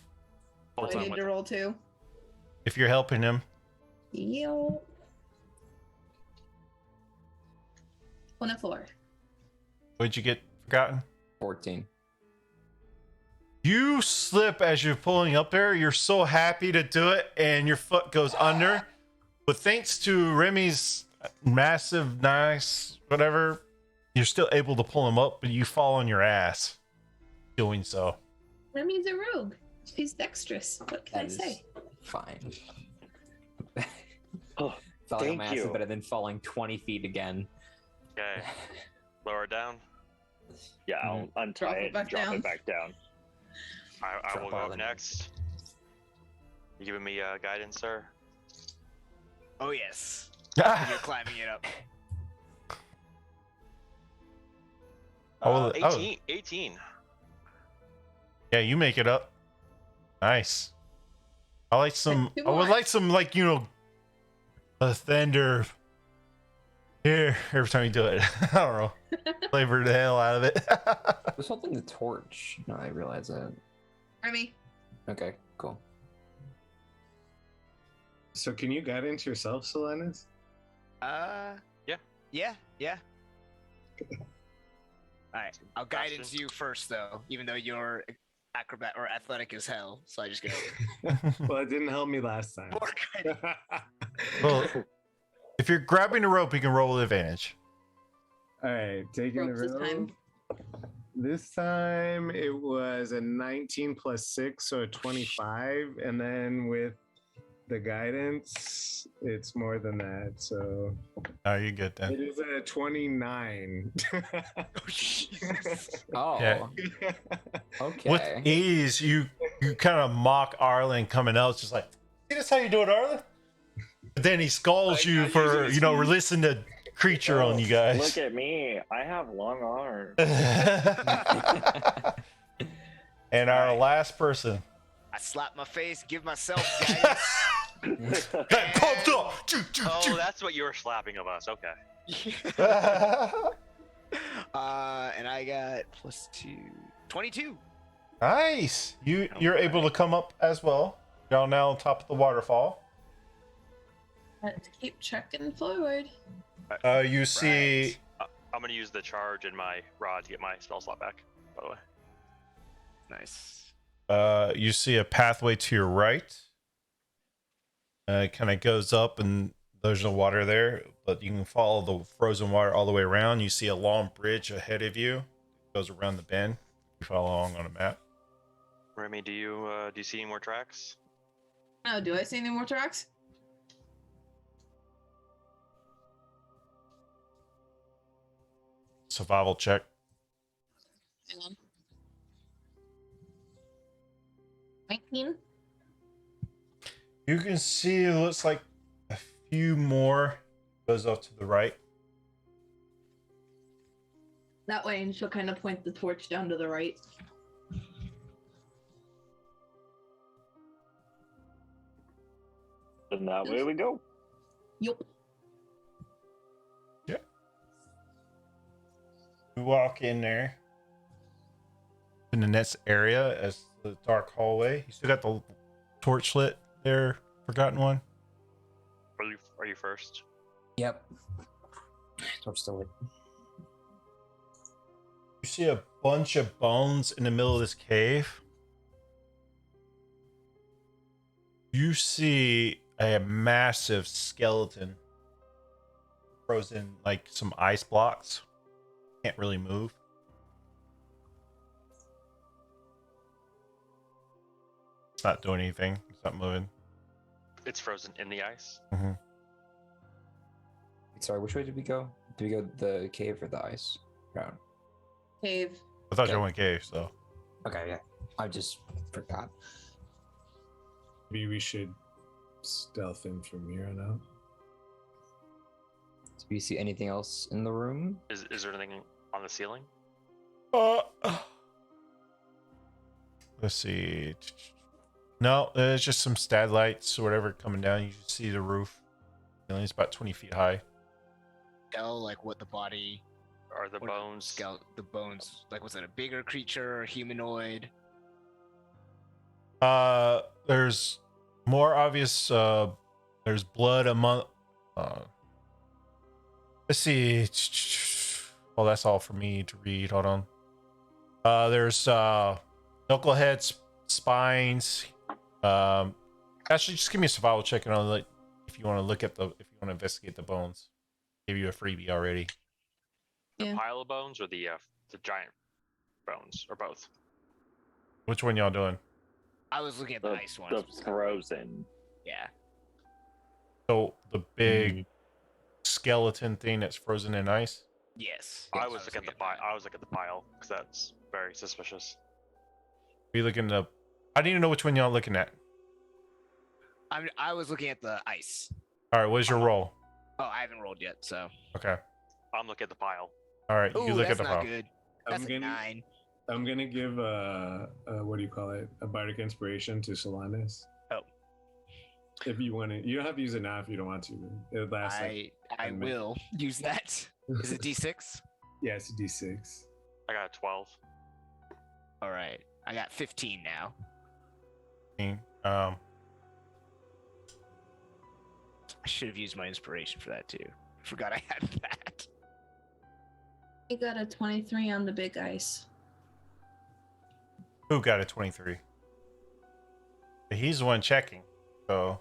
Hold I on need with to it. roll 2. if you're helping him. Yo. 24. What'd you get forgotten? 14. You slip as you're pulling up there. You're so happy to do it, and your foot goes under. But thanks to Remy's massive, nice, whatever, you're still able to pull him up, but you fall on your ass doing so. Remy's a rogue. She's dexterous. What can I say? Fine. Oh, Falling on thank my ass is you. better than falling 20 feet again. Okay. Lower it down. Yeah, I'll untie Drop it it, back drop down. it back down. I will Drop go all up the next. You giving me guidance, sir? Oh yes. You're climbing it up. Oh, 18. 18. Yeah, you make it up. Nice. I like some. Two I would more. like some, like, you know, a thunder here every time you do it. I don't know. Flavor the hell out of it. There's something the torch. No, I realize that. Remy. Okay, cool. So can you guidance yourself, Solanus? Yeah. Alright, I'll guidance Bastion. you first though, even though you're acrobat or athletic as hell. So I just go Well, it didn't help me last time. more guidance. Well, if you're grabbing a rope, you can roll with advantage. All right, taking the Ropes this time. rope. This time it was a 19 plus 6, so a 25. And then with the guidance, it's more than that. So Oh, you're good it then. is a 29. Oh, Yeah. okay. With ease, you kind of mock Arlen coming out. It's just like, see, that's how you do it, Arlen? But then he scolds Like, you not for, using his you know, feet. releasing the creature on you Look guys. at me. I have long arms. And our Alright. last person. I slap my face, give myself guidance. That pumped up. Oh, that's what you were slapping of us. Okay. And I got plus 2. 22. Nice. You're able to come up as well. Y'all now on top of the waterfall. Let's keep trucking forward. You see I'm going to use the charge in my rod to get my spell slot back, by the way. Nice. you see a pathway to your right. It kind of goes up and there's no water there, but you can follow the frozen water all the way around. You see a long bridge ahead of you. It goes around the bend. You follow along on a map. Remy, do you see any more tracks? Oh, do I see any more tracks? Survival check. Hang on. 19? You can see it looks like a few more goes off to the right. That way, and she'll kind of point the torch down to the right. And that way we go. Yup. You walk in there in the next area as the dark hallway. You still got the torch lit there, forgotten one. Are you first? Yep. Torch still lit. You see a bunch of bones in the middle of this cave. You see a massive skeleton frozen like some ice blocks. Can't really move. It's not doing anything. It's not moving. It's frozen in the ice. Sorry, which way did we go? Did we go the cave or the ice round? Cave. I thought Okay. you went cave, so. Okay, yeah. I just forgot. Maybe we should stealth in from here on out. Do we see anything else in the room? Is there anything on the ceiling? Let's see. No, there's just some stadlights or whatever coming down. You see the roof. It's about 20 feet high. Tell like what the body, Are the what bones? the bones. Like, was it a bigger creature, humanoid? There's more obvious. There's blood among. Let's see. Oh, that's all for me to read. Hold on. There's knuckleheads, spines. Actually, just give me a survival check and I'll like if you want to look at the if you want to investigate the bones. Give you a freebie already. The Yeah. pile of bones or the giant bones or both? Which one y'all doing? I was looking at the ice The ones. frozen. Yeah. So the big skeleton thing that's frozen in ice. Yes. I Yes, was looking at the pile. I was looking at the pile because that's very suspicious. Are you looking up? I need to know which one y'all looking at. I was looking at the ice. All right, what's your roll? Oh, I haven't rolled yet, so. Okay. I'm looking at the pile. All right, Ooh, you look that's at the not file. good. I'm That's a gonna 9. I'm gonna give what do you call it? A bardic inspiration to Solanas. Oh. If you want to, you don't have to use it now if you don't want to. It lasts like I 10 minutes. will use that. Is it D6? Yeah, it's a D6. I got a 12. All right. I got 15 now. Um, I should have used my inspiration for that too. Forgot I had that. He got a 23 on the big ice. who got a 23? He's the one checking. So,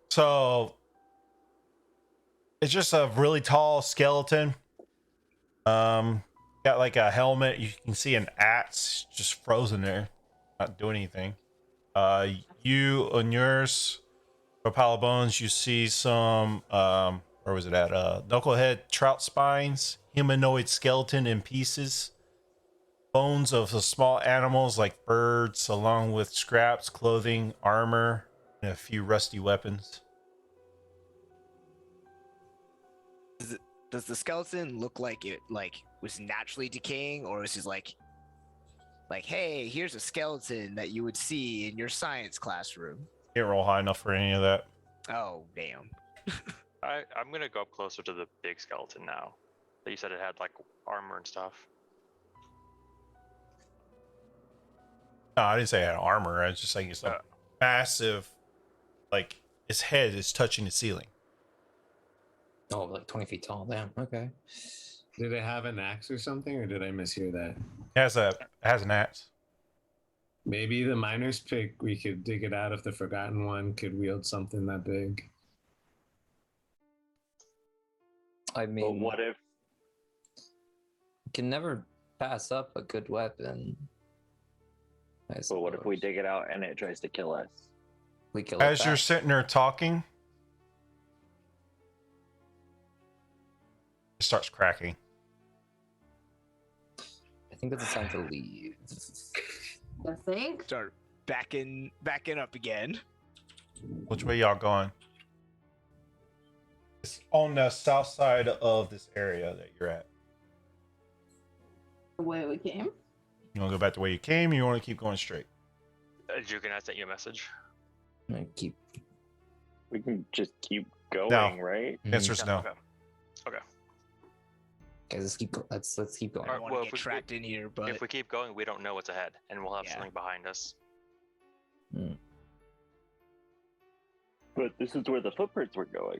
so it's just a really tall skeleton. Got like a helmet. You can see an axe just frozen there, not doing anything. You on yours, for pile of bones, you see some where was it at? Knucklehead trout spines, humanoid skeleton in pieces, bones of the small animals like birds, along with scraps, clothing, armor, and a few rusty weapons. Does the skeleton look like it was naturally decaying, or is it like, hey, here's a skeleton that you would see in your science classroom? Can't roll high enough for any of that. Oh, damn. I'm gonna go up closer to the big skeleton now. That you said it had like armor and stuff. No, I didn't say it had armor. I was just saying it's a massive, like its head is touching the ceiling. Oh, like 20 feet tall. Damn. Okay. Did it have an axe or something, or did I mishear that? It has an axe. Maybe the miner's pick, we could dig it out if the forgotten one could wield something that big. I But mean, what if you can never pass up a good weapon. But what if we dig it out and it tries to kill us? We kill it As you're back. sitting there talking, it starts cracking. I think it's time to leave. I think. Start backing up again. Which way y'all going? It's on the south side of this area that you're at. The way we came. You want to go back the way you came, or you want to keep going straight? Jukin, I sent you a message. I keep. We can just keep going, No. right? Answer's no. Okay. Okay. Guys, let's keep going. I don't want well, to if get we- trapped in here, but If we keep going, we don't know what's ahead, and we'll have Yeah. something behind us. But this is where the footprints were going.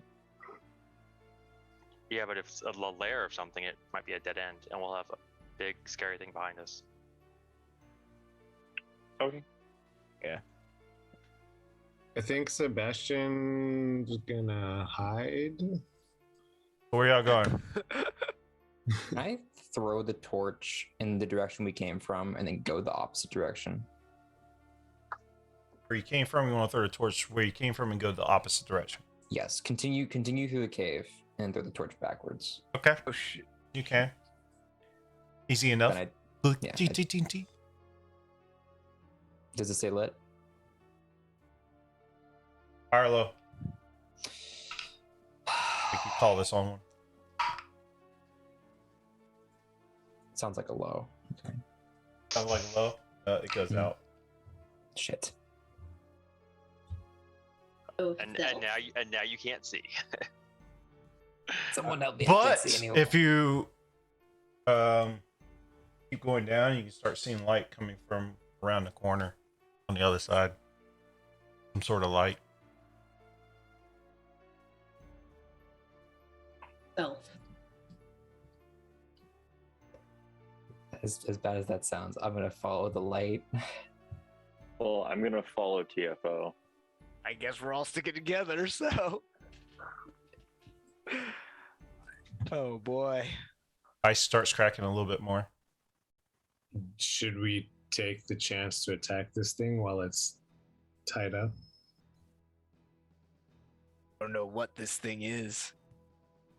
Yeah, but if it's a lair of something, it might be a dead end, and we'll have a big, scary thing behind us. Okay. I think Sebastian's gonna hide. Where y'all going? Can I throw the torch in the direction we came from and then go the opposite direction? Where you came from, you want to throw a torch where you came from and go the opposite direction. Yes. Continue through the cave and throw the torch backwards. Okay, oh shit. you can. Easy enough. Then yeah, does it say lit? Fire low. We can call this on one. Sounds like a low. Okay. Sounds like low. It goes out. Shit. Oh, And stealth. now you can't see. Someone help me. I But can't see any if you keep going down, you can start seeing light coming from around the corner on the other side. Some sort of light. Stealth. As bad as that sounds, I'm gonna follow the light. Well, I'm gonna follow TFO. I guess we're all sticking together, so. Oh boy. Ice starts cracking a little bit more. Should we take the chance to attack this thing while it's tied up? I don't know what this thing is.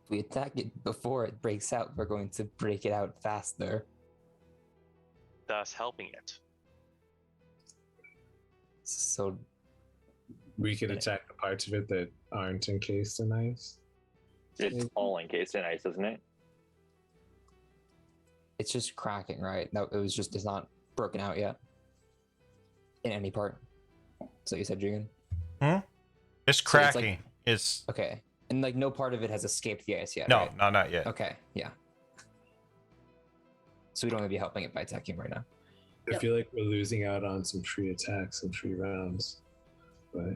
If we attack it before it breaks out, we're going to break it out faster. Thus helping it. So We could attack the parts of it that aren't encased in ice. It's all encased in ice, isn't it? it's just cracking, right? No, it's not broken out yet in any part. So you said, Jigen? It's So it's cracking. It's Okay. And like no part of it has escaped the ice yet. no, right? not yet. Okay, yeah. So we'd only be helping it by attacking right now. I Yep. feel like we're losing out on some free attacks and free rounds, but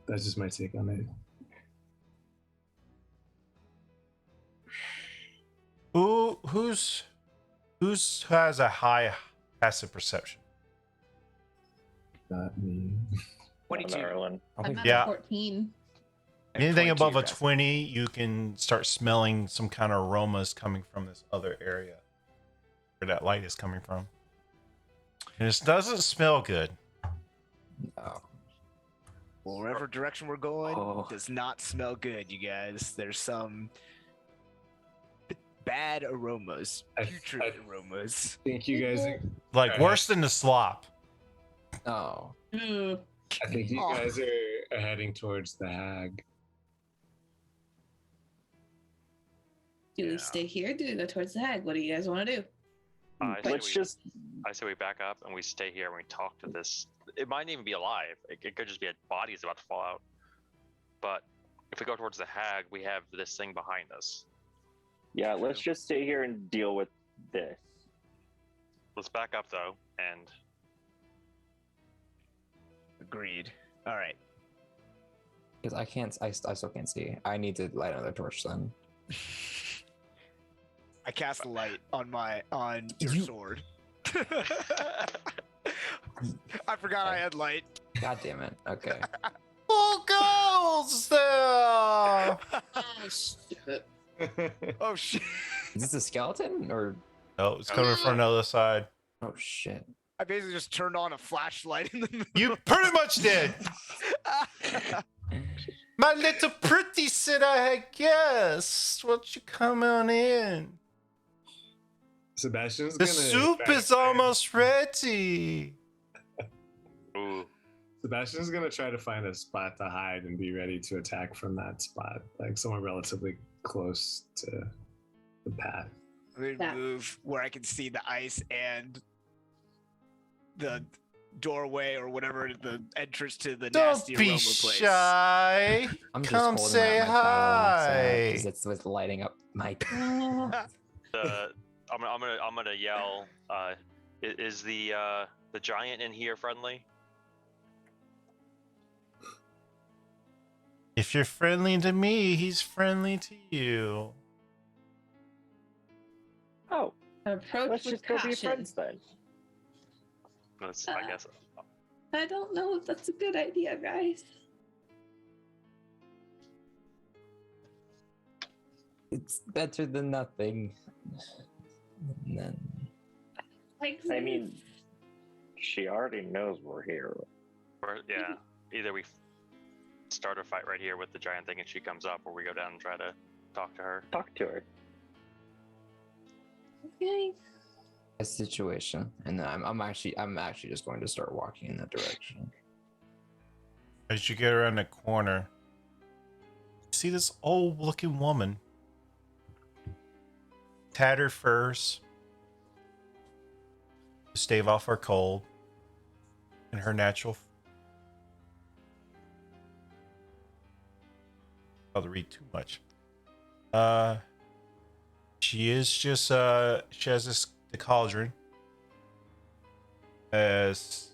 that's just my take on it. Who's has a high passive perception? Not me. 22. Ireland. I'm at Yeah. a 14. And Anything 22 above a passive. 20, you can start smelling some kind of aromas coming from this other area where that light is coming from. And it doesn't smell good. Oh. Well, wherever direction we're going Oh. does not smell good, you guys. There's some bad aromas, I- putrid I- aromas. I think you guys are, Like Alright. worse than the slop. Oh. Ugh. I think you Oh. guys are heading towards the hag. Do we Yeah. stay here? Do we go towards the hag? What do you guys want to do? I say Let's we- just I say we back up and we stay here and we talk to this. It might even be alive. It could just be a body's about to fall out. But if we go towards the hag, we have this thing behind us. yeah, let's just stay here and deal with this. Let's back up though, and Agreed. All right. Because I still can't see. I need to light another torch then. I cast a light on your You- sword. I forgot I had light. God damn it. Okay. Who goes there? Oh, shit. Oh shit! Is this a skeleton or Oh, it's coming from the other side. oh shit. I basically just turned on a flashlight in the middle. You pretty much did. My little pretty said I had guessed. Won't you come on in? Sebastian's The gonna soup try to is find- almost ready. ooh, Sebastian's gonna try to find a spot to hide and be ready to attack from that spot, like somewhere relatively close to the path. I'm gonna Yeah. move where I can see the ice and the doorway or whatever the entrance to the Don't nasty be aroma place. shy. I'm just Come holding say out my hi. because it's with lighting up my I'm gonna yell. Is the giant in here friendly? If you're friendly to me, he's friendly to you. Oh, Approach let's with just go be caution. friends then. I guess. I don't know if that's a good idea, guys. It's better than nothing. And then Like, I mean, she already knows we're here. Or yeah, either we start a fight right here with the giant thing and she comes up, or we go down and try to talk to her. Talk to her. okay. a situation, and then I'm actually just going to start walking in that direction. As you get around the corner, you see this old looking woman. Tattered furs. To stave off her cold. And her natural. I'll read too much. She is just she has the cauldron as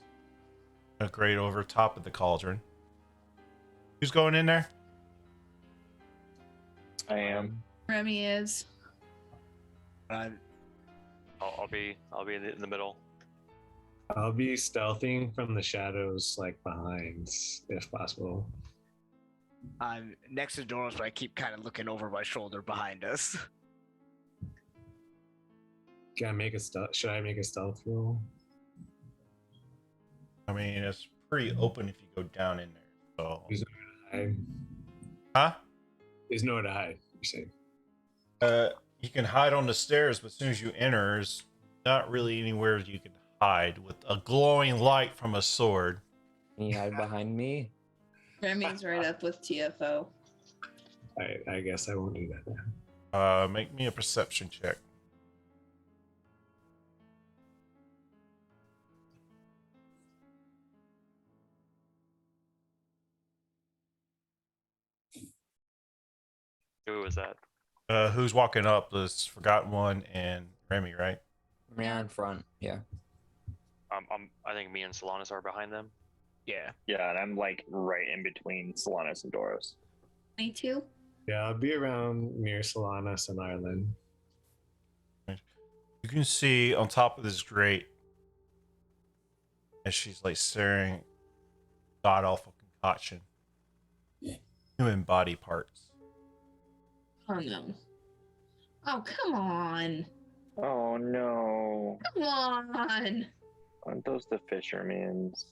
a grate over top of the cauldron. Who's going in there? I am. Remy is. I'm I'll be in the middle. I'll be stealthing from the shadows, like behind, if possible. I'm next to Doros, but I keep kind of looking over my shoulder behind us. Can I make a stealth? Should I make a stealth roll? I mean, it's pretty open if you go down in there. So, There's nowhere to hide. huh? There's nowhere to hide. You're saying? You can hide on the stairs, but as soon as you enter, there's not really anywhere you can hide with a glowing light from a sword. Can you hide behind me? Remy's right up with TFO. I guess I won't do that then. Make me a perception check. Who was that? Who's walking up? This Forgotten One and Remy, right? Yeah, in front. Yeah. I think me and Solanas are behind them. Yeah. Yeah, and I'm like right in between Solanas and Doros. Me too. Yeah, I'll be around near Solanas and Ireland. You can see on top of this grate as she's like staring god awful concoction. Human body parts. Oh no. Oh, come on. Oh no. Come on. Aren't those the fishermen's?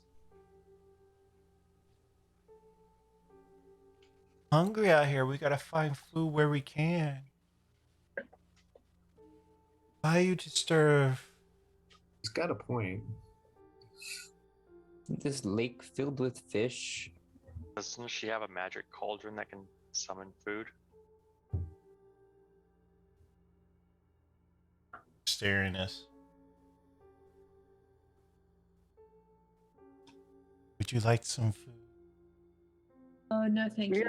Hungry out here. We gotta find food where we can. Why you disturb? He's got a point. This lake filled with fish. Doesn't she have a magic cauldron that can summon food? Staring at us. Would you like some food? Oh no, thank you.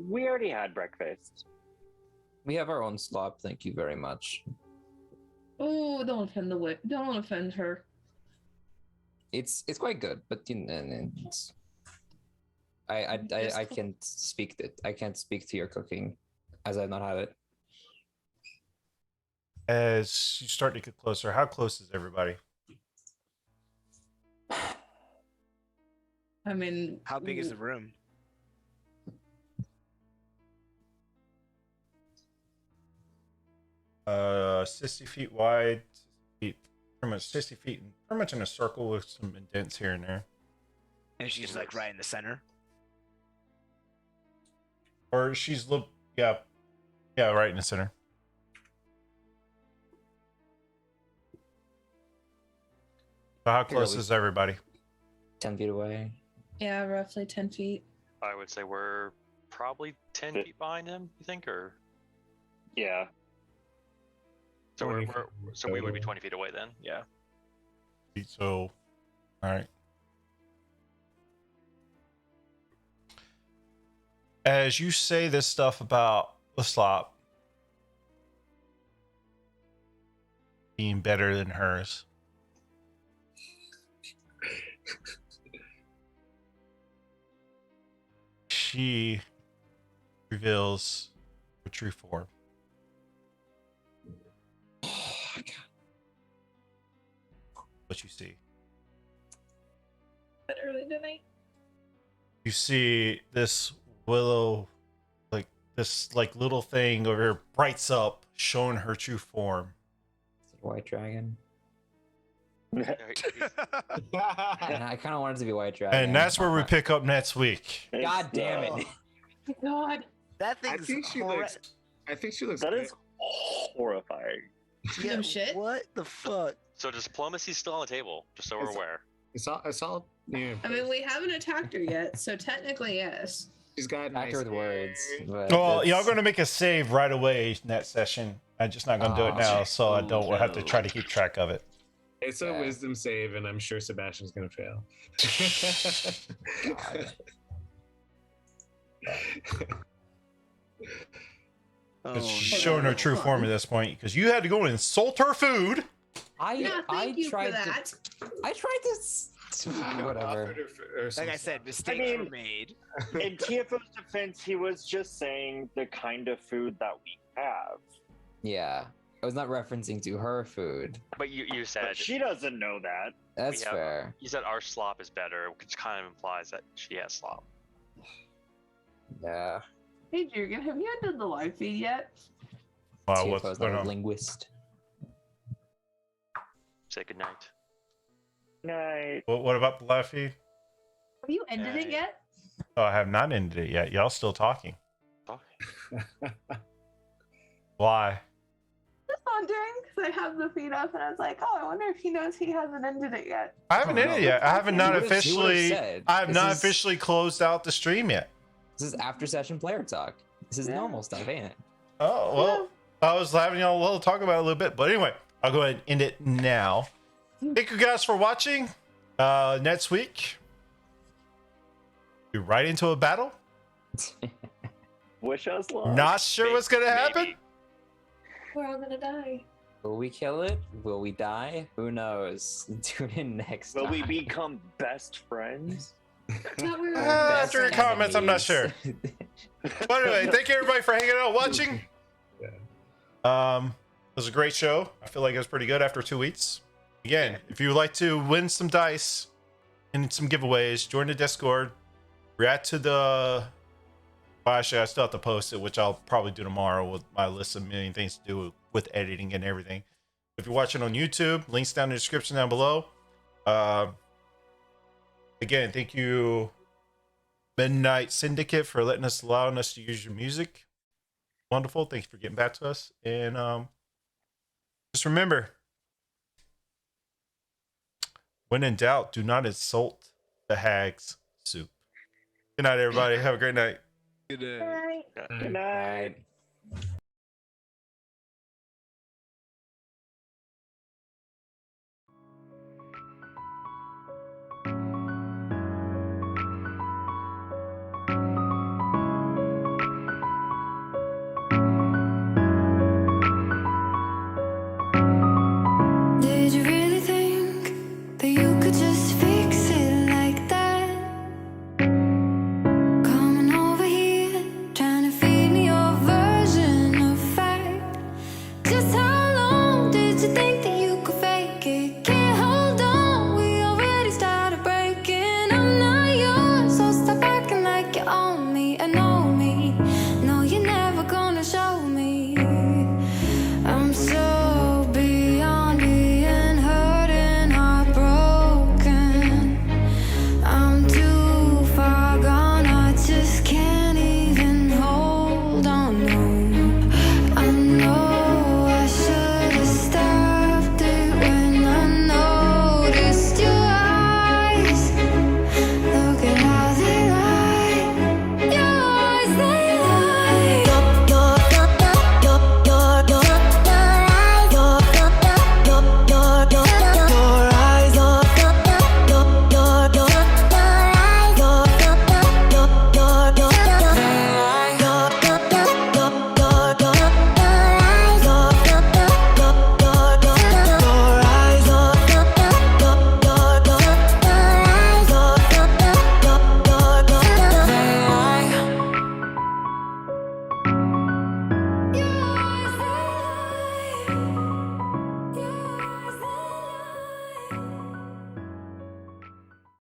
We already had breakfast. We have our own slop. Thank you very much. Oh, don't offend don't offend her. It's quite good, but you know, it's, I can't speak that. I can't speak to your cooking, as I've not had it. As you start to get closer, how close is everybody? I mean, How big is the room? Uh, 60 feet wide, 60 feet, pretty much 60 feet, pretty much in a circle with some indents here and there. And she's like right in the center. Or she's yeah, right in the center. So how close is everybody? 10 feet away. yeah, roughly 10 feet. I would say we're probably 10 feet behind him. You think, or Yeah. so we would be total. 20 feet away then. Yeah. So, all right. As you say this stuff about the slop being better than hers, she reveals her true form. What you see. But early tonight. You see this willow, like this like little thing over here brights up, showing her true form. Is it a white dragon? Yeah, And I kind of wanted it to be white dragon. And that's where we pick up next week. God damn it! God. That I thing's think she looks. I think she looks. That good. is horrifying. No shit. What the fuck? So diplomacy's still on the table, just so we're It's- aware. I saw. Yeah. I mean, we haven't attacked her yet, so technically, yes. She's got nice Actor with words. hair. But Well, it's- y'all going to make a save right away in that session. I'm just not going to do it Oh, now, so I don't no. have to try to keep track of it. It's a Yeah. wisdom save, and I'm sure Sebastian's gonna fail. God. Because Oh, she's no. showing her true form at this point. Because you had to go and insult her food. Yeah, thank you for tried that. I tried to. Whatever. Offered her some Like I said, stuff. mistakes mean- were made. In TFO's defense, he was just saying the kind of food that we have. Yeah. I was not referencing to her food. But you said But she doesn't know that. That's have- fair. you said our slop is better, which kind of implies that she has slop. Yeah. Hey, Jurgen, have you ended the live feed yet? Wow, See if what's I was going not a on? linguist. Say goodnight. Night. What about the live feed? Have you ended it Hey. yet? Oh, I have not ended it yet. Y'all still talking. Why? Just wondering, because I have the feed up, and I was like, oh, I wonder if he knows he hasn't ended it yet. I haven't Oh, ended it no. yet. I haven't not He would've officially. said, I have this not is- officially closed out the stream yet. This is after session player talk. This is Yeah. normal stuff, ain't it? Oh well, I was having y'all a little talk about it a little bit, but anyway, I'll go ahead and end it now. Thank you guys for watching. Next week, be right into a battle. Wish us luck. Not sure what's gonna happen. Maybe. We're all gonna die. Will we kill it? Will we die? Who knows? Tune in next Will time. we become best friends? Thought we were After your Best comments, I'm not sure. enemies. But anyway, thank you everybody for hanging out, watching. It was a great show. I feel like it was pretty good after 2 weeks. Again, if you would like to win some dice and some giveaways, join the Discord. React to the. Well, actually, I still have to post it, which I'll probably do tomorrow with my list of million things to do with editing and everything. If you're watching on YouTube, links down in the description down below. Again, thank you, Midnight Syndicate, for allowing us to use your music. Wonderful. Thank you for getting back to us. And just remember, when in doubt, do not insult the hag's soup. Good night, everybody. Have a great night. Good Right. Good night. Right.